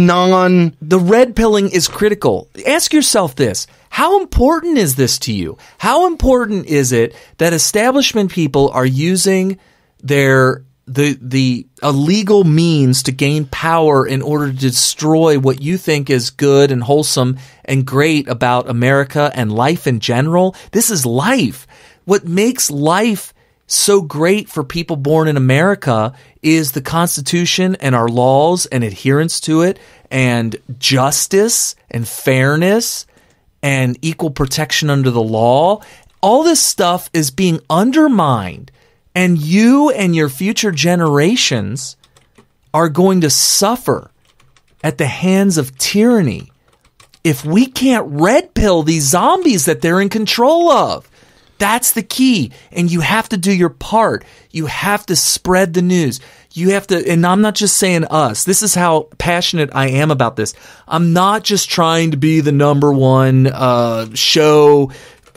Speaker 1: The red pilling is critical. Ask yourself this. How important is this to you? How important is it that establishment people are using the illegal means to gain power in order to destroy what you think is good and wholesome and great about America and life in general? This is life. What makes life so great for people born in America is the Constitution and our laws and adherence to it and justice and fairness and equal protection under the law. All this stuff is being undermined. And you and your future generations are going to suffer at the hands of tyranny if we can't red pill these zombies that they're in control of. That's the key. And you have to do your part. You have to spread the news. You have to, and I'm not just saying us. This is how passionate I am about this. I'm not just trying to be the number one show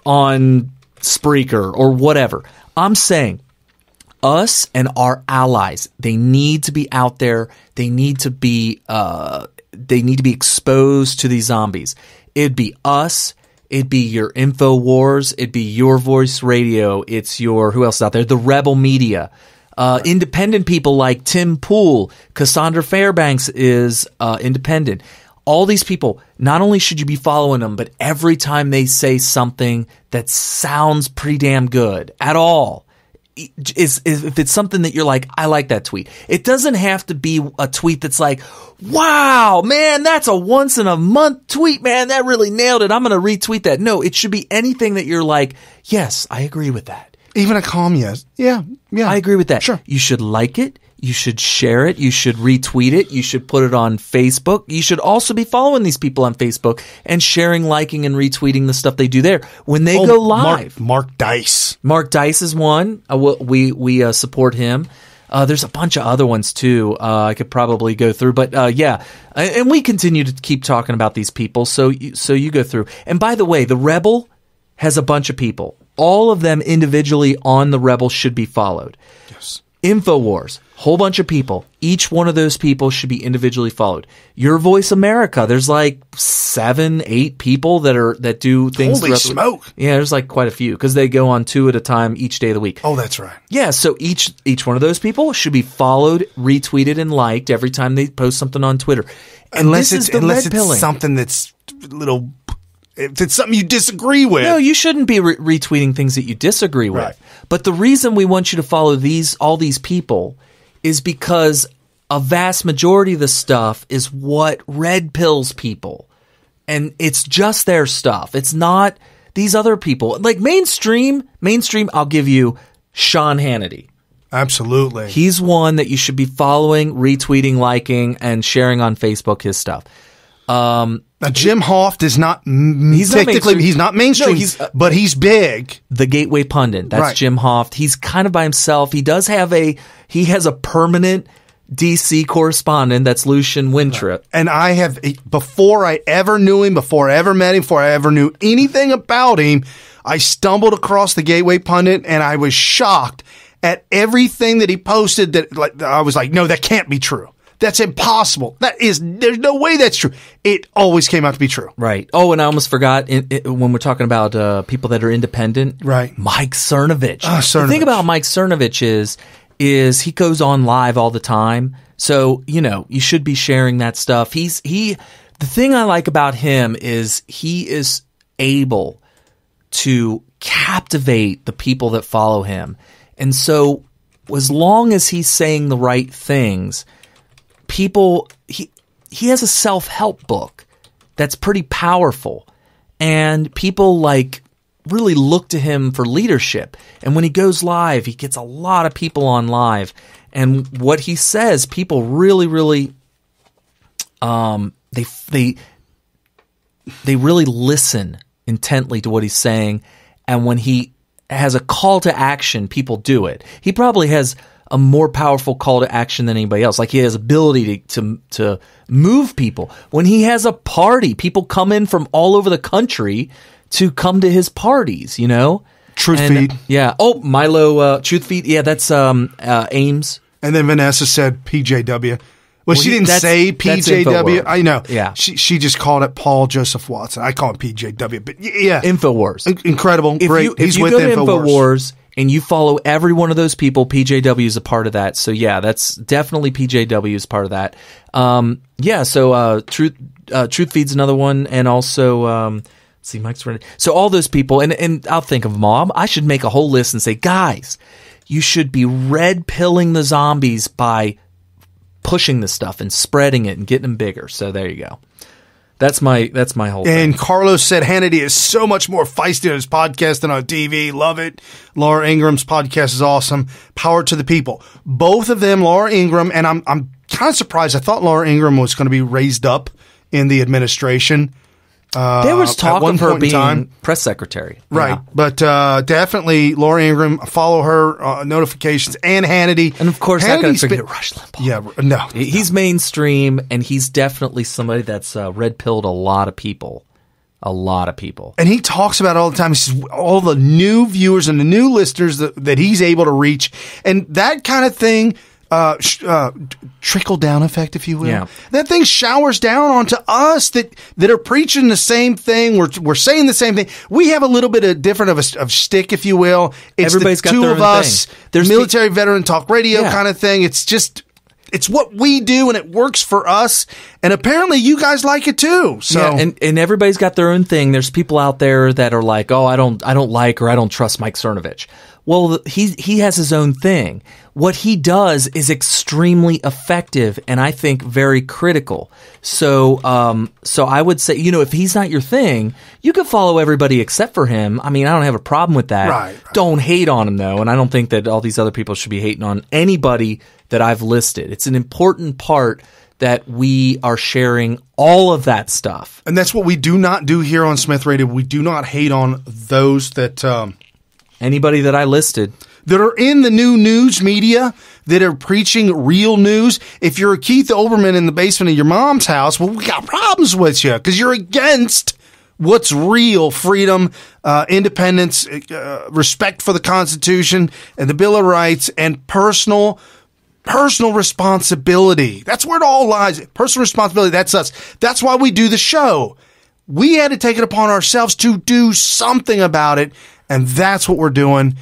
Speaker 1: on Spreaker or whatever. I'm saying us and our allies, they need to be out there. They need to be exposed to these zombies. It'd be us. It'd be your InfoWars. It'd be Your Voice Radio. It's your, who else is out there? The Rebel Media. Independent people like Tim Pool. Cassandra Fairbanks is independent. All these people, not only should you be following them, but every time they say something that sounds pretty damn good at all, if it's something that you're like, I like that tweet. It doesn't have to be a tweet that's like, wow, man, that's a once in a month tweet, man. That really nailed it. I'm going to retweet that. No, it should be anything that you're like, yes, I agree with that.
Speaker 5: Even a calm yes. Yeah.
Speaker 1: I agree with that.
Speaker 5: Sure.
Speaker 1: You should like it. You should share it. You should retweet it. You should put it on Facebook. You should also be following these people on Facebook and sharing, liking, and retweeting the stuff they do there when they go live.
Speaker 5: Mark Dice.
Speaker 1: Mark Dice is one. We support him. There's a bunch of other ones too. I could probably go through, but yeah. And we continue to keep talking about these people. So you go through. And by the way, the Rebel has a bunch of people. All of them individually on the Rebel should be followed.
Speaker 5: Yes.
Speaker 1: InfoWars, whole bunch of people. Each one of those people should be individually followed. Your Voice America, there's like 7-8 people that do things.
Speaker 5: Holy smoke!
Speaker 1: Yeah, there's like quite a few because they go on 2 at a time each day of the week.
Speaker 5: Oh, that's right.
Speaker 1: Yeah, so each one of those people should be followed, retweeted, and liked every time they post something on Twitter. And
Speaker 5: unless it's something that's little. If it's something you disagree with.
Speaker 1: No, you shouldn't be retweeting things that you disagree with.
Speaker 5: Right.
Speaker 1: But the reason we want you to follow all these people is because a vast majority of the stuff is what red pills people. And it's just their stuff. It's not these other people. Like mainstream, I'll give you Sean Hannity.
Speaker 5: Absolutely.
Speaker 1: He's one that you should be following, retweeting, liking, and sharing on Facebook his stuff.
Speaker 5: Now, Jim Hoft is not technically he's not mainstream, but he's big.
Speaker 1: The Gateway Pundit, that's right. Jim Hoft. He's kind of by himself. He has a permanent DC correspondent. That's Lucian Wintrip.
Speaker 5: Right. And I have, before I ever knew him, before I ever met him, before I ever knew anything about him, I stumbled across the Gateway Pundit and I was shocked at everything that he posted. That I was like, no, that can't be true. That's impossible. There's no way that's true. It always came out to be true.
Speaker 1: Right. Oh, and I almost forgot when we're talking about people that are independent.
Speaker 5: Right.
Speaker 1: Mike Cernovich.
Speaker 5: Cernovich.
Speaker 1: The thing about Mike Cernovich is he goes on live all the time. So, you should be sharing that stuff. The thing I like about him is he is able to captivate the people that follow him. And so as long as he's saying the right things, people, he has a self-help book that's pretty powerful, and people really look to him for leadership. And when he goes live, he gets a lot of people on live, and what he says, people really, really they really listen intently to what he's saying, and when he has a call to action, people do it. He probably has a more powerful call to action than anybody else. Like, he has ability to move people. When he has a party, people come in from all over the country to come to his parties, you know?
Speaker 5: Truth Feed.
Speaker 1: Yeah. Oh, Milo, Truth Feed. Yeah, that's Ames.
Speaker 5: And then Vanessa said PJW. Well, she didn't say PJW. I know.
Speaker 1: Yeah.
Speaker 5: She just called it Paul Joseph Watson. I call him PJW. But yeah.
Speaker 1: InfoWars.
Speaker 5: Incredible. Great.
Speaker 1: If you go to InfoWars and you follow every one of those people, PJW is a part of that. So yeah, that's definitely PJW is part of that. So Truth Feed's another one, and also let's see, Mike's ready. So all those people, and I'll think of them all. I should make a whole list and say, guys, you should be red pilling the zombies by pushing this stuff and spreading it and getting them bigger. So there you go. That's my whole thing.
Speaker 5: And Carlos said Hannity is so much more feisty on his podcast than on TV. Love it. Laura Ingram's podcast is awesome. Power to the people. Both of them, Laura Ingram, and I'm kind of surprised. I thought Laura Ingram was going to be raised up in the administration.
Speaker 1: There was talk of her being press secretary.
Speaker 5: Right.
Speaker 1: Yeah.
Speaker 5: But definitely Laura Ingram, follow her notifications, and Hannity.
Speaker 1: And of course, I got to forget Rush Limbaugh.
Speaker 5: Yeah, no.
Speaker 1: He's mainstream, and he's definitely somebody that's red-pilled a lot of people. A lot of people.
Speaker 5: And he talks about it all the time. He says all the new viewers and the new listeners that he's able to reach. And that kind of thing, trickle down effect, if you will.
Speaker 1: Yeah.
Speaker 5: That thing showers down onto us that are preaching the same thing. We're saying the same thing. We have a little bit of different of shtick, if you will. It's
Speaker 1: Everybody's
Speaker 5: the
Speaker 1: got
Speaker 5: two
Speaker 1: their
Speaker 5: of
Speaker 1: own
Speaker 5: us.
Speaker 1: thing.
Speaker 5: There's military veteran talk radio kind of thing. It's just, it's what we do, and it works for us. And apparently you guys like it too. So
Speaker 1: yeah, and everybody's got their own thing. There's people out there that are like, oh, I don't like, or I don't trust Mike Cernovich. Well, he has his own thing. What he does is extremely effective, and I think very critical. So I would say, if he's not your thing, you can follow everybody except for him. I mean, I don't have a problem with that.
Speaker 5: Right.
Speaker 1: Don't hate on him, though, and I don't think that all these other people should be hating on anybody that I've listed. It's an important part that we are sharing all of that stuff.
Speaker 5: And that's what we do not do here on Smith Radio. We do not hate on those that...
Speaker 1: anybody that I listed.
Speaker 5: That are in the new news media, that are preaching real news. If you're a Keith Olberman in the basement of your mom's house, well, we got problems with you because you're against what's real: freedom, independence, respect for the Constitution and the Bill of Rights, and personal responsibility. That's where it all lies. Personal responsibility. That's us. That's why we do the show. We had to take it upon ourselves to do something about it, and that's what we're doing.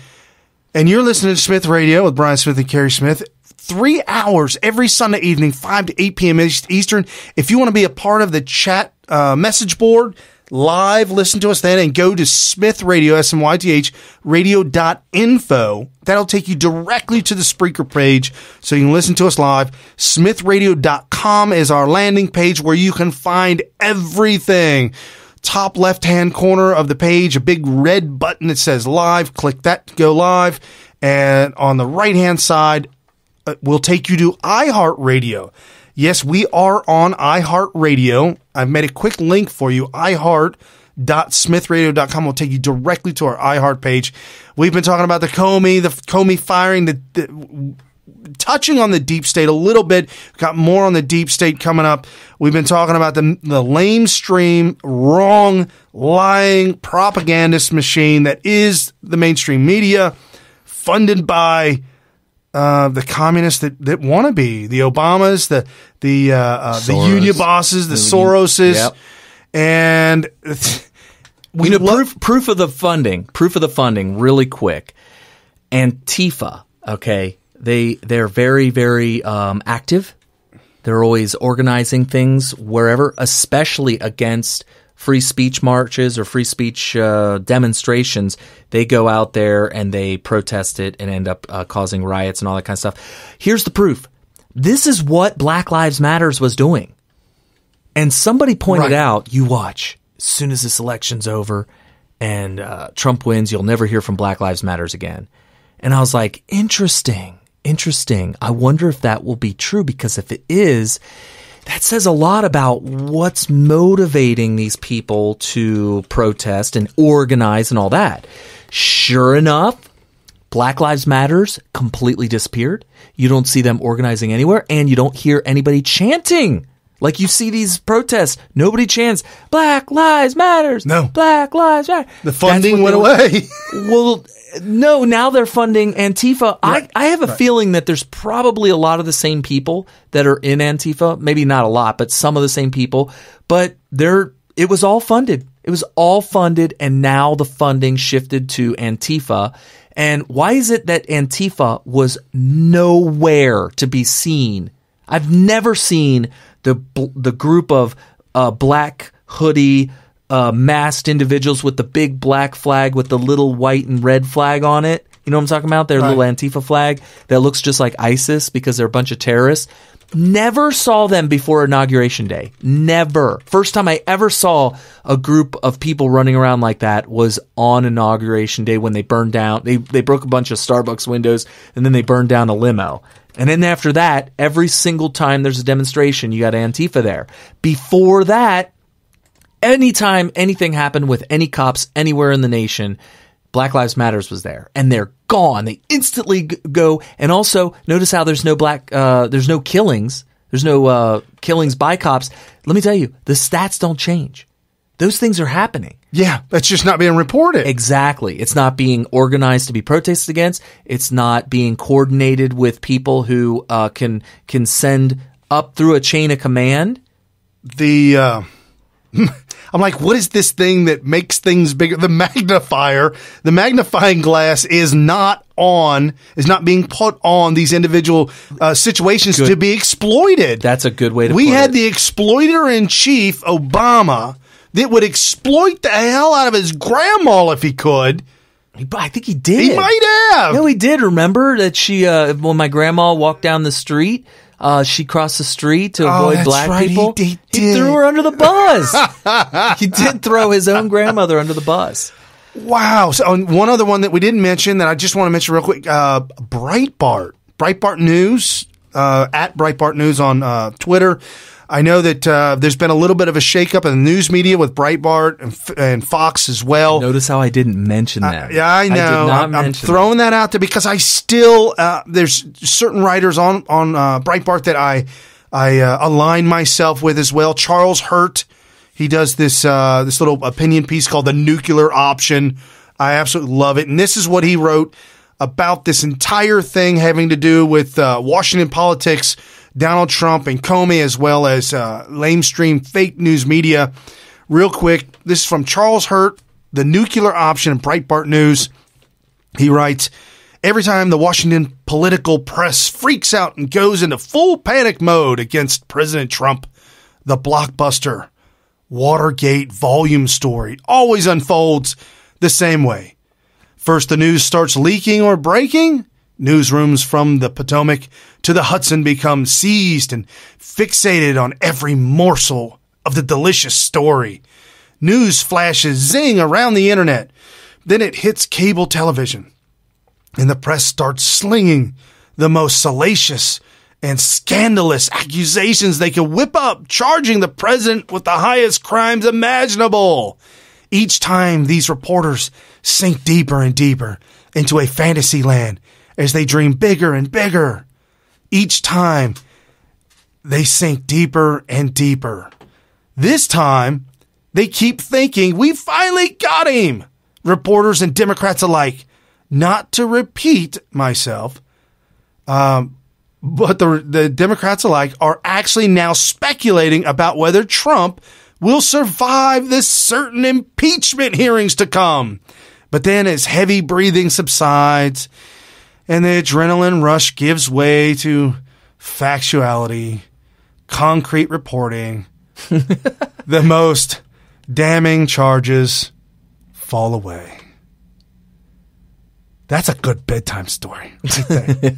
Speaker 5: And you're listening to Smith Radio with Brian Smith and Carrie Smith. 3 hours every Sunday evening, 5 to 8 p.m. Eastern. If you want to be a part of the chat message board, live, listen to us then, and go to Smith Radio, SMYTH, radio.info. That'll take you directly to the Spreaker page so you can listen to us live. SmithRadio.com is our landing page where you can find everything. Top left-hand corner of the page, a big red button that says live. Click that to go live. And on the right-hand side, will take you to iHeartRadio. Yes, we are on iHeartRadio. I've made a quick link for you. iHeart.smithradio.com will take you directly to our iHeart page. We've been talking about the Comey firing, touching on the deep state a little bit. Got more on the deep state coming up. We've been talking about the lamestream, wrong, lying propagandist machine that is the mainstream media, funded by the communists that want to be the Obamas, the union bosses, the Soroses,
Speaker 1: yep.
Speaker 5: And
Speaker 1: proof of the funding. Really quick, Antifa. Okay. They're very, very active. They're always organizing things wherever, especially against free speech marches or free speech demonstrations. They go out there and they protest it and end up causing riots and all that kind of stuff. Here's the proof. This is what Black Lives Matters was doing. And somebody pointed out, you watch, as soon as this election's over and Trump wins, you'll never hear from Black Lives Matters again. And I was like, interesting. I wonder if that will be true, because if it is, that says a lot about what's motivating these people to protest and organize and all that. Sure enough, Black Lives Matters completely disappeared. You don't see them organizing anywhere, and you don't hear anybody chanting. Like you see these protests, nobody chants, Black Lives Matters.
Speaker 5: No.
Speaker 1: Black Lives Matter.
Speaker 5: The funding went away.
Speaker 1: Well, no, now they're funding Antifa. Right. I have a feeling that there's probably a lot of the same people that are in Antifa. Maybe not a lot, but some of the same people. But it was all funded. It was all funded, and now the funding shifted to Antifa. And why is it that Antifa was nowhere to be seen? I've never seen the group of black hoodie masked individuals with the big black flag with the little white and red flag on it. You know what I'm talking about? Their little Antifa flag that looks just like ISIS because they're a bunch of terrorists. Never saw them before Inauguration Day. Never. First time I ever saw a group of people running around like that was on Inauguration Day when they burned down. They broke a bunch of Starbucks windows and then they burned down a limo. And then after that, every single time there's a demonstration, you got Antifa there. Before that, anytime anything happened with any cops anywhere in the nation, Black Lives Matters was there, and they're gone. They instantly go. And also, notice how there's no there's no killings. There's no killings by cops. Let me tell you, the stats don't change. Those things are happening.
Speaker 5: Yeah, that's just not being reported.
Speaker 1: Exactly. It's not being organized to be protested against. It's not being coordinated with people who can send up through a chain of command.
Speaker 5: I'm like, what is this thing that makes things bigger? The magnifier, the magnifying glass is not being put on these individual situations to be exploited.
Speaker 1: That's a good way to put it.
Speaker 5: We had the exploiter-in-chief, Obama, that would exploit the hell out of his grandma if he could.
Speaker 1: I think he did.
Speaker 5: He might have.
Speaker 1: No, he did. Remember that she, when my grandma walked down the street, she crossed the street to avoid black people.
Speaker 5: He
Speaker 1: threw her under the bus. He did throw his own grandmother under the bus.
Speaker 5: Wow. So one other one that we didn't mention that I just want to mention real quick, Breitbart News, at Breitbart News on Twitter. I know that there's been a little bit of a shakeup in the news media with Breitbart and Fox as well.
Speaker 1: Notice how I didn't mention that.
Speaker 5: Yeah, I know.
Speaker 1: I did not
Speaker 5: I'm throwing that out there because I still there's certain writers on Breitbart that I align myself with as well. Charles Hurt, he does this little opinion piece called The Nuclear Option. I absolutely love it, and this is what he wrote about this entire thing having to do with Washington politics, Donald Trump and Comey, as well as lamestream fake news media. Real quick, this is from Charles Hurt, The Nuclear Option, Breitbart News. He writes, every time the Washington political press freaks out and goes into full panic mode against President Trump, the blockbuster Watergate volume story always unfolds the same way. First, the news starts leaking or breaking. Newsrooms from the Potomac to the Hudson become seized and fixated on every morsel of the delicious story. News flashes zing around the internet. Then it hits cable television, and the press starts slinging the most salacious and scandalous accusations they can whip up, charging the president with the highest crimes imaginable. Each time, these reporters sink deeper and deeper into a fantasy land as they dream bigger and bigger. Each time, they sink deeper and deeper. This time, they keep thinking, we finally got him. Reporters and Democrats alike. Not to repeat myself, but the Democrats alike are actually now speculating about whether Trump will survive the certain impeachment hearings to come. But then as heavy breathing subsides and the adrenaline rush gives way to factuality, concrete reporting, the most damning charges fall away. That's a good bedtime story right there.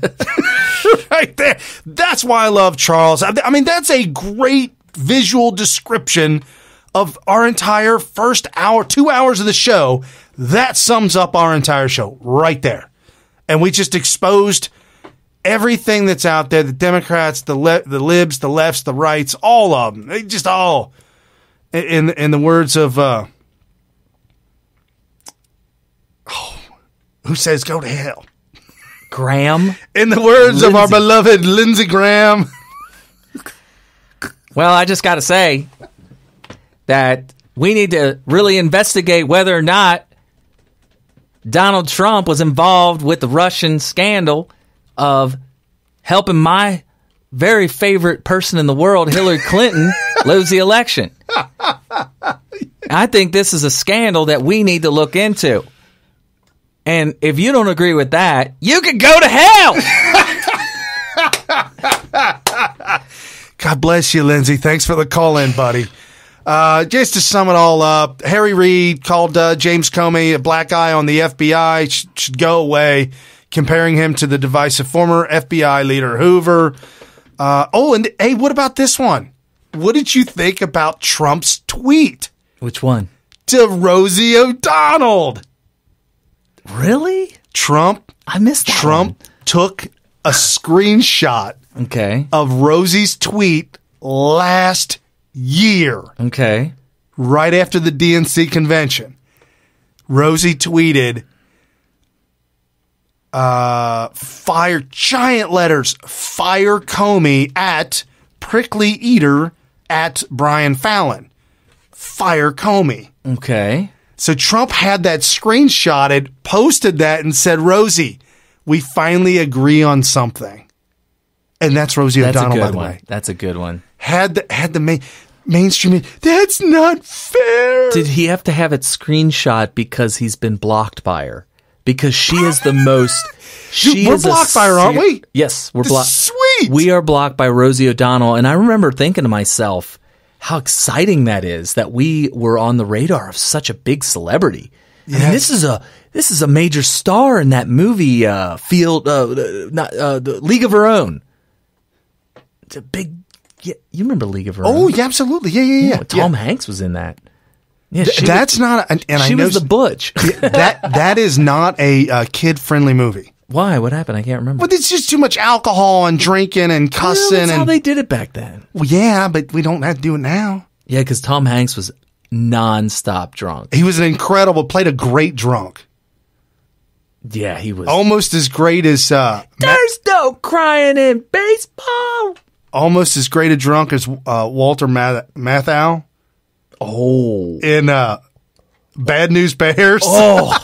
Speaker 5: Right there. That's why I love Charles. I mean, that's a great visual description of our entire first hour, 2 hours of the show. That sums up our entire show right there. And we just exposed everything that's out there, the Democrats, the libs, the lefts, the rights, all of them. They just all, in the words of, who says go to hell?
Speaker 1: Graham?
Speaker 5: In the words of our beloved Lindsey Graham.
Speaker 1: Well, I just got to say that we need to really investigate whether or not Donald Trump was involved with the Russian scandal of helping my very favorite person in the world, Hillary Clinton, lose the election. I think this is a scandal that we need to look into. And if you don't agree with that, you can go to hell.
Speaker 5: God bless you, Lindsay. Thanks for the call in, buddy. Just to sum it all up, Harry Reid called James Comey a black eye on the FBI, should go away, comparing him to the divisive former FBI leader Hoover. And hey, what about this one? What did you think about Trump's tweet?
Speaker 1: Which one?
Speaker 5: To Rosie O'Donnell.
Speaker 1: Really?
Speaker 5: I missed that. Trump took a screenshot of Rosie's tweet last year.
Speaker 1: Okay.
Speaker 5: Right after the DNC convention. Rosie tweeted, fire, giant letters, fire Comey at prickly eater at Brian Fallon. Fire Comey.
Speaker 1: Okay.
Speaker 5: So Trump had that screenshotted, posted that, and said, Rosie, we finally agree on something. And that's Rosie O'Donnell, by the way.
Speaker 1: That's a good one.
Speaker 5: Had the mainstream. That's not fair.
Speaker 1: Did he have to have it screenshot because he's been blocked by her? Because she is the most...
Speaker 5: We're blocked by her, aren't we?
Speaker 1: Yes, we're blocked.
Speaker 5: Sweet.
Speaker 1: We are blocked by Rosie O'Donnell. And I remember thinking to myself, how exciting that is that we were on the radar of such a big celebrity. Yes. I mean, this is a major star in that movie the League of Her Own. It's a big. Yeah, you remember League of Her Own?
Speaker 5: Oh, yeah, absolutely. Yeah.
Speaker 1: Tom Hanks was in that. Yeah,
Speaker 5: that's not. And
Speaker 1: she was the butch.
Speaker 5: that is not a kid friendly movie.
Speaker 1: Why? What happened? I can't remember.
Speaker 5: Well, it's just too much alcohol and drinking and cussing.
Speaker 1: That's how they did it back then.
Speaker 5: Well, yeah, but we don't have to do it now.
Speaker 1: Yeah, because Tom Hanks was nonstop drunk.
Speaker 5: He was played a great drunk.
Speaker 1: Yeah, he was.
Speaker 5: Almost as great as...
Speaker 1: There's no crying in baseball.
Speaker 5: Almost as great a drunk as Walter Matthau.
Speaker 1: Oh.
Speaker 5: In Bad News Bears.
Speaker 1: Oh.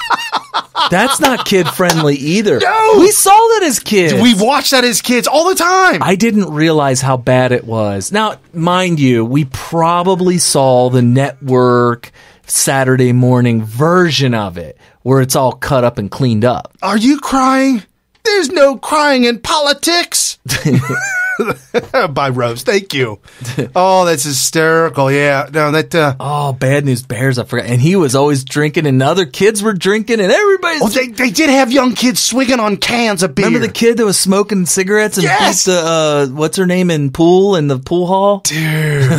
Speaker 1: That's not kid-friendly either.
Speaker 5: No!
Speaker 1: We saw that as kids.
Speaker 5: We watched that as kids all the time.
Speaker 1: I didn't realize how bad it was. Now, mind you, we probably saw the network Saturday morning version of it, where it's all cut up and cleaned up.
Speaker 5: Are you crying? There's no crying in politics. By Rose. Thank you. Oh, that's hysterical. Yeah. No, that.
Speaker 1: Oh, Bad News Bears. I forgot. And he was always drinking, and other kids were drinking, and everybody's.
Speaker 5: Oh, they did have young kids swinging on cans of beer.
Speaker 1: Remember the kid that was smoking cigarettes and
Speaker 5: yes!
Speaker 1: beat the what's her name in the pool hall?
Speaker 5: Dude.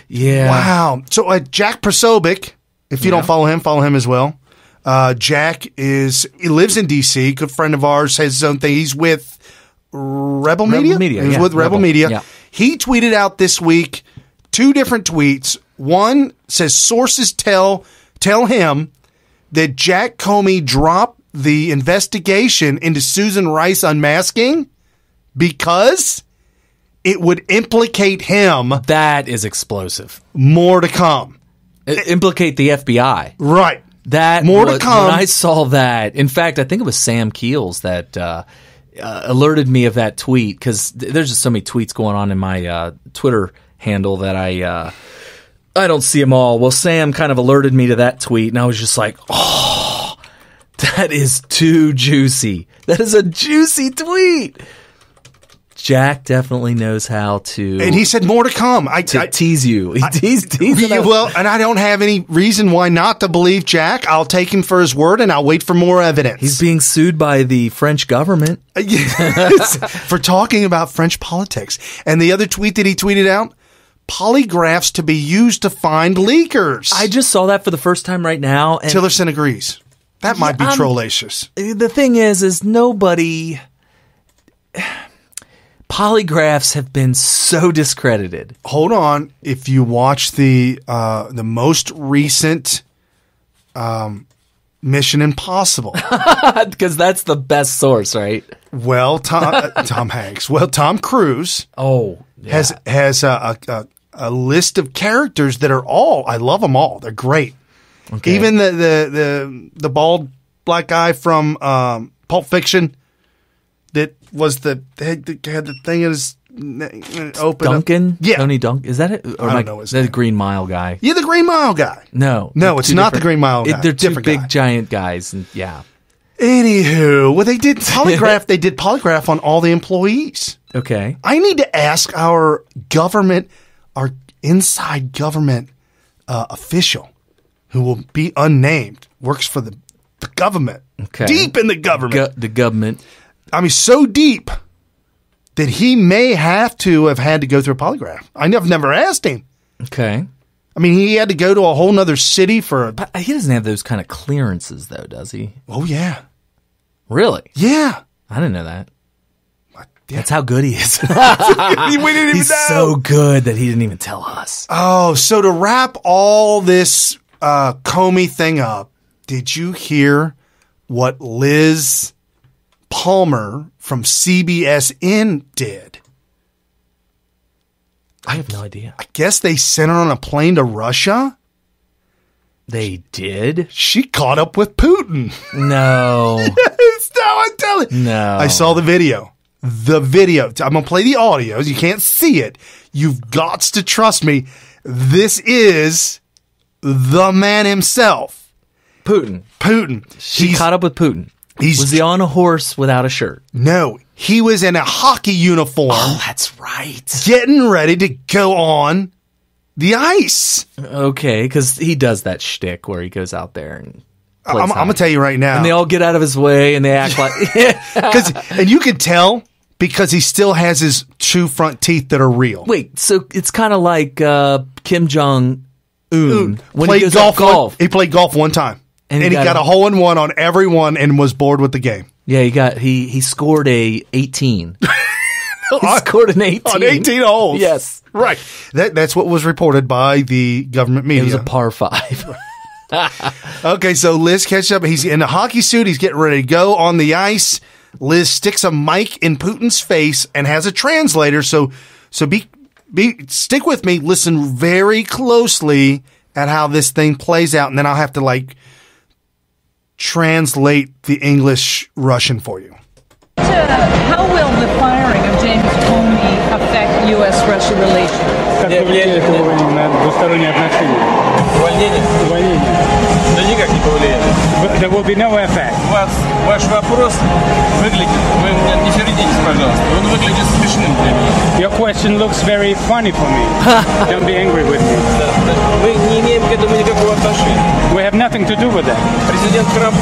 Speaker 1: Yeah.
Speaker 5: Wow. So Jack Posobiec, if you don't follow him as well. Jack he lives in D.C. Good friend of ours, has his own thing. He's with Rebel Media. He's with Rebel Media.
Speaker 1: Yeah.
Speaker 5: He tweeted out this week 2 different tweets. One says sources tell him that Jack Comey dropped the investigation into Susan Rice unmasking because it would implicate him.
Speaker 1: That is explosive.
Speaker 5: More to come.
Speaker 1: Implicate the FBI.
Speaker 5: Right.
Speaker 1: That
Speaker 5: more to come.
Speaker 1: When I saw that, in fact, I think it was Sam Keels that alerted me of that tweet, because there's just so many tweets going on in my Twitter handle that I don't see them all. Well, Sam kind of alerted me to that tweet, and I was just like, oh, that is too juicy. That is a juicy tweet. Jack definitely knows how to...
Speaker 5: And he said more to come. I
Speaker 1: tease you. He teased
Speaker 5: well, and I don't have any reason why not to believe Jack. I'll take him for his word, and I'll wait for more evidence.
Speaker 1: He's being sued by the French government.
Speaker 5: For talking about French politics. And the other tweet that he tweeted out, polygraphs to be used to find leakers.
Speaker 1: I just saw that for the first time right now. And
Speaker 5: Tillerson agrees. That might be trollacious.
Speaker 1: The thing is nobody... polygraphs have been so discredited.
Speaker 5: Hold on. If you watch the most recent Mission Impossible,
Speaker 1: because that's the best source, right?
Speaker 5: Well, Tom Hanks. Well, Tom Cruise.
Speaker 1: Oh, yeah.
Speaker 5: has a list of characters that are I love them all. They're great. Okay. Even the bald black guy from Pulp Fiction that was had the thing in his open.
Speaker 1: Duncan?
Speaker 5: Up. Yeah.
Speaker 1: Tony Duncan. Is that it? Or
Speaker 5: I don't know his name.
Speaker 1: The Green Mile guy.
Speaker 5: Yeah, the Green Mile guy.
Speaker 1: No,
Speaker 5: it's not the Green Mile guy.
Speaker 1: They're two big giant guys. And yeah.
Speaker 5: Anywho, well, they did polygraph. They did polygraph on all the employees.
Speaker 1: Okay.
Speaker 5: I need to ask our inside government official, who will be unnamed, works for the government.
Speaker 1: Okay.
Speaker 5: Deep in the government.
Speaker 1: The government.
Speaker 5: I mean, so deep that he may have had to go through a polygraph. I've never asked him.
Speaker 1: Okay.
Speaker 5: I mean, he had to go to a whole nother city for...
Speaker 1: But he doesn't have those kind of clearances, though, does he?
Speaker 5: Oh, yeah.
Speaker 1: Really?
Speaker 5: Yeah.
Speaker 1: I didn't know that. Yeah. That's how good he is.
Speaker 5: We didn't even
Speaker 1: He's
Speaker 5: know.
Speaker 1: So good that he didn't even tell us.
Speaker 5: Oh, so to wrap all this Comey thing up, did you hear what Liz Palmer from CBSN did?
Speaker 1: I have no idea.
Speaker 5: I guess they sent her on a plane to Russia.
Speaker 1: They did?
Speaker 5: She caught up with Putin.
Speaker 1: No.
Speaker 5: Yes, no, I'm telling you.
Speaker 1: No.
Speaker 5: I saw the video. I'm going to play the audio. You can't see it. You've got to trust me. This is the man himself.
Speaker 1: Putin.
Speaker 5: She
Speaker 1: caught up with Putin. Was he on a horse without a shirt?
Speaker 5: No. He was in a hockey uniform.
Speaker 1: Oh, that's right.
Speaker 5: Getting ready to go on the ice.
Speaker 1: Okay, because he does that shtick where he goes out there and
Speaker 5: I'm going to tell you right now.
Speaker 1: And they all get out of his way and they act like...
Speaker 5: And you can tell because he still has his two front teeth that are real.
Speaker 1: Wait, so it's kind of like Kim Jong-un when
Speaker 5: played
Speaker 1: he goes
Speaker 5: golf. He played golf one time. And he got a hole-in-one on every one and was bored with the game.
Speaker 1: Yeah, he scored a 18. He scored an 18.
Speaker 5: On 18 holes.
Speaker 1: Yes.
Speaker 5: Right. That's what was reported by the government media.
Speaker 1: It was a par 5.
Speaker 5: Okay, so Liz catches up. He's in a hockey suit. He's getting ready to go on the ice. Liz sticks a mic in Putin's face and has a translator. So stick with me. Listen very closely at how this thing plays out, and then I'll have to translate the English-Russian for you.
Speaker 19: How will the firing of James Comey affect U.S.-Russia relations?
Speaker 20: There will be no effect. Ваш вопрос выглядит, вы не сердитесь, пожалуйста, он выглядит смешным для меня. Your question looks very funny for me. Don't be angry with me. Мы не имеем к этому никакого отношения. We have nothing to do with that. Президент Трамп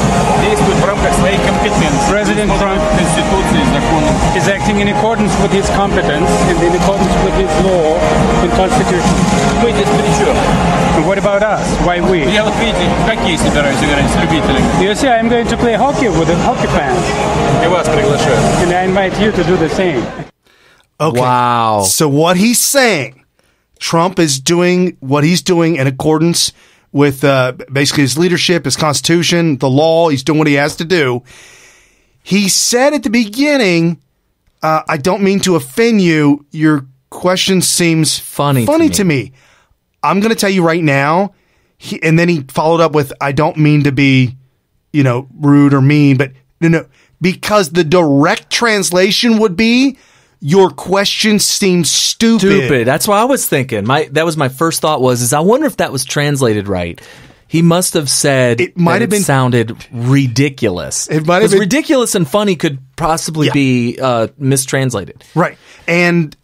Speaker 20: действует в рамках своей компетенции. President Trump Конституции, законов. Is acting in accordance with his competence and in accordance with his law and Constitution. Мы здесь при чем? What about us? Why we? Я вот видите, в хоккей собираюсь играть с любителями. You see, I'm going to play hockey with the hockey fans. И вас приглашаю. And I invite you to do the same.
Speaker 5: Okay.
Speaker 1: Wow.
Speaker 5: So what he's saying, Trump is doing what he's doing in accordance with basically his leadership, his constitution, the law. He's doing what he has to do. He said at the beginning, I don't mean to offend you. Your question seems funny to me. I'm going to tell you right now. And then he followed up with, I don't mean to be, rude or mean, but no, because the direct translation would be, your question seems stupid.
Speaker 1: That's what I was thinking. That was my first thought is I wonder if that was translated right. He must have said it might have been sounded ridiculous.
Speaker 5: It might have been
Speaker 1: ridiculous and funny could possibly be mistranslated.
Speaker 5: Right. And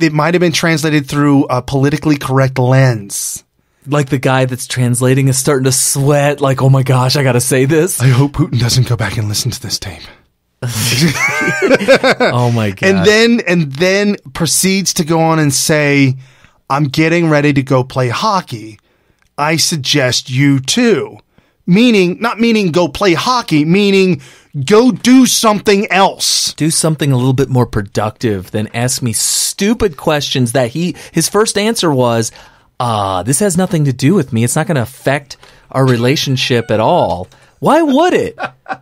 Speaker 5: it might have been translated through a politically correct lens.
Speaker 1: Like the guy that's translating is starting to sweat. Like, oh my gosh, I got to say this.
Speaker 5: I hope Putin doesn't go back and listen to this tape.
Speaker 1: Oh my god!
Speaker 5: And then proceeds to go on and say, "I'm getting ready to go play hockey. I suggest you too." Not meaning go play hockey. Meaning Go do something else.
Speaker 1: Do something a little bit more productive than ask me stupid questions that his first answer was, this has nothing to do with me. It's not going to affect our relationship at all. Why would it?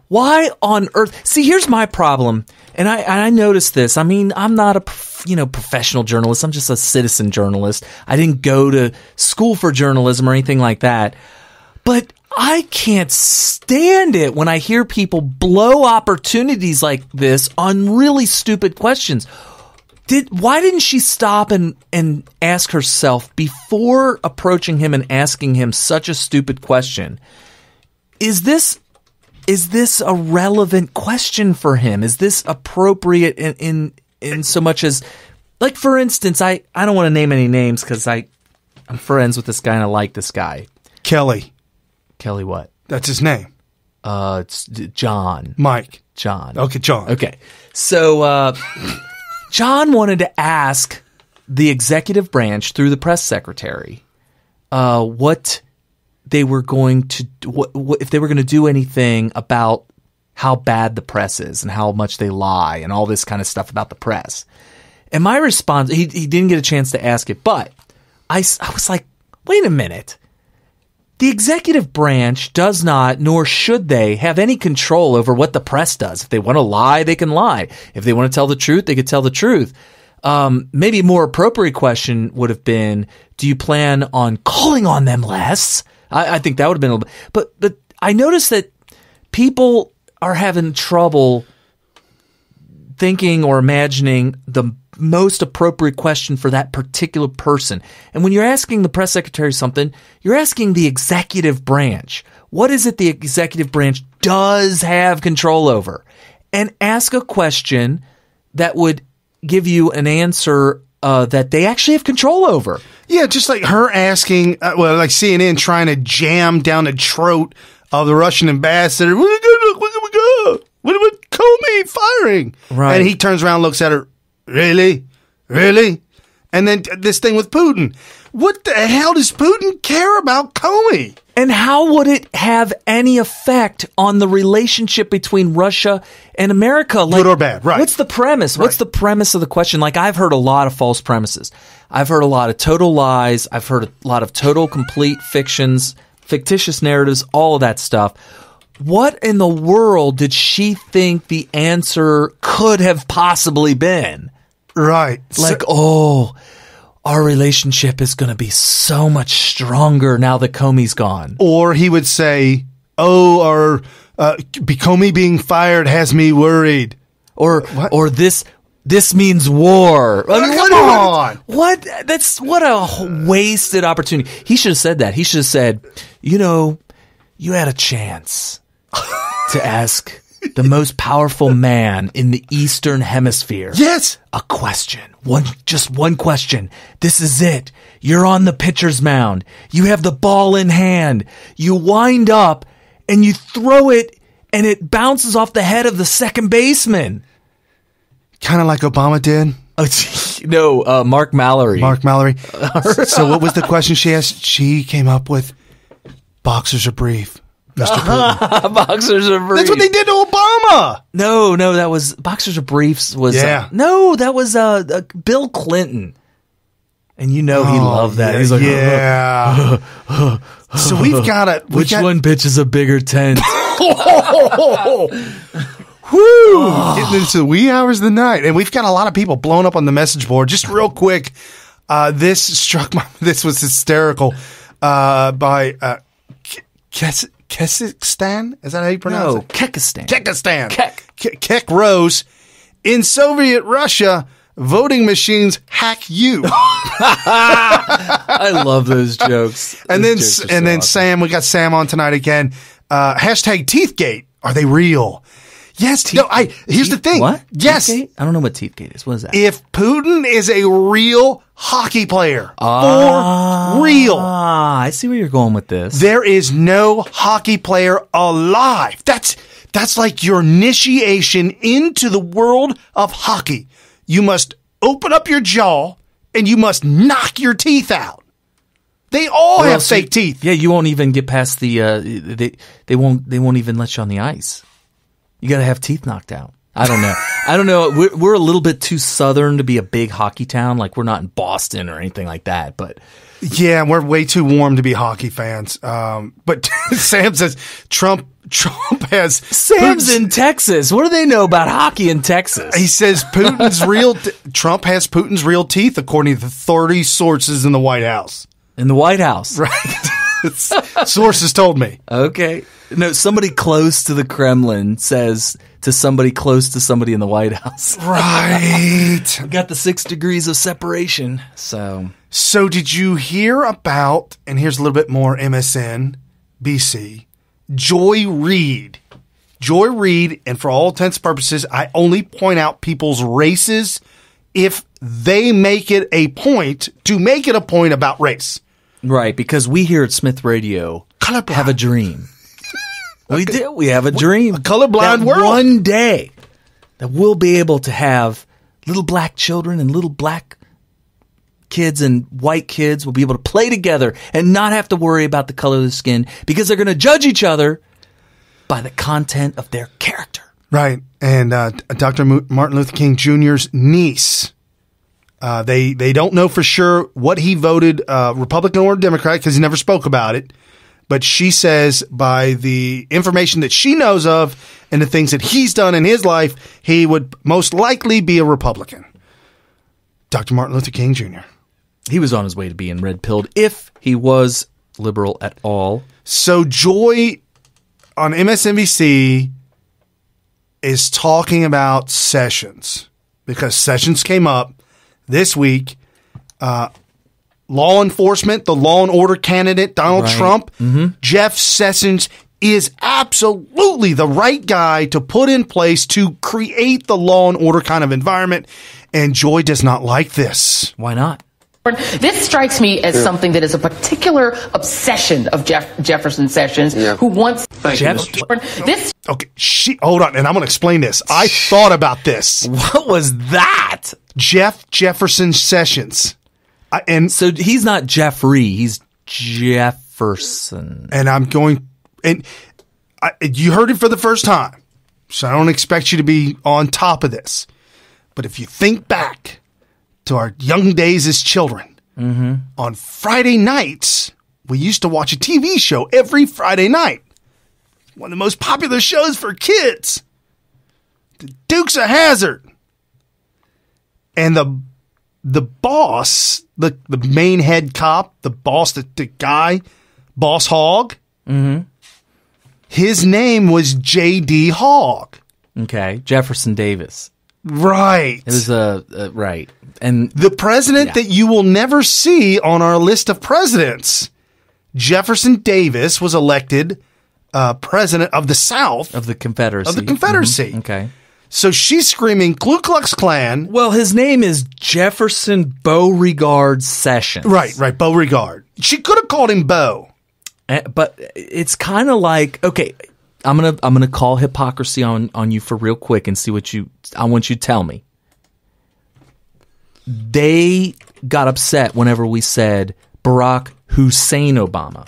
Speaker 1: Why on earth? See, here's my problem. And I noticed this. I mean, I'm not a professional journalist. I'm just a citizen journalist. I didn't go to school for journalism or anything like that. But I can't stand it when I hear people blow opportunities like this on really stupid questions. Why didn't she stop and ask herself before approaching him and asking him such a stupid question? Is this a relevant question for him? Is this appropriate in so much as, like, for instance, I don't want to name any names because I'm friends with this guy and I like this guy.
Speaker 5: Kelly what?
Speaker 1: That's his name. It's John.
Speaker 5: Mike.
Speaker 1: John.
Speaker 5: Okay, John.
Speaker 1: Okay. So John wanted to ask the executive branch through the press secretary what they were going to if they were going to do anything about how bad the press is and how much they lie and all this kind of stuff about the press. And my response, he didn't get a chance to ask it, but I was like, wait a minute. The executive branch does not, nor should they, have any control over what the press does. If they want to lie, they can lie. If they want to tell the truth, they could tell the truth. Maybe a more appropriate question would have been, do you plan on calling on them less? I think that would have been a little bit. But I noticed that people are having trouble thinking or imagining the most appropriate question for that particular person. And when you're asking the press secretary something, you're asking the executive branch. What is it the executive branch does have control over? And ask a question that would give you an answer that they actually have control over.
Speaker 5: Yeah, just like her asking, like CNN trying to jam down the throat of the Russian ambassador. What Comey firing?
Speaker 1: Right.
Speaker 5: And he turns around and looks at her. Really? And then this thing with Putin. What the hell does Putin care about Comey?
Speaker 1: And how would it have any effect on the relationship between Russia and America? Like,
Speaker 5: good or bad, right.
Speaker 1: What's the premise?
Speaker 5: Right.
Speaker 1: What's the premise of the question? Like, I've heard a lot of false premises. I've heard a lot of total lies. I've heard a lot of total complete fictions, fictitious narratives, all of that stuff. What in the world did she think the answer could have possibly been?
Speaker 5: Right.
Speaker 1: Like, our relationship is going to be so much stronger now that Comey's gone.
Speaker 5: Or he would say, Comey being fired has me worried.
Speaker 1: Or this means war. I mean,
Speaker 5: come on.
Speaker 1: What a wasted opportunity. He should have said that. He should have said, you had a chance to ask the most powerful man in the Eastern Hemisphere.
Speaker 5: Yes.
Speaker 1: A question. Just one question. This is it. You're on the pitcher's mound. You have the ball in hand. You wind up and you throw it and it bounces off the head of the second baseman.
Speaker 5: Kind of like Obama did.
Speaker 1: No, Mark Mallory.
Speaker 5: So what was the question she asked? She came up with, boxers are brief. Mr. Putin.
Speaker 1: Boxers are briefs.
Speaker 5: That's what they did to Obama.
Speaker 1: No, that was Boxers are Briefs. That was Bill Clinton. And he loved that.
Speaker 5: Yeah,
Speaker 1: He's like,
Speaker 5: So we've got to.
Speaker 1: Which one pitches a bigger tent?
Speaker 5: Woo! Getting into the wee hours of the night, and we've got a lot of people blowing up on the message board. Just real quick, this was hysterical. By Kazakhstan? Is that how you pronounce it?
Speaker 1: Kekistan.
Speaker 5: Kek Rose. In Soviet Russia, voting machines hack you.
Speaker 1: I love those jokes.
Speaker 5: And then awesome. Sam, we got Sam on tonight again. Hashtag Teethgate. Are they real? Yes. Here's the thing.
Speaker 1: What?
Speaker 5: Yes.
Speaker 1: Teethgate? I don't know what Teethgate is. What is that?
Speaker 5: If Putin is a real hockey player, for real.
Speaker 1: I see where you're going with this.
Speaker 5: There is no hockey player alive. That's like your initiation into the world of hockey. You must open up your jaw and you must knock your teeth out. They all have fake teeth.
Speaker 1: Yeah, you won't even get past the. They won't even let you on the ice. You got to have teeth knocked out. I don't know. We're a little bit too southern to be a big hockey town. Like, we're not in Boston or anything like that. But
Speaker 5: yeah, we're way too warm to be hockey fans. But Sam says Trump has
Speaker 1: Sam's in Texas. What do they know about hockey in Texas?
Speaker 5: He says Trump has Putin's real teeth, according to 30 sources in the White House.
Speaker 1: In the White House,
Speaker 5: right? Sources told me.
Speaker 1: Okay. No, somebody close to the Kremlin says to somebody close to somebody in the White House.
Speaker 5: Right.
Speaker 1: We got the 6 degrees of separation. So
Speaker 5: did you hear about, and here's a little bit more MSNBC, Joy Reid. Joy Reid, and for all intents and purposes, I only point out people's races if they make it a point about race.
Speaker 1: Right, because we here at Smyth Radio have a dream. We do. We have a dream.
Speaker 5: A colorblind world.
Speaker 1: One day that we'll be able to have little black children and little black kids and white kids will be able to play together and not have to worry about the color of the skin because they're going to judge each other by the content of their character.
Speaker 5: Right. And Dr. Martin Luther King Jr.'s niece, they don't know for sure what he voted, Republican or Democrat, because he never spoke about it. But she says by the information that she knows of and the things that he's done in his life, he would most likely be a Republican. Dr. Martin Luther King Jr.
Speaker 1: He was on his way to being red-pilled if he was liberal at all.
Speaker 5: So Joy on MSNBC is talking about Sessions because Sessions came up this week. Law enforcement, the law and order candidate, Donald Trump, Jeff Sessions is absolutely the right guy to put in place to create the law and order kind of environment. And Joy does not like this.
Speaker 1: Why not?
Speaker 18: This strikes me as something that is a particular obsession of Jefferson Sessions, who wants this.
Speaker 5: Okay, hold on, and I'm going to explain this. I thought about this.
Speaker 1: What was that?
Speaker 5: Jefferson Sessions. And
Speaker 1: so he's not Jeffrey, he's Jefferson.
Speaker 5: And I'm going, and you heard it for the first time, so I don't expect you to be on top of this. But if you think back to our young days as children, on Friday nights, we used to watch a TV show every Friday night. One of the most popular shows for kids, the Dukes of Hazzard. And the boss, the main head cop, the boss, the guy, Boss Hogg, his name was J.D. Hogg.
Speaker 1: Okay, Jefferson Davis.
Speaker 5: Right.
Speaker 1: It was right. And
Speaker 5: the president that you will never see on our list of presidents, Jefferson Davis, was elected president of the South.
Speaker 1: Of the Confederacy.
Speaker 5: Okay. So she's screaming Ku Klux Klan.
Speaker 1: Well, his name is Jefferson Beauregard Sessions.
Speaker 5: Right, Beauregard. She could have called him Beau.
Speaker 1: But it's kind of like, okay, I'm gonna call hypocrisy on you for real quick and see what I want you to tell me. They got upset whenever we said Barack Hussein Obama.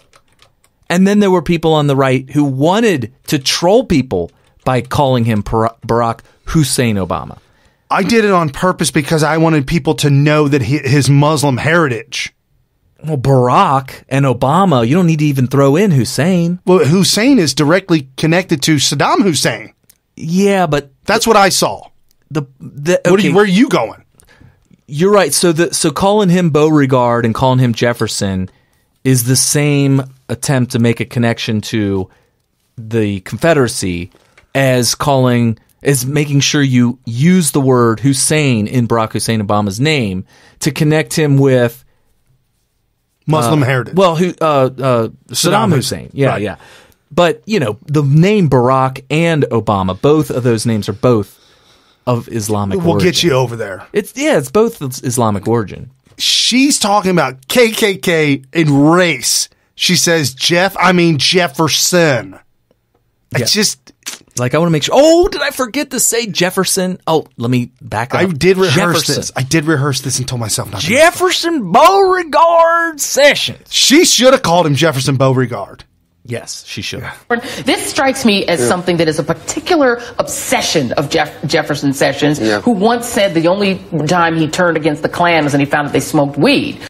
Speaker 1: And then there were people on the right who wanted to troll people by calling him Barack Hussein Obama.
Speaker 5: I did it on purpose because I wanted people to know that his Muslim heritage.
Speaker 1: Well, Barack and Obama, you don't need to even throw in Hussein.
Speaker 5: Well, Hussein is directly connected to Saddam Hussein.
Speaker 1: Yeah, but
Speaker 5: that's what I saw.
Speaker 1: Okay.
Speaker 5: Where are you going?
Speaker 1: You're right. So calling him Beauregard and calling him Jefferson is the same attempt to make a connection to the Confederacy as making sure you use the word Hussein in Barack Hussein Obama's name to connect him with
Speaker 5: Muslim heritage.
Speaker 1: Well, Saddam Hussein. Yeah,
Speaker 5: right.
Speaker 1: Yeah. But, the name Barack and Obama, both of those names are both of Islamic origin.
Speaker 5: We'll get you over there.
Speaker 1: It's both Islamic origin.
Speaker 5: She's talking about KKK and race. She says Jefferson. It's just
Speaker 1: like I want to make sure. Oh, did I forget to say Jefferson? Oh, let me back up.
Speaker 5: I did rehearse this and told myself not to.
Speaker 1: Jefferson Beauregard Sessions.
Speaker 5: She should have called him Jefferson Beauregard.
Speaker 1: Yes, she should.
Speaker 18: This strikes me as something that is a particular obsession of Jefferson Sessions, who once said the only time he turned against the Klan was when he found that they smoked weed.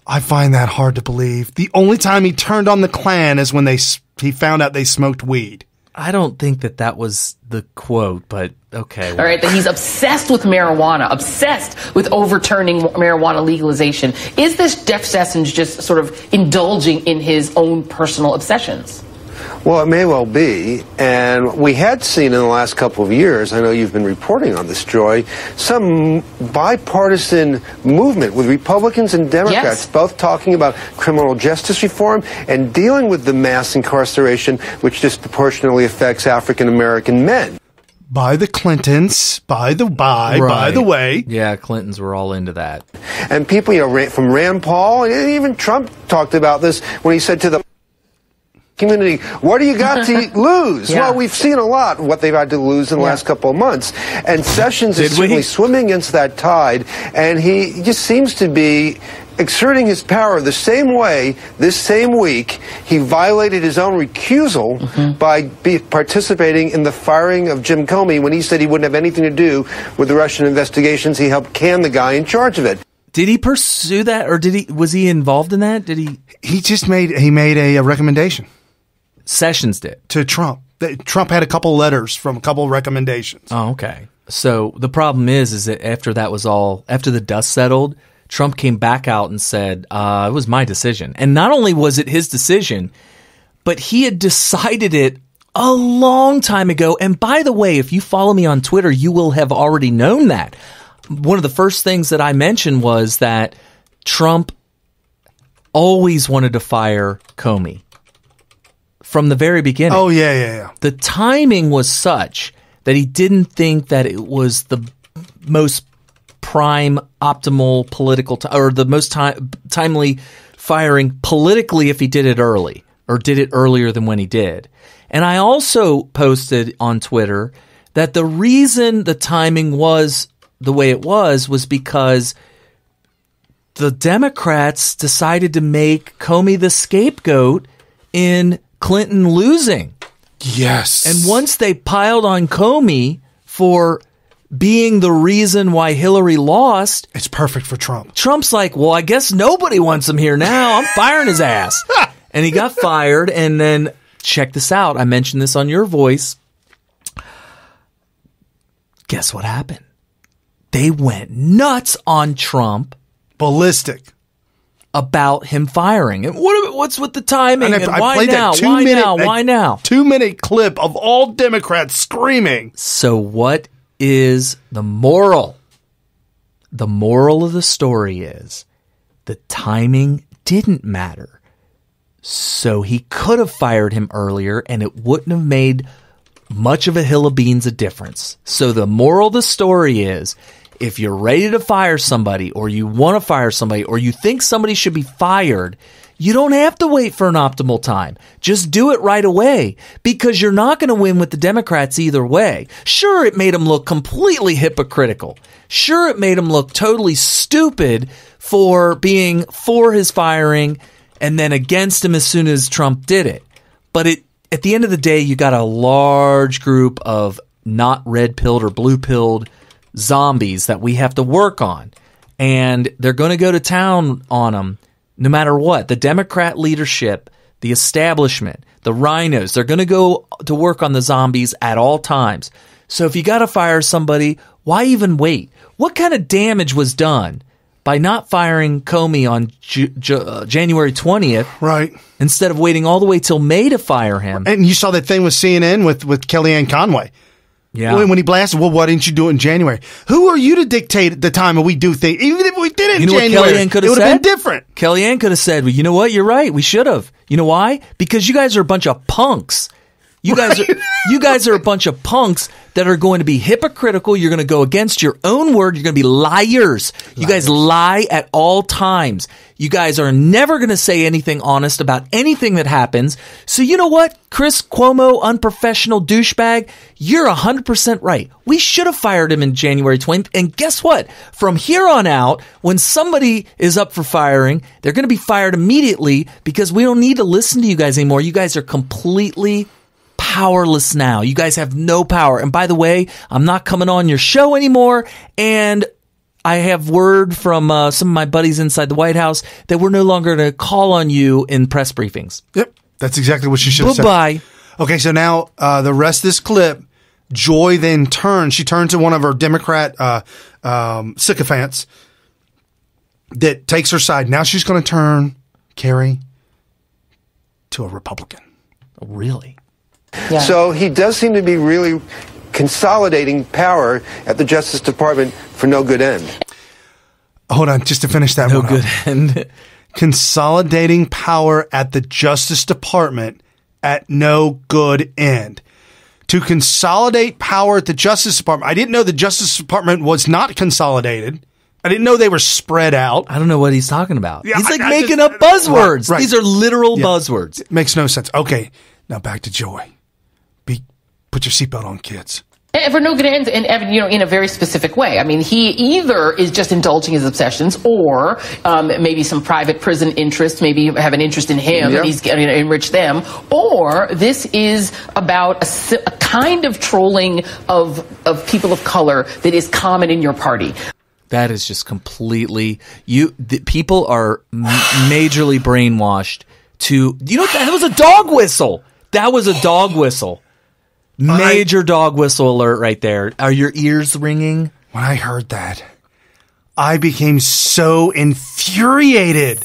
Speaker 5: I find that hard to believe. The only time he turned on the Klan is when he found out they smoked weed.
Speaker 1: I don't think that was the quote, but okay.
Speaker 18: All right, that he's obsessed with marijuana, obsessed with overturning marijuana legalization. Is this Jeff Sessions just sort of indulging in his own personal obsessions?
Speaker 17: Well, it may well be. And we had seen in the last couple of years, I know you've been reporting on this, Joy, some bipartisan movement with Republicans and Democrats both talking about criminal justice reform and dealing with the mass incarceration which disproportionately affects African American men.
Speaker 5: By the Clintons, by the way.
Speaker 1: Yeah, Clintons were all into that.
Speaker 17: And people, from Rand Paul, and even Trump talked about this when he said to the community, what do you got to lose? Well, we've seen a lot of what they've had to lose in the last couple of months. And Sessions is certainly swimming against that tide, and he just seems to be exerting his power the same way this same week he violated his own recusal by participating in the firing of Jim Comey when he said he wouldn't have anything to do with the Russian investigations. He helped can the guy in charge of it.
Speaker 1: Did he pursue that, or was he involved in that?
Speaker 5: He just made a recommendation.
Speaker 1: Sessions did
Speaker 5: to Trump. Trump had a couple letters from a couple recommendations.
Speaker 1: Oh, okay. So the problem is that after the dust settled, Trump came back out and said, it was my decision. And not only was it his decision, but he had decided it a long time ago. And by the way, if you follow me on Twitter, you will have already known that. One of the first things that I mentioned was that Trump always wanted to fire Comey. From the very beginning.
Speaker 5: Oh, yeah.
Speaker 1: The timing was such that he didn't think that it was the most prime, optimal political or the most timely firing politically if he did it early or did it earlier than when he did. And I also posted on Twitter that the reason the timing was the way it was because the Democrats decided to make Comey the scapegoat in Clinton losing.
Speaker 5: Yes.
Speaker 1: And once they piled on Comey for being the reason why Hillary lost,
Speaker 5: it's perfect for Trump.
Speaker 1: Trump's like, well, I guess nobody wants him here now. I'm firing his ass. And he got fired. And then check this out. I mentioned this on Your Voice. Guess what happened? They went nuts on Trump.
Speaker 5: Ballistic.
Speaker 1: About him firing. And what's with the timing? And why now? Why now?
Speaker 5: 2-minute clip of all Democrats screaming.
Speaker 1: So what is the moral? The moral of the story is the timing didn't matter. So he could have fired him earlier and it wouldn't have made much of a hill of beans a difference. So the moral of the story is, if you're ready to fire somebody or you want to fire somebody or you think somebody should be fired, you don't have to wait for an optimal time. Just do it right away because you're not going to win with the Democrats either way. Sure, it made them look completely hypocritical. Sure, it made them look totally stupid for being for his firing and then against him as soon as Trump did it. But at the end of the day, you got a large group of not red-pilled or blue-pilled zombies that we have to work on, and they're going to go to town on them no matter what. The Democrat leadership, the establishment, the rhinos, they're going to go to work on the zombies at all times. So if you got to fire somebody, why even wait? What kind of damage was done by not firing Comey on January 20th,
Speaker 5: right?
Speaker 1: Instead of waiting all the way till May to fire him?
Speaker 5: And you saw that thing with CNN with Kellyanne Conway.
Speaker 1: Yeah.
Speaker 5: When he blasted, well, why didn't you do it in January? Who are you to dictate the time we do things? Even if we did it in January, it would have been different.
Speaker 1: Kellyanne could have said, well, you know what? You're right. We should have. You know why? Because you guys are a bunch of punks. You guys are a bunch of punks that are going to be hypocritical. You're going to go against your own word. You're going to be liars. You guys lie at all times. You guys are never going to say anything honest about anything that happens. So you know what, Chris Cuomo, unprofessional douchebag, you're 100% right. We should have fired him in January 20th. And guess what? From here on out, when somebody is up for firing, they're going to be fired immediately because we don't need to listen to you guys anymore. You guys are completely powerless now. You guys have no power. And by the way, I'm not coming on your show anymore. And I have word from some of my buddies inside the White House that we're no longer going to call on you in press briefings.
Speaker 5: Yep. That's exactly what she should have said.
Speaker 1: Bye-bye.
Speaker 5: Okay, so now the rest of this clip, Joy then turns. She turns to one of her Democrat sycophants that takes her side. Now she's going to turn, Carrie, to a Republican.
Speaker 1: Oh, really?
Speaker 17: Yeah. So he does seem to be really consolidating power at the Justice Department for no good end.
Speaker 5: Hold on, just to finish that
Speaker 1: no
Speaker 5: one.
Speaker 1: No good end.
Speaker 5: Consolidating power at the Justice Department at no good end. To consolidate power at the Justice Department. I didn't know the Justice Department was not consolidated. I didn't know they were spread out.
Speaker 1: I don't know what he's talking about.
Speaker 5: Yeah,
Speaker 1: he's making up buzzwords.
Speaker 5: Right.
Speaker 1: These are literal buzzwords.
Speaker 5: It makes no sense. Okay, now back to Joy. Put your seatbelt on, kids.
Speaker 18: And for no good ends, and Evan, in a very specific way. I mean, he either is just indulging his obsessions, or maybe some private prison interest, maybe you have an interest in him, and he's going to enrich them, or this is about a kind of trolling of people of color that is common in your party.
Speaker 1: That is just completely people are majorly brainwashed to that was a dog whistle. That was a dog whistle. Major dog whistle alert right there. Are your ears ringing?
Speaker 5: When I heard that, I became so infuriated.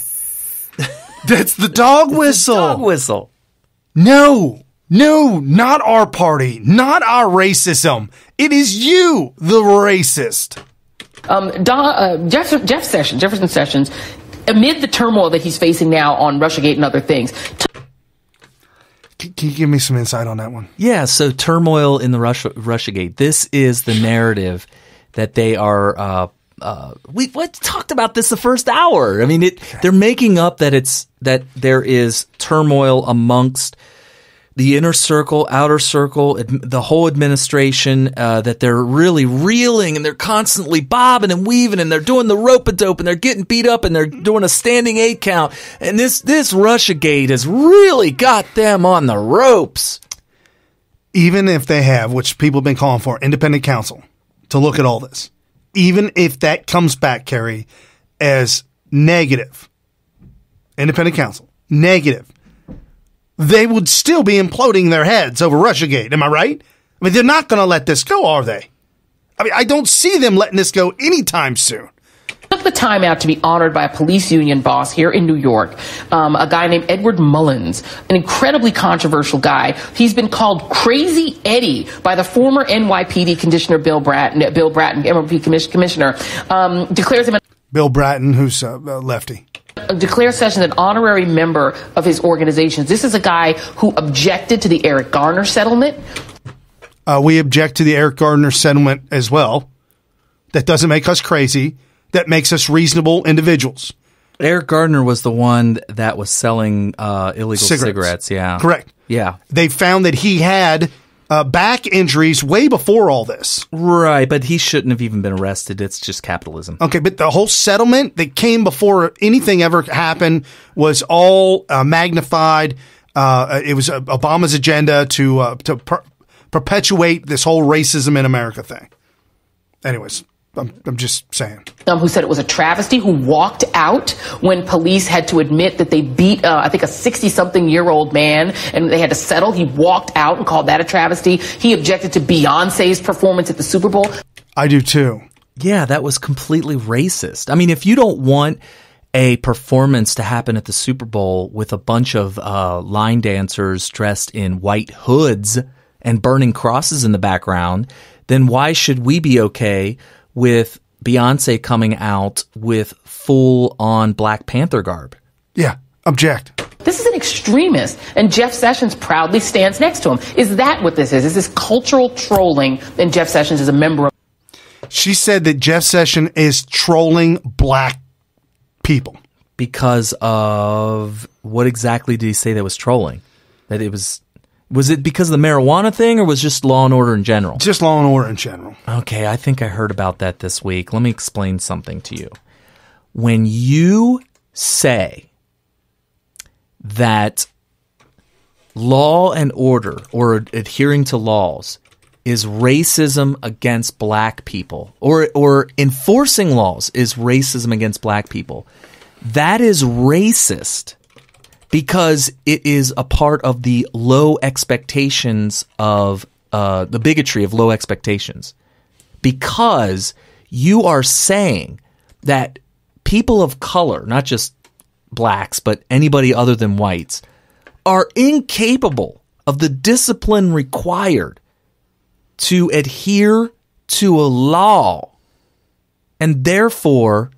Speaker 5: That's the dog whistle.
Speaker 1: Dog whistle.
Speaker 5: No, not our party, not our racism. It is you, the racist.
Speaker 18: Jefferson Sessions, amid the turmoil that he's facing now on Russiagate and other things.
Speaker 5: Can you give me some insight on that one?
Speaker 1: Yeah, so turmoil in the Russiagate. This is the narrative that they are. We talked about this the first hour. I mean, they're making up that there is turmoil amongst the inner circle, outer circle, the whole administration, that they're really reeling and they're constantly bobbing and weaving and they're doing the rope-a-dope and they're getting beat up and they're doing a standing 8 count. And this Russiagate has really got them on the ropes.
Speaker 5: Even if they have, which people have been calling for, independent counsel to look at all this, even if that comes back, Carrie, as negative, independent counsel, negative, they would still be imploding their heads over Russiagate. Am I right? I mean, they're not going to let this go, are they? I mean, I don't see them letting this go anytime soon.
Speaker 18: Took the time out to be honored by a police union boss here in New York, a guy named Edward Mullins, an incredibly controversial guy. He's been called Crazy Eddie by the former NYPD Commissioner Bill Bratton, MOP Commissioner, declares him
Speaker 5: Bill Bratton, who's a lefty.
Speaker 18: Declares Sessions an honorary member of his organization. This is a guy who objected to the Eric Garner settlement.
Speaker 5: We object to the Eric Garner settlement as well. That doesn't make us crazy. That makes us reasonable individuals.
Speaker 1: Eric Garner was the one that was selling illegal cigarettes. Yeah.
Speaker 5: Correct.
Speaker 1: Yeah.
Speaker 5: They found that he had back injuries way before all this.
Speaker 1: Right, but he shouldn't have even been arrested. It's just capitalism.
Speaker 5: Okay, but the whole settlement that came before anything ever happened was all magnified. It was Obama's agenda to perpetuate this whole racism in America thing. Anyways, I'm just saying.
Speaker 18: Who said it was a travesty, who walked out when police had to admit that they beat, I think, a 60-something-year-old man, and they had to settle. He walked out and called that a travesty. He objected to Beyonce's performance at the Super Bowl.
Speaker 5: I do, too.
Speaker 1: Yeah, that was completely racist. I mean, if you don't want a performance to happen at the Super Bowl with a bunch of line dancers dressed in white hoods and burning crosses in the background, then why should we be okay with Beyonce coming out with full-on Black Panther garb?
Speaker 5: Yeah, object.
Speaker 18: This is an extremist. And Jeff Sessions proudly stands next to him. Is that what this is? Is this cultural trolling? And Jeff Sessions is a member of...
Speaker 5: She said that Jeff Sessions is trolling black people.
Speaker 1: Because of what exactly did he say that was trolling? That it was it because of the marijuana thing, or was just law and order in general?
Speaker 5: Just law and order in general.
Speaker 1: Okay, I think I heard about that this week. Let me explain something to you. When you say that law and order or adhering to laws is racism against black people, or enforcing laws is racism against black people, that is racist because it is a part of the low expectations of the bigotry of low expectations. Because you are saying that people of color, not just blacks, but anybody other than whites, are incapable of the discipline required to adhere to a law, and therefore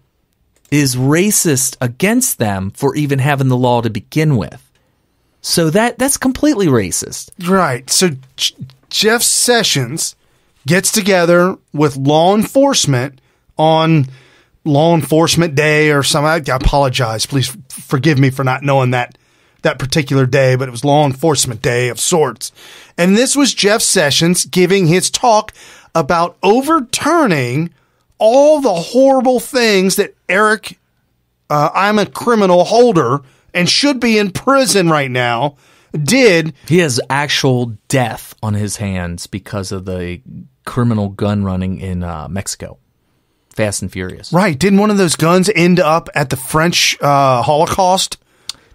Speaker 1: is racist against them for even having the law to begin with. So that's completely racist.
Speaker 5: Right. So Jeff Sessions gets together with law enforcement on Law Enforcement Day or something. I apologize. Please forgive me for not knowing that particular day, but it was Law Enforcement Day of sorts. And this was Jeff Sessions giving his talk about overturning all the horrible things that Eric, I'm a criminal Holder and should be in prison right now, did.
Speaker 1: He has actual death on his hands because of the criminal gun running in Mexico. Fast and Furious.
Speaker 5: Right. Didn't one of those guns end up at the French Holocaust?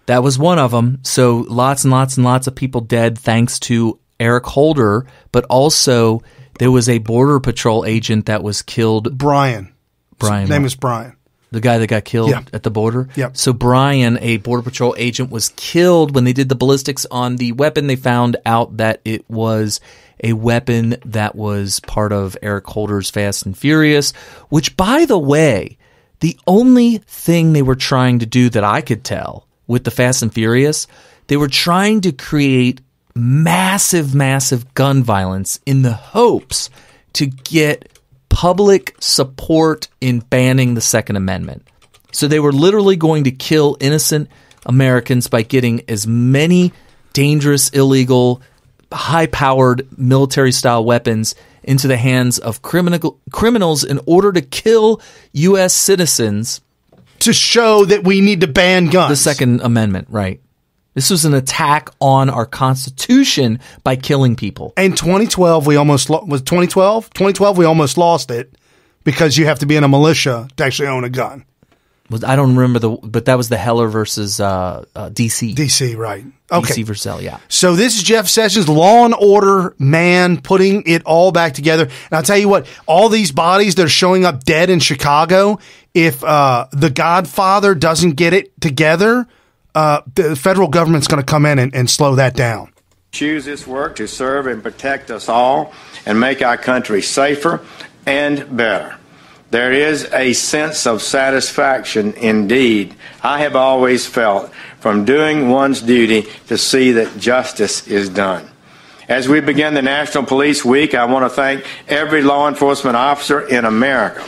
Speaker 1: That was one of them. So lots and lots and lots of people dead thanks to Eric Holder, but also there was a Border Patrol agent that was killed.
Speaker 5: Brian. His name was Brian.
Speaker 1: The guy that got killed at the border?
Speaker 5: Yep.
Speaker 1: So Brian, a Border Patrol agent, was killed when they did the ballistics on the weapon. They found out that it was a weapon that was part of Eric Holder's Fast and Furious, which, by the way, the only thing they were trying to do that I could tell with the Fast and Furious, they were trying to create massive, massive gun violence in the hopes to get public support in banning the Second Amendment. So they were literally going to kill innocent Americans by getting as many dangerous, illegal, high-powered military-style weapons into the hands of criminals in order to kill U.S. citizens.
Speaker 5: To show that we need to ban guns.
Speaker 1: The Second Amendment, right. This was an attack on our Constitution by killing people.
Speaker 5: In 2012, we almost was 2012? 2012, we almost lost it because you have to be in a militia to actually own a gun.
Speaker 1: I don't remember but that was the Heller versus DC.
Speaker 5: DC, right. Okay.
Speaker 1: DC versus L, yeah.
Speaker 5: So this is Jeff Sessions, law and order man, putting it all back together. And I'll tell you what, all these bodies that are showing up dead in Chicago, if the Godfather doesn't get it together, the federal government's going to come in and slow that down.
Speaker 2: Choose this work to serve and protect us all and make our country safer and better. There is a sense of satisfaction indeed, I have always felt, from doing one's duty to see that justice is done. As we begin the National Police Week, I want to thank every law enforcement officer in America.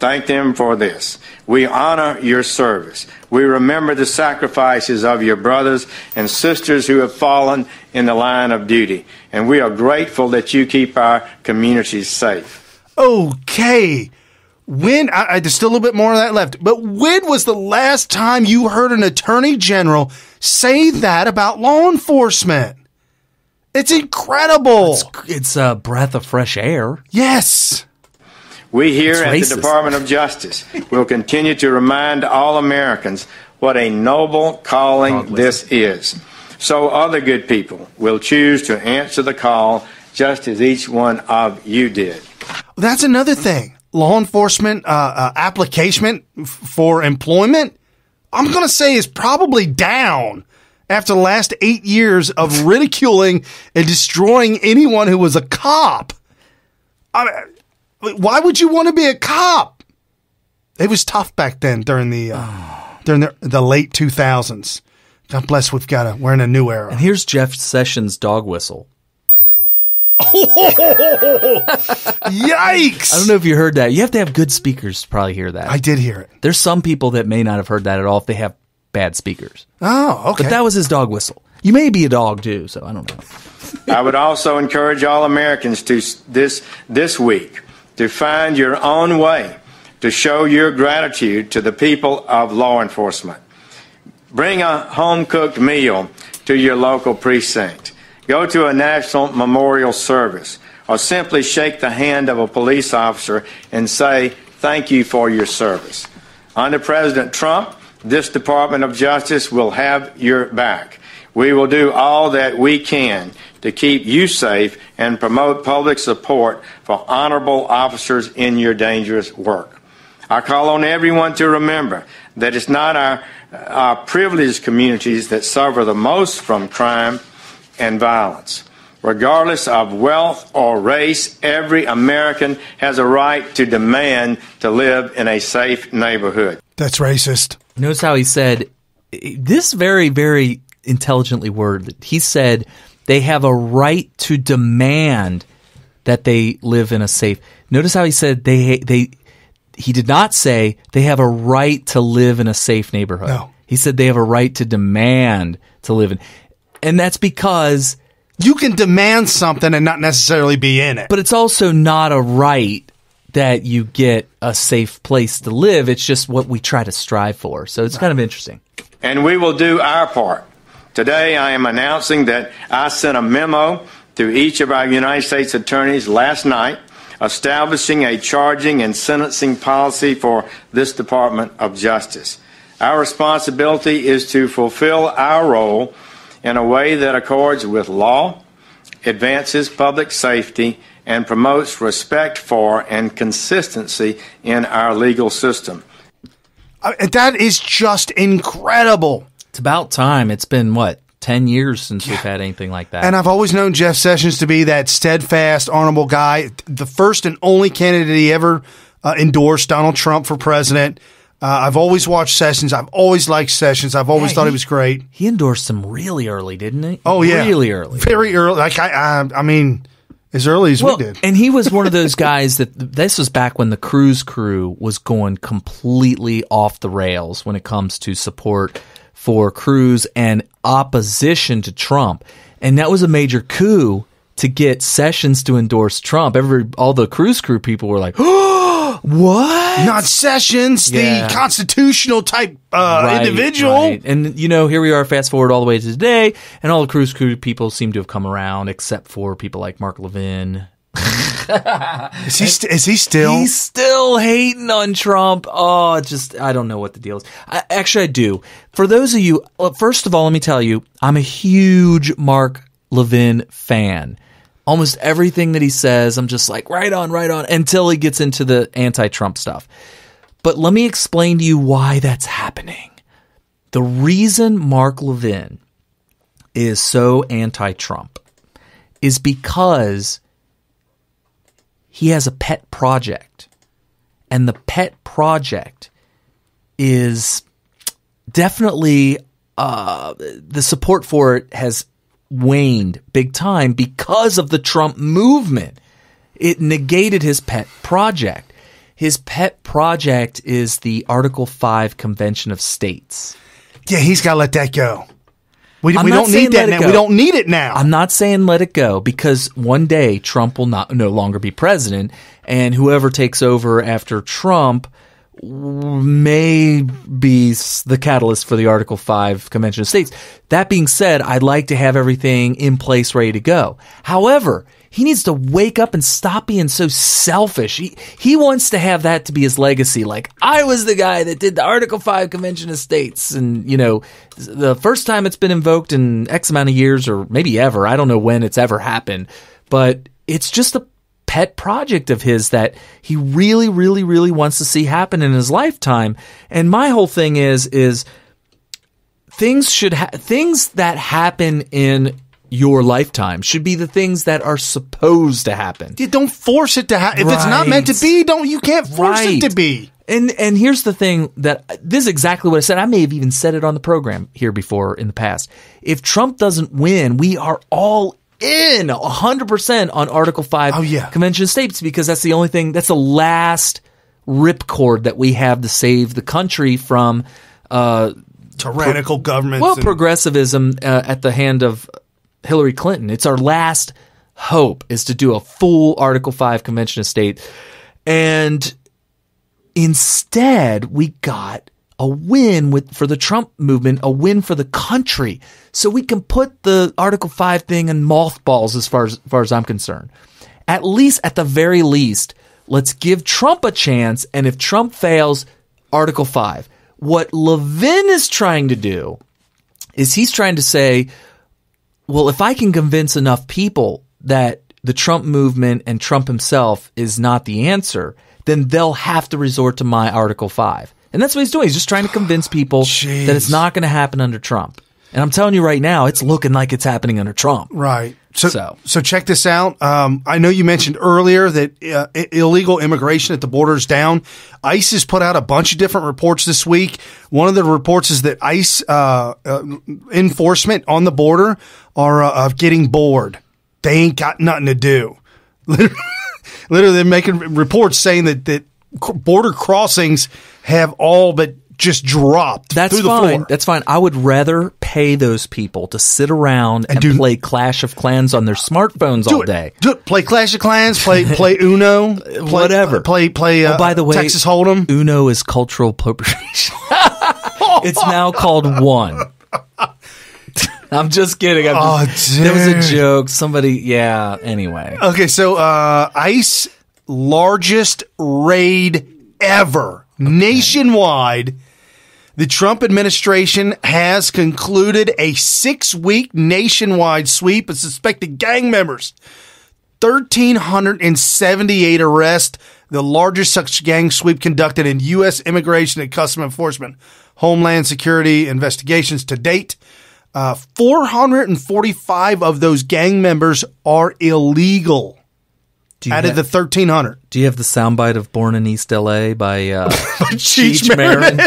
Speaker 2: Thank them for this. We honor your service. We remember the sacrifices of your brothers and sisters who have fallen in the line of duty. And we are grateful that you keep our communities safe.
Speaker 5: Okay. There's still a little bit more of that left. But when was the last time you heard an attorney general say that about law enforcement? It's incredible.
Speaker 1: It's a breath of fresh air.
Speaker 5: Yes.
Speaker 2: We here at the Department of Justice will continue to remind all Americans what a noble calling this is. So other good people will choose to answer the call just as each one of you did.
Speaker 5: That's another thing. Law enforcement application for employment, I'm going to say, is probably down after the last 8 years of ridiculing and destroying anyone who was a cop. Why would you want to be a cop? It was tough back then during the late 2000s. God bless, we're in a new era.
Speaker 1: And here's Jeff Sessions' dog whistle.
Speaker 5: Yikes!
Speaker 1: I don't know if you heard that. You have to have good speakers to probably hear that.
Speaker 5: I did hear it.
Speaker 1: There's some people that may not have heard that at all if they have bad speakers.
Speaker 5: Oh, okay.
Speaker 1: But that was his dog whistle. You may be a dog too, so I don't know.
Speaker 2: I would also encourage all Americans to this week to find your own way to show your gratitude to the people of law enforcement. Bring a home-cooked meal to your local precinct. Go to a national memorial service, or simply shake the hand of a police officer and say, thank you for your service. Under President Trump, this Department of Justice will have your back. We will do all that we can to keep you safe and promote public support for honorable officers in your dangerous work. I call on everyone to remember that it's not our privileged communities that suffer the most from crime and violence. Regardless of wealth or race, every American has a right to demand to live in a safe neighborhood.
Speaker 5: That's racist.
Speaker 1: Notice how he said this very, very intelligently worded. He said they have a right to demand that they live in a safe. Notice how he said he did not say they have a right to live in a safe neighborhood.
Speaker 5: No.
Speaker 1: He said they have a right to demand to live in. And that's because
Speaker 5: you can demand something and not necessarily be in it.
Speaker 1: But it's also not a right that you get a safe place to live. It's just what we try to strive for. So it's kind of interesting.
Speaker 2: And we will do our part. Today I am announcing that I sent a memo to each of our United States attorneys last night establishing a charging and sentencing policy for this Department of Justice. Our responsibility is to fulfill our role in a way that accords with law, advances public safety, and promotes respect for and consistency in our legal system.
Speaker 5: That is just incredible.
Speaker 1: It's about time. It's been, 10 years since we've had anything like that.
Speaker 5: And I've always known Jeff Sessions to be that steadfast, honorable guy. The first and only candidate he ever endorsed, Donald Trump, for president. I've always watched Sessions. I've always liked Sessions. I've always thought he was great.
Speaker 1: He endorsed him really early, didn't he?
Speaker 5: Oh, yeah.
Speaker 1: Really early.
Speaker 5: Very early. Like I mean, as early as we did.
Speaker 1: And he was one of those guys this was back when the Cruz crew was going completely off the rails when it comes to support for Cruz and opposition to Trump. And that was a major coup to get Sessions to endorse Trump. All the Cruz crew people were like, oh, what?
Speaker 5: Not Sessions, the constitutional type individual.
Speaker 1: Right. And, here we are, fast forward all the way to today, and all the Cruz crew people seem to have come around, except for people like Mark Levin.
Speaker 5: Is he still?
Speaker 1: He's still hating on Trump. Oh, I don't know what the deal is. Actually, I do. For those of you, first of all, let me tell you, I'm a huge Mark Levin fan. Almost everything that he says, I'm just like, right on, until he gets into the anti-Trump stuff. But let me explain to you why that's happening. The reason Mark Levin is so anti-Trump is because he has a pet project. And the pet project is definitely, the support for it has waned big time because of the Trump movement. It negated his pet project. His pet project is the Article 5 Convention of States.
Speaker 5: Yeah, he's got to let that go. We don't need that now. We don't need it now.
Speaker 1: I'm not saying let it go, because one day Trump will no longer be president, and whoever takes over after Trump may be the catalyst for the Article 5 Convention of States. That being said, I'd like to have everything in place, ready to go. However, he needs to wake up and stop being so selfish. He wants to have that to be his legacy. Like, I was the guy that did the Article 5 Convention of States. And, the first time it's been invoked in X amount of years, or maybe ever. I don't know when it's ever happened. But it's just a pet project of his that he really, really, really wants to see happen in his lifetime. And my whole thing is things that happen in your lifetime should be the things that are supposed to happen.
Speaker 5: You don't force it to happen. If it's not meant to be, you can't force it to be.
Speaker 1: And here's the thing that this is exactly what I said. I may have even said it on the program here before in the past. If Trump doesn't win, we are all in 100% on Article 5 Convention of States, because that's the only thing, that's the last ripcord that we have to save the country from
Speaker 5: tyrannical governments.
Speaker 1: Well, progressivism at the hand of Hillary Clinton. It's our last hope is to do a full Article 5 Convention of States. And instead, we got a win for the Trump movement, a win for the country. So we can put the Article 5 thing in mothballs as far as I'm concerned. At the very least, let's give Trump a chance. And if Trump fails, Article 5. What Levin is trying to do is he's trying to say, well, if I can convince enough people that the Trump movement and Trump himself is not the answer, then they'll have to resort to my Article 5. And that's what he's doing. He's just trying to convince people that it's not going to happen under Trump. And I'm telling you right now, it's looking like it's happening under Trump.
Speaker 5: Right. So check this out. I know you mentioned earlier that illegal immigration at the border is down. ICE has put out a bunch of different reports this week. One of the reports is that ICE enforcement on the border are getting bored. They ain't got nothing to do. Literally, they're making reports saying that border crossings have all but just dropped through the floor.
Speaker 1: That's fine. I would rather pay those people to sit around and play Clash of Clans on their smartphones all day.
Speaker 5: Play Clash of Clans, play Uno,
Speaker 1: whatever.
Speaker 5: Play by the way, Texas Hold'em.
Speaker 1: Uno is cultural appropriation. It's now called One. I'm just kidding. There was a joke. Anyway.
Speaker 5: Okay, so ICE largest raid ever nationwide. The Trump administration has concluded a 6-week nationwide sweep of suspected gang members. 1,378 arrests, the largest such gang sweep conducted in U.S. Immigration and Customs Enforcement, Homeland Security investigations to date. 445 of those gang members are illegal. Out of the 1,300.
Speaker 1: Do you have the soundbite of Born in East L.A. by
Speaker 5: Cheech Marin?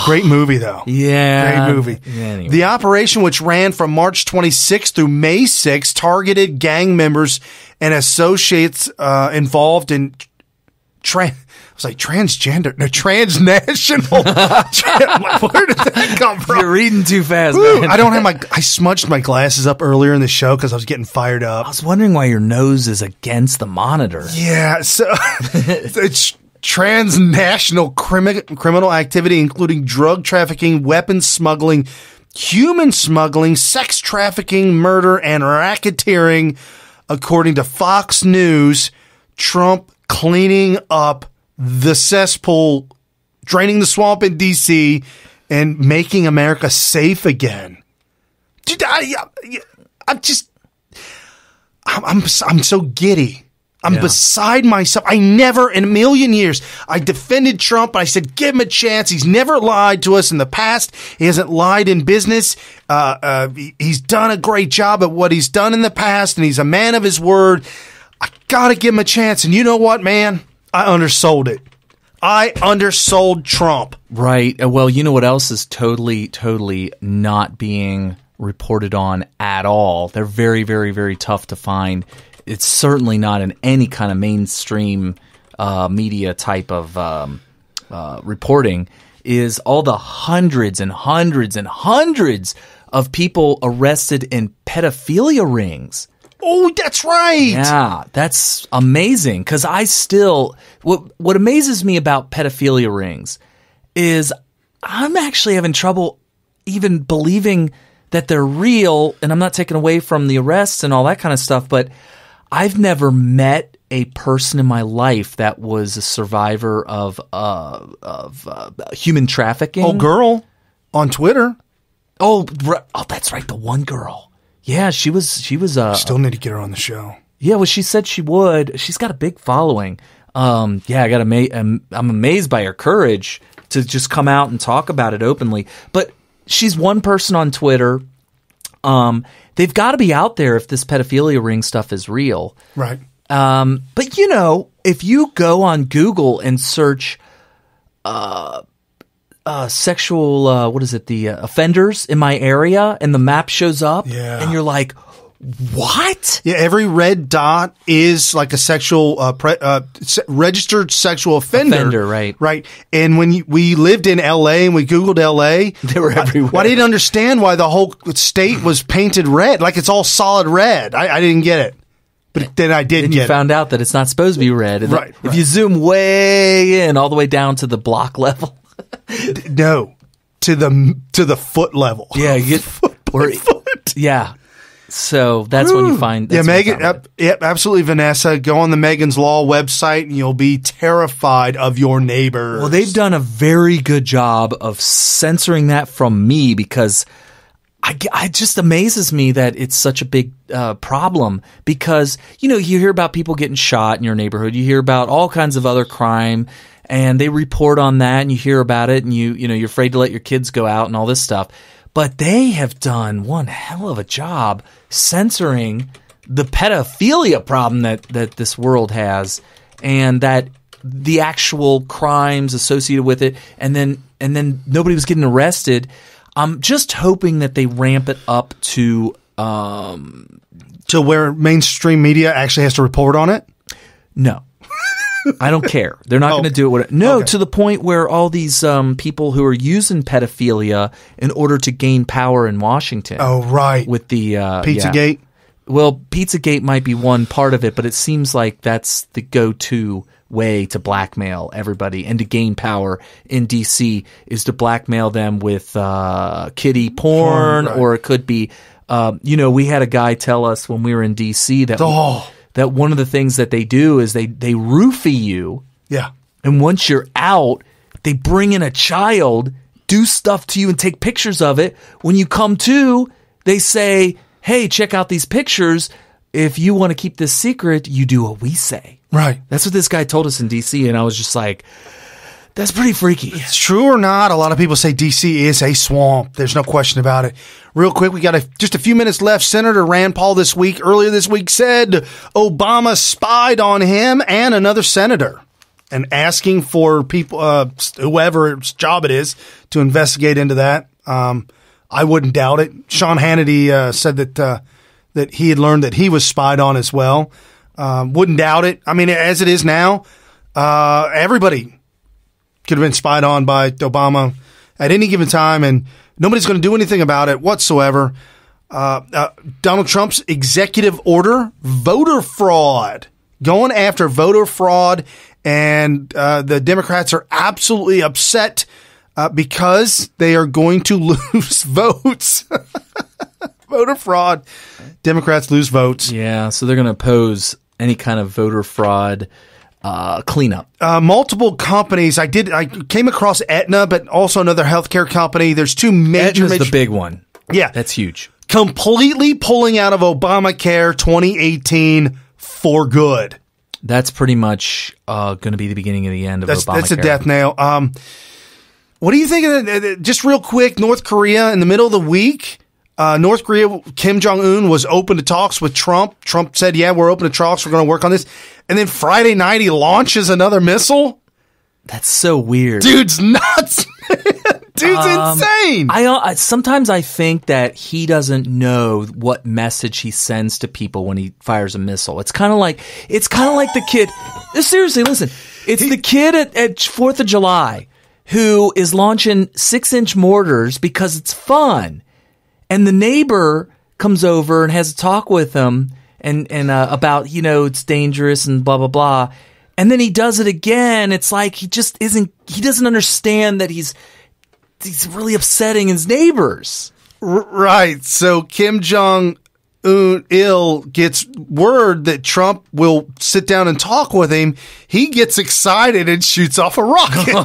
Speaker 5: Great movie, though.
Speaker 1: Yeah.
Speaker 5: Great movie.
Speaker 1: Yeah, anyway.
Speaker 5: The operation, which ran from March 26th through May 6th, targeted gang members and associates involved in transgender. No, transnational. Where did that come from?
Speaker 1: You're reading too fast, man.
Speaker 5: I smudged my glasses up earlier in the show because I was getting fired up.
Speaker 1: I was wondering why your nose is against the monitor.
Speaker 5: Yeah, so it's transnational criminal activity, including drug trafficking, weapons smuggling, human smuggling, sex trafficking, murder, and racketeering, according to Fox News. Trump cleaning up the cesspool, draining the swamp in D.C., and making America safe again. Dude, I'm so giddy. I'm beside myself. I never in a million years, I defended Trump. I said, give him a chance. He's never lied to us in the past. He hasn't lied in business. He's done a great job at what he's done in the past, and he's a man of his word. I got to give him a chance. And you know what, man? I undersold it. I undersold Trump.
Speaker 1: Right. Well, you know what else is totally not being reported on at all? They're very, very, very tough to find. It's certainly not in any kind of mainstream media type of reporting, is all the hundreds and hundreds and hundreds of people arrested in pedophilia rings.
Speaker 5: Oh, that's right.
Speaker 1: Yeah, that's amazing. Because what amazes me about pedophilia rings is I'm actually having trouble even believing that they're real. And I'm not taking away from the arrests and all that kind of stuff, but I've never met a person in my life that was a survivor of human trafficking.
Speaker 5: Oh, girl on Twitter.
Speaker 1: Oh, that's right, the one girl. Yeah, she was.
Speaker 5: Still need to get her on the show.
Speaker 1: Yeah, well, she said she would. She's got a big following. I'm amazed by her courage to just come out and talk about it openly. But she's one person on Twitter. They've got to be out there if this pedophilia ring stuff is real.
Speaker 5: Right.
Speaker 1: But you know, if you go on Google and search sexual offenders in my area, and the map shows up, and you're like, what?
Speaker 5: Yeah, every red dot is like a sexual registered sexual offender.
Speaker 1: Right.
Speaker 5: Right. And when we lived in L.A. and we Googled L.A.,
Speaker 1: they were everywhere.
Speaker 5: I didn't understand why the whole state was painted red, like it's all solid red. I didn't get it. But then I did
Speaker 1: then
Speaker 5: get it.
Speaker 1: You found out that it's not supposed to be red. And
Speaker 5: right.
Speaker 1: If you zoom way in, all the way down to the block level.
Speaker 5: No. To the foot level.
Speaker 1: Yeah. You get, foot. Yeah. So that's when you find.
Speaker 5: Yeah, Megan. Yep, absolutely, Vanessa. Go on the Megan's Law website, and you'll be terrified of your neighbors.
Speaker 1: Well, they've done a very good job of censoring that from me, because it just amazes me that it's such a big problem. Because you hear about people getting shot in your neighborhood, you hear about all kinds of other crime, and they report on that, and you hear about it, and you're afraid to let your kids go out and all this stuff. But they have done one hell of a job censoring the pedophilia problem that this world has, and that the actual crimes associated with it, and then nobody was getting arrested. I'm just hoping that they ramp it up to
Speaker 5: where mainstream media actually has to report on it.
Speaker 1: No. I don't care. They're not going to do it. To the point where all these people who are using pedophilia in order to gain power in Washington.
Speaker 5: Oh, right.
Speaker 1: With the
Speaker 5: Pizzagate.
Speaker 1: Yeah. Well, Pizzagate might be one part of it, but it seems like that's the go-to way to blackmail everybody and to gain power in D.C. is to blackmail them with kiddie porn,
Speaker 5: right.
Speaker 1: Or it could be, we had a guy tell us when we were in D.C. that that one of the things that they do is they roofie you.
Speaker 5: Yeah.
Speaker 1: And once you're out, they bring in a child, do stuff to you, and take pictures of it. When you come to, they say, hey, check out these pictures. If you want to keep this secret, you do what we say.
Speaker 5: Right.
Speaker 1: That's what this guy told us in D.C., and I was just like, that's pretty freaky.
Speaker 5: It's true or not, a lot of people say D.C. is a swamp. There's no question about it. Real quick, we got just a few minutes left. Senator Rand Paul earlier this week said Obama spied on him and another senator, and asking for people, whoever's job it is, to investigate into that. I wouldn't doubt it. Sean Hannity said that he had learned that he was spied on as well. Wouldn't doubt it. I mean, as it is now, everybody could have been spied on by Obama at any given time, and nobody's going to do anything about it whatsoever. Donald Trump's executive order, voter fraud, going after voter fraud, and the Democrats are absolutely upset because they are going to lose votes. Voter fraud. Democrats lose votes.
Speaker 1: Yeah, so they're going to oppose any kind of voter fraud cleanup.
Speaker 5: Multiple companies. I came across Aetna, but also another healthcare company. There's two major.
Speaker 1: Aetna's the big one.
Speaker 5: Yeah.
Speaker 1: That's huge.
Speaker 5: Completely pulling out of Obamacare 2018 for good.
Speaker 1: That's pretty much going to be the beginning of the end of Obamacare.
Speaker 5: That's a death nail. What do you think of that? Just real quick, North Korea in the middle of the week. North Korea, Kim Jong-un was open to talks with Trump. Trump said, yeah, we're open to talks. We're going to work on this. And then Friday night, he launches another missile.
Speaker 1: That's so weird.
Speaker 5: Dude's nuts. Dude's insane.
Speaker 1: Sometimes I think that he doesn't know what message he sends to people when he fires a missile. It's kind of like the kid. Seriously, listen. It's the kid at 4th of July who is launching 6-inch mortars because it's fun. And the neighbor comes over and has a talk with him and about, it's dangerous and blah, blah, blah. And then he does it again. It's like he doesn't understand that he's really upsetting his neighbors.
Speaker 5: Right. So Kim Jong-il gets word that Trump will sit down and talk with him. He gets excited and shoots off a rocket.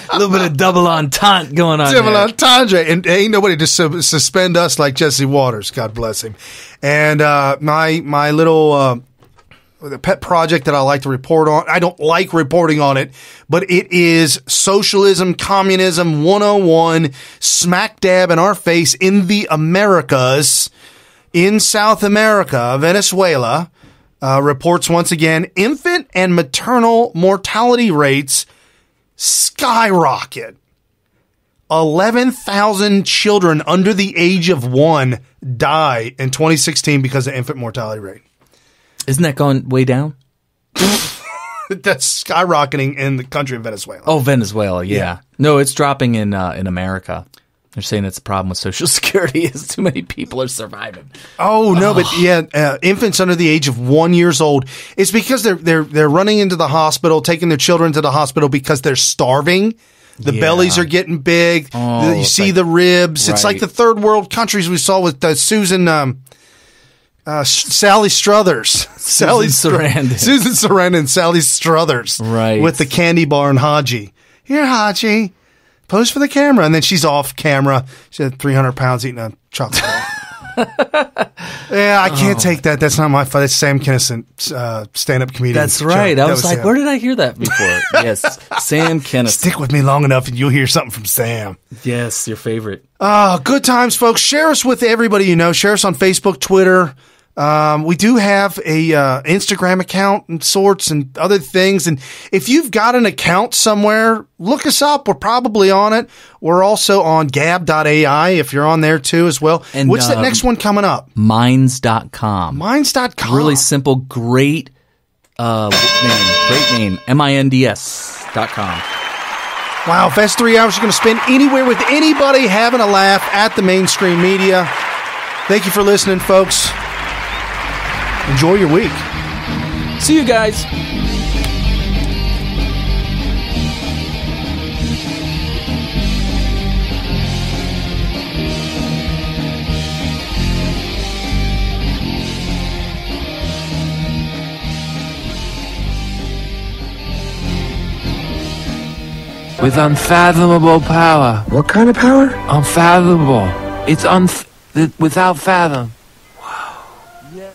Speaker 1: A little bit of double entente going on.
Speaker 5: Double entendre. And ain't nobody to suspend us like Jesse Waters. God bless him. And my little pet project that I like to report on. I don't like reporting on it, but it is socialism, communism 101, smack dab in our face in the Americas, in South America, Venezuela. reports once again, infant and maternal mortality rates skyrocket. 11,000 children under the age of 1 die in 2016 because of infant mortality rate.
Speaker 1: Isn't that going way down?
Speaker 5: That's skyrocketing in the country of Venezuela.
Speaker 1: Oh, Venezuela, yeah. No, it's dropping in America. They're saying that's a problem with Social Security is too many people are surviving.
Speaker 5: Oh, no, but yeah, infants under the age of 1 year old. It's because they're running into the hospital, taking their children to the hospital because they're starving. The bellies are getting big.
Speaker 1: Oh,
Speaker 5: you see the ribs. Right. It's like the third world countries we saw with Sally Struthers.
Speaker 1: Susan
Speaker 5: Sarandon, Sally Struthers.
Speaker 1: Right.
Speaker 5: With the candy bar and Haji. Here, Haji. Pose for the camera. And then she's off camera. She had 300 pounds eating a chocolate bar. Yeah, I can't take that. That's not my fault. That's Sam Kinison, stand-up comedian.
Speaker 1: That's right. I was like, where did I hear that before? Yes, Sam Kinison.
Speaker 5: Stick with me long enough and you'll hear something from Sam.
Speaker 1: Yes, your favorite.
Speaker 5: Good times, folks. Share us with everybody you know. Share us on Facebook, Twitter. We do have a Instagram account and sorts and other things. And if you've got an account somewhere, look us up. We're probably on it. We're also on gab.ai if you're on there too as well. And what's the next one coming up?
Speaker 1: Minds.com.
Speaker 5: Minds.com.
Speaker 1: Really simple, great name. Great name. MINDS.com.
Speaker 5: Wow, best 3 hours you're going to spend anywhere with anybody having a laugh at the mainstream media. Thank you for listening, folks. Enjoy your week.
Speaker 1: See you guys.
Speaker 4: With unfathomable power.
Speaker 17: What kind of power?
Speaker 4: Unfathomable. It's without fathom.
Speaker 17: Wow. Yeah.